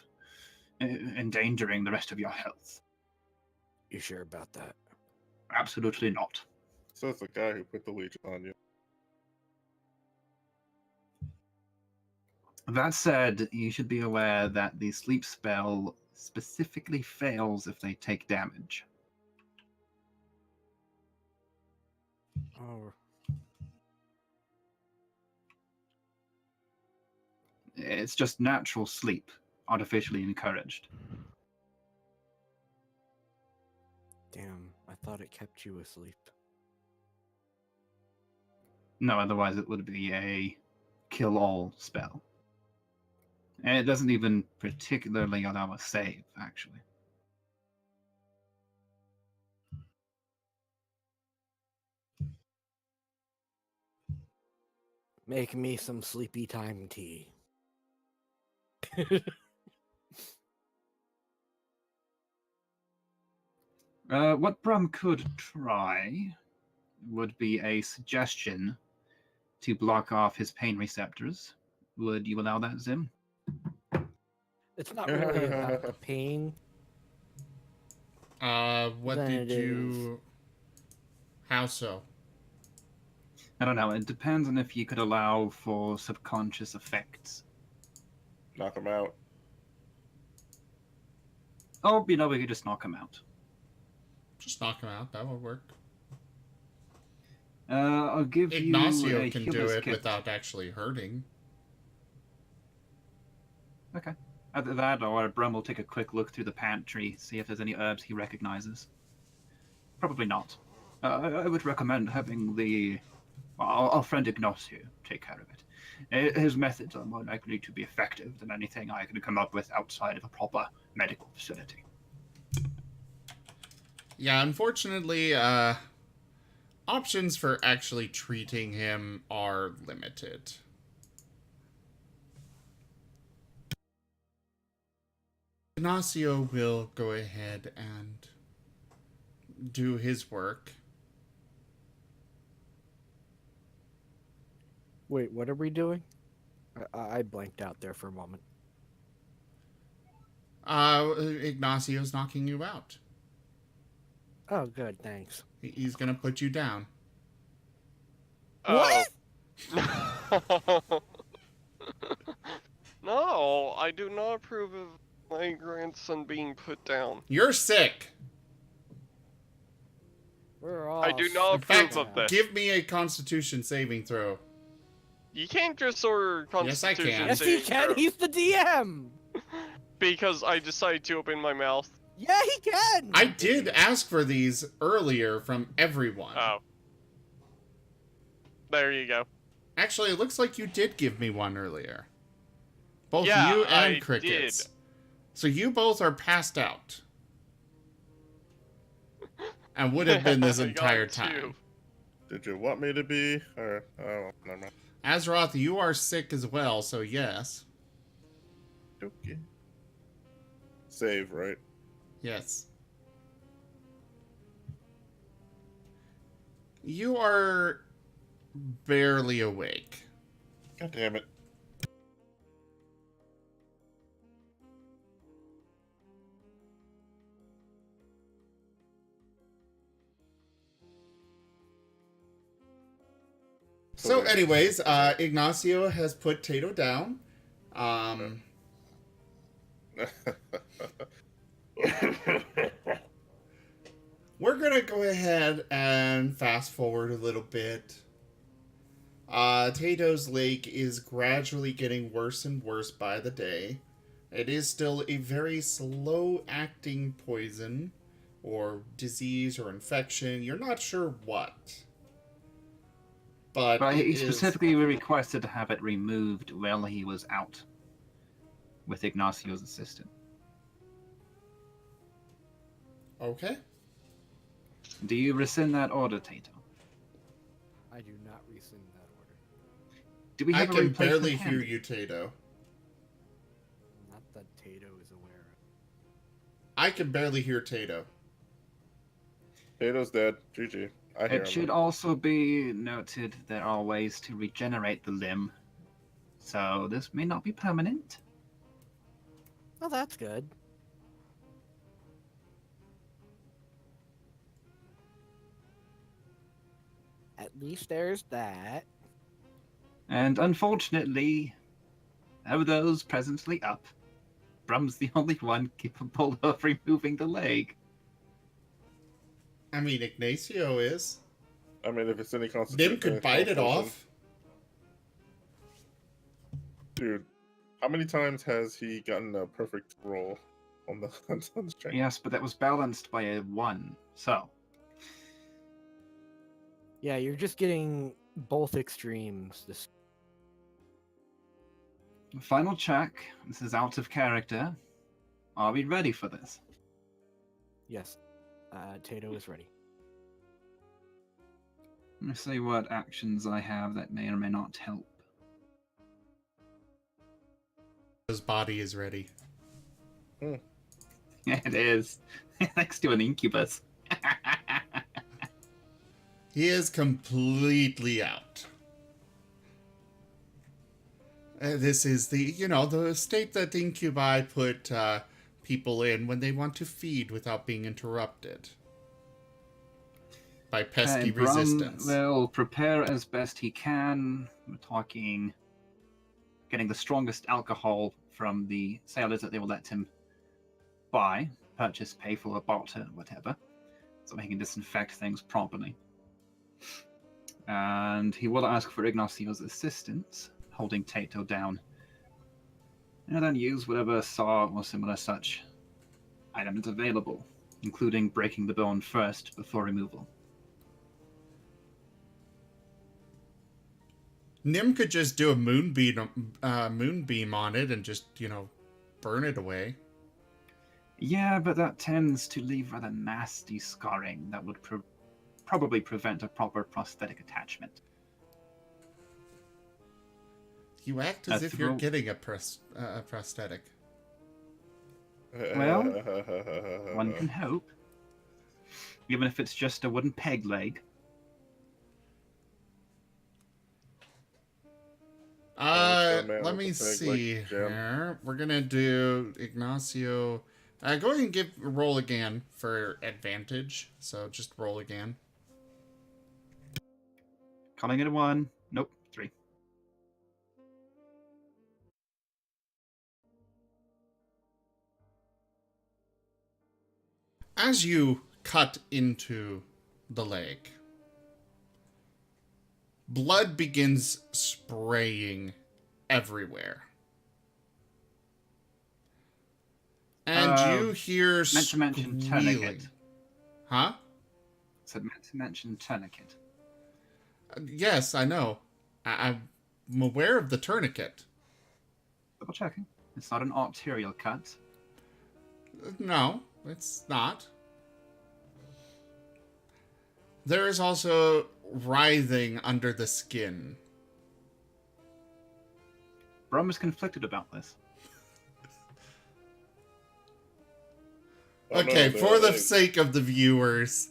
endangering the rest of your health. You sure about that? Absolutely not. So it's the guy who put the leech on you. That said, you should be aware that the sleep spell specifically fails if they take damage. Oh, It's just natural sleep, artificially encouraged. damn. I thought it kept you asleep. No, otherwise it would be a kill-all spell. And it doesn't even particularly allow a save, actually. Make me some sleepy time tea. What Brum could try would be a suggestion to block off his pain receptors. Would you allow that, Zim? It's not really about the pain. What Then did it you... How so? I don't know. It depends on if you could allow for subconscious effects. Knock him out. Oh, we could just knock him out. Just knock him out. That would work. I'll give Ignacio you a can do healer's it kit. without actually hurting. Okay. Either that, or Brum will take a quick look through the pantry, see if there's any herbs he recognizes. Probably not. I would recommend having our friend Ignacio take care of it. His methods are more likely to be effective than anything I can come up with outside of a proper medical facility. Yeah, unfortunately, options for actually treating him are limited. Ignacio will go ahead and do his work. Wait, what are we doing? I blanked out there for a moment. Ignacio's knocking you out. Oh, good, thanks. He's gonna put you down. What? No, I do not approve of my grandson being put down. You're sick. We're all I do not In fact, approve of this. give me a Constitution saving throw. You can't just order Yes, I Constitution can. Yes, he saving can. throw He's the DM. because I decided to open my mouth. Yeah, he can. I did ask for these earlier from everyone. Oh. There you go. Actually, it looks like you did give me one earlier. Both Yeah, you and I Crickets. did. So you both are passed out. And would have been this I got entire two. time. Did you want me to be? Or oh, never mind. Azeroth, you are sick as well, so yes. Okay. Save, right? Yes. You are barely awake. God damn it. So anyways, Ignacio has put Tato down. We're gonna go ahead and fast forward a little bit. Tato's lake is gradually getting worse and worse by the day. It is still a very slow-acting poison, or disease, or infection. You're not sure what. But But he it is... specifically requested to have it removed while he was out with Ignacio's assistant. Okay. Do you rescind that order, Tato? I do not rescind that order. Do we I have a can replacement barely hear candidate? you, Tato. Not that Tato is aware of. I can barely hear Tato. Tato's dead. GG. I hear It him. should also be noted there are ways to regenerate the limb, so this may not be permanent. Oh, that's good. At least there's that. And unfortunately, of those presently up, Brum's the only one capable of removing the leg. I mean, Ignacio is. I mean, if it's any Nim concentration, could bite it off. Dude, how many times has he gotten a perfect roll on the on strength? Yes, but that was balanced by a 1, so... Yeah, you're just getting both extremes. This Final check. This is out of character. Are we ready for this? Yes. Tato is ready. Let me see what actions I have that may or may not help. His body is ready. Yeah, it is. Thanks to an incubus. He is completely out. This is the state that incubi put people in when they want to feed without being interrupted by pesky Brum resistance. will prepare as best he can. We're talking getting the strongest alcohol from the sailors that they will let him buy, purchase, pay for, barter, whatever, so he can disinfect things properly. And he will ask for Ignacio's assistance, holding Tato down, and then use whatever saw or similar such item is available, including breaking the bone first before removal. Nim could just do a moonbeam on it and just, burn it away. Yeah, but that tends to leave rather nasty scarring that would probably prevent a proper prosthetic attachment. You act as if you're getting a prosthetic. Well, one can hope. Even if it's just a wooden peg leg. Let me see here. We're gonna do Ignacio. Go ahead and roll again for advantage. So just roll again. Calling it a 1. Nope, 3. As you cut into the leg, blood begins spraying everywhere. And you hear meant to mention tourniquet. Huh? Said meant to mention tourniquet. Yes, I know. I'm aware of the tourniquet. Double checking. It's not an arterial cut. No, it's not. There is also writhing under the skin. Brum is conflicted about this. Okay, for the sake of the viewers,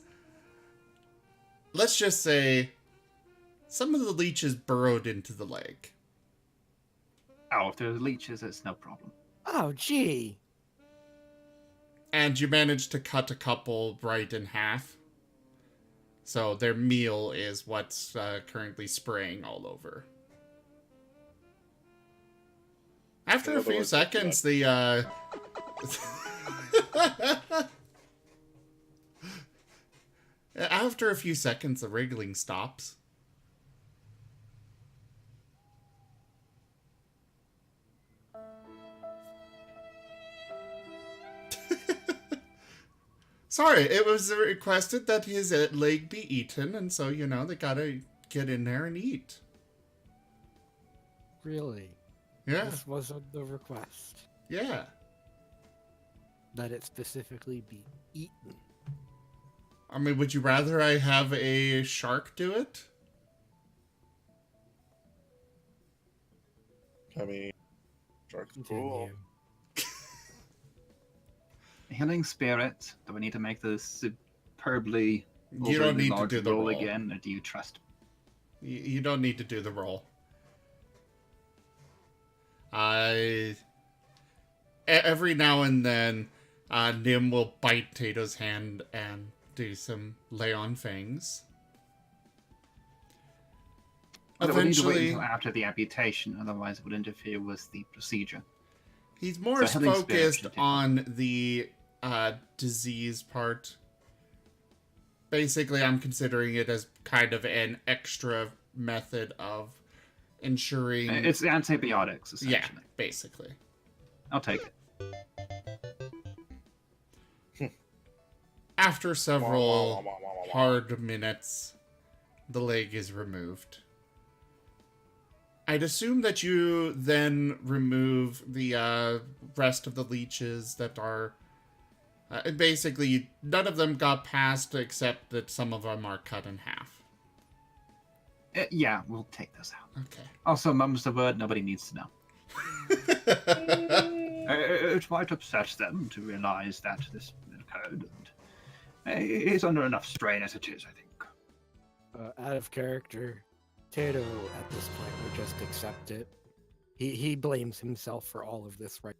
let's just say some of the leeches burrowed into the leg. Oh, if there's leeches, it's no problem. Oh, gee. And you managed to cut a couple right in half. So their meal is what's currently spraying all over. After a few seconds, the after a few seconds, the wriggling stops. Sorry, it was requested that his leg be eaten, and so, they gotta get in there and eat. Really? Yeah. This wasn't the request. Yeah. That it specifically be eaten. I mean, would you rather I have a shark do it? I mean, shark's cool. Healing spirit. Do we need to make this superbly You don't need to large do the roll. again, or do you trust? You don't need to do the roll. Every now and then, Nim will bite Tato's hand and do some lay on fangs. But we need to wait Eventually, until after the amputation, otherwise it would interfere with the procedure. he's more So healing spirit focused should take on the disease part. Basically, I'm considering it as kind of an extra method of ensuring... It's antibiotics, essentially. Yeah, basically. I'll take it. After several hard minutes, the leg is removed. I'd assume that you then remove the rest of the leeches that are... basically, none of them got past except that some of them are cut in half. Yeah, we'll take those out. Okay. Also, mum's the word, nobody needs to know. It might upset them to realize that this occurred. And he's under enough strain as it is, I think. Out of character, Tato at this point would just accept it. He blames himself for all of this, right?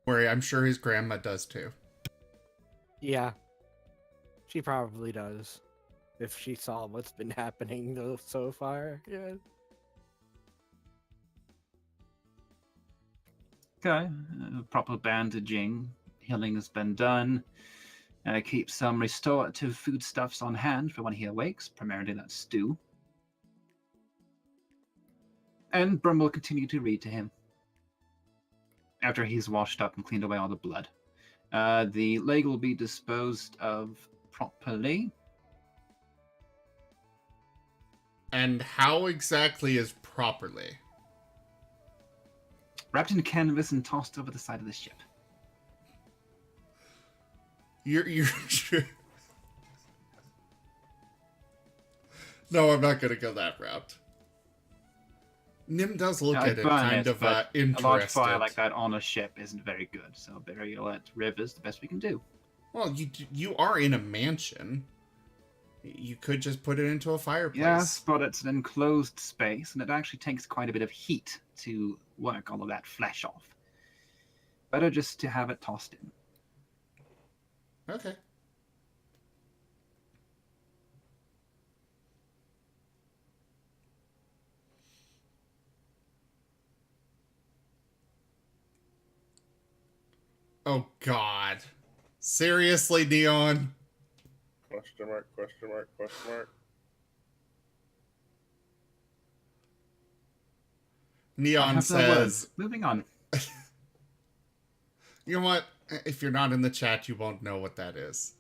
Worry, I'm sure his grandma does too. Yeah, she probably does. If she saw what's been happening though so far, yeah. Okay, proper bandaging. Healing has been done. Keep some restorative foodstuffs on hand for when he awakes, primarily that stew. And Brum will continue to read to him after he's washed up and cleaned away all the blood. The leg will be disposed of properly. And how exactly is properly? Wrapped in canvas and tossed over the side of the ship. You're sure? No, I'm not gonna go that route. Nim does look at it kind of interested. A large fire like that on a ship isn't very good, so burial at river's the best we can do. Well, you are in a mansion. You could just put it into a fireplace. Yes, but it's an enclosed space, and it actually takes quite a bit of heat to work all of that flesh off. Better just to have it tossed in. Okay. Oh, God. Seriously, Neon? Question mark, question mark, question mark. Neon says... Moving on. You know what? If you're not in the chat, you won't know what that is.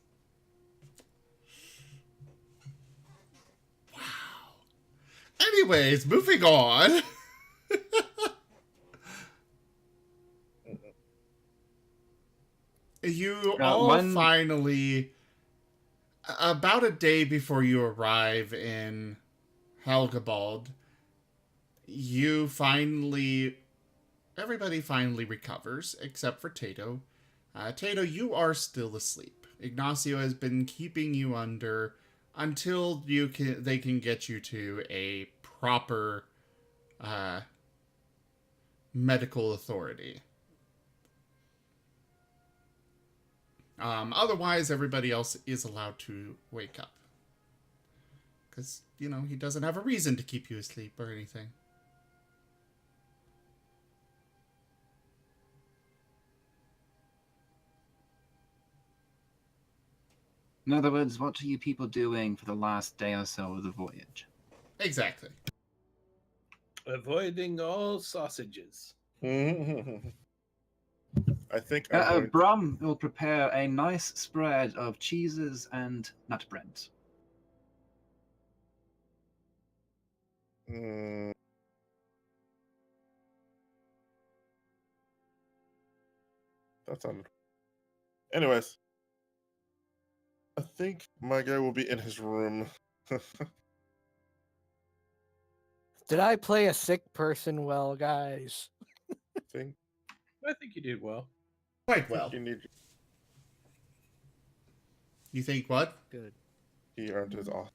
Wow. Anyways, moving on. You all finally, about a day before you arrive in Helgabald, everybody finally recovers, except for Tato. Tato, you are still asleep. Ignacio has been keeping you under until they can get you to a proper medical authority. Otherwise, everybody else is allowed to wake up. Because, he doesn't have a reason to keep you asleep or anything. In other words, what are you people doing for the last day or so of the voyage? Exactly. Avoiding all sausages. I think Brum will prepare a nice spread of cheeses and nut breads. That's on. Anyways, I think my guy will be in his room. Did I play a sick person well, guys? I think I think you did well. Quite well. you need. You think what? Good. He earned his off.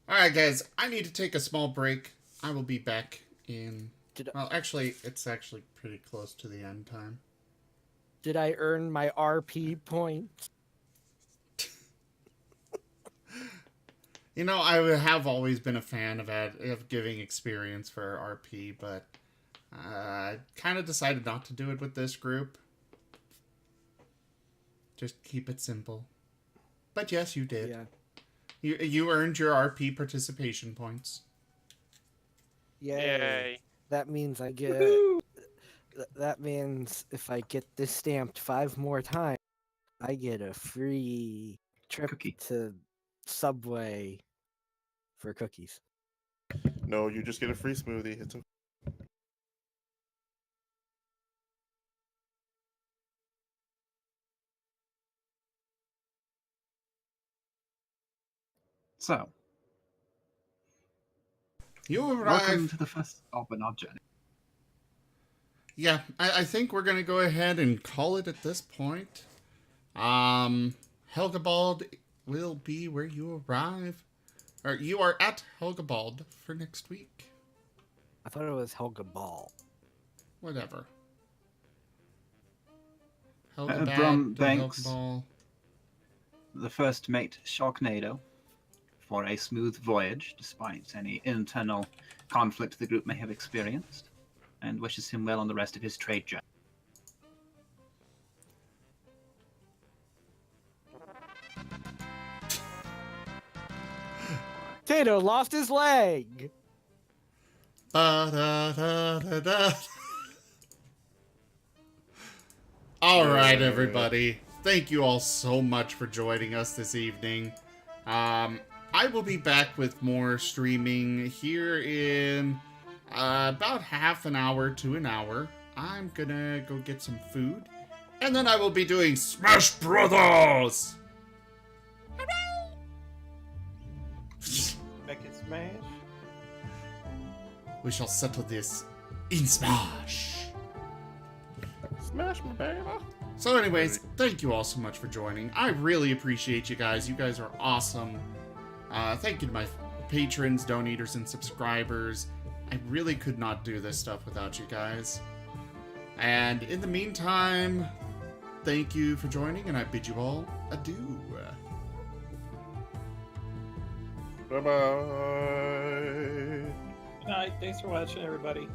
Alright, guys, I need to take a small break. I will be back in... Did, Well, actually, it's actually pretty close to the end time. did I earn my RP points? You know, I have always been a fan of giving experience for RP, but I kind of decided not to do it with this group. Just keep it simple. But yes, you did. Yeah. You earned your RP participation points. Yay. Yay. That means I get. That means if I get this stamped 5 more times, I get a free trip Cookie. to Subway for cookies. No, you just get a free smoothie. It's okay. So, You welcome arrive. to the first Arbonard journey. Yeah, I think we're gonna go ahead and call it at this point. Helgabald will be where you arrive. Or you are at Helgabald for next week. I thought it was Helga Ball. Whatever. Brum Helgabad to Banks. Helgabald. The first mate, Sharknado, for a smooth voyage despite any internal conflict the group may have experienced, and wishes him well on the rest of his trade journey. Tato lost his leg! Ba-da-da-da-da. All right, everybody. Thank you all so much for joining us this evening. I will be back with more streaming here in about half an hour to an hour. I'm gonna go get some food, and then I will be doing Smash Brothers. Make it smash. We shall settle this in Smash. Smash my baby. So anyways, thank you all so much for joining. I really appreciate you guys. You guys are awesome. Thank you to my patrons, donators, and subscribers. I really could not do this stuff without you guys. And in the meantime, thank you for joining, and I bid you all adieu. Bye-bye. Good night. Thanks for watching, everybody.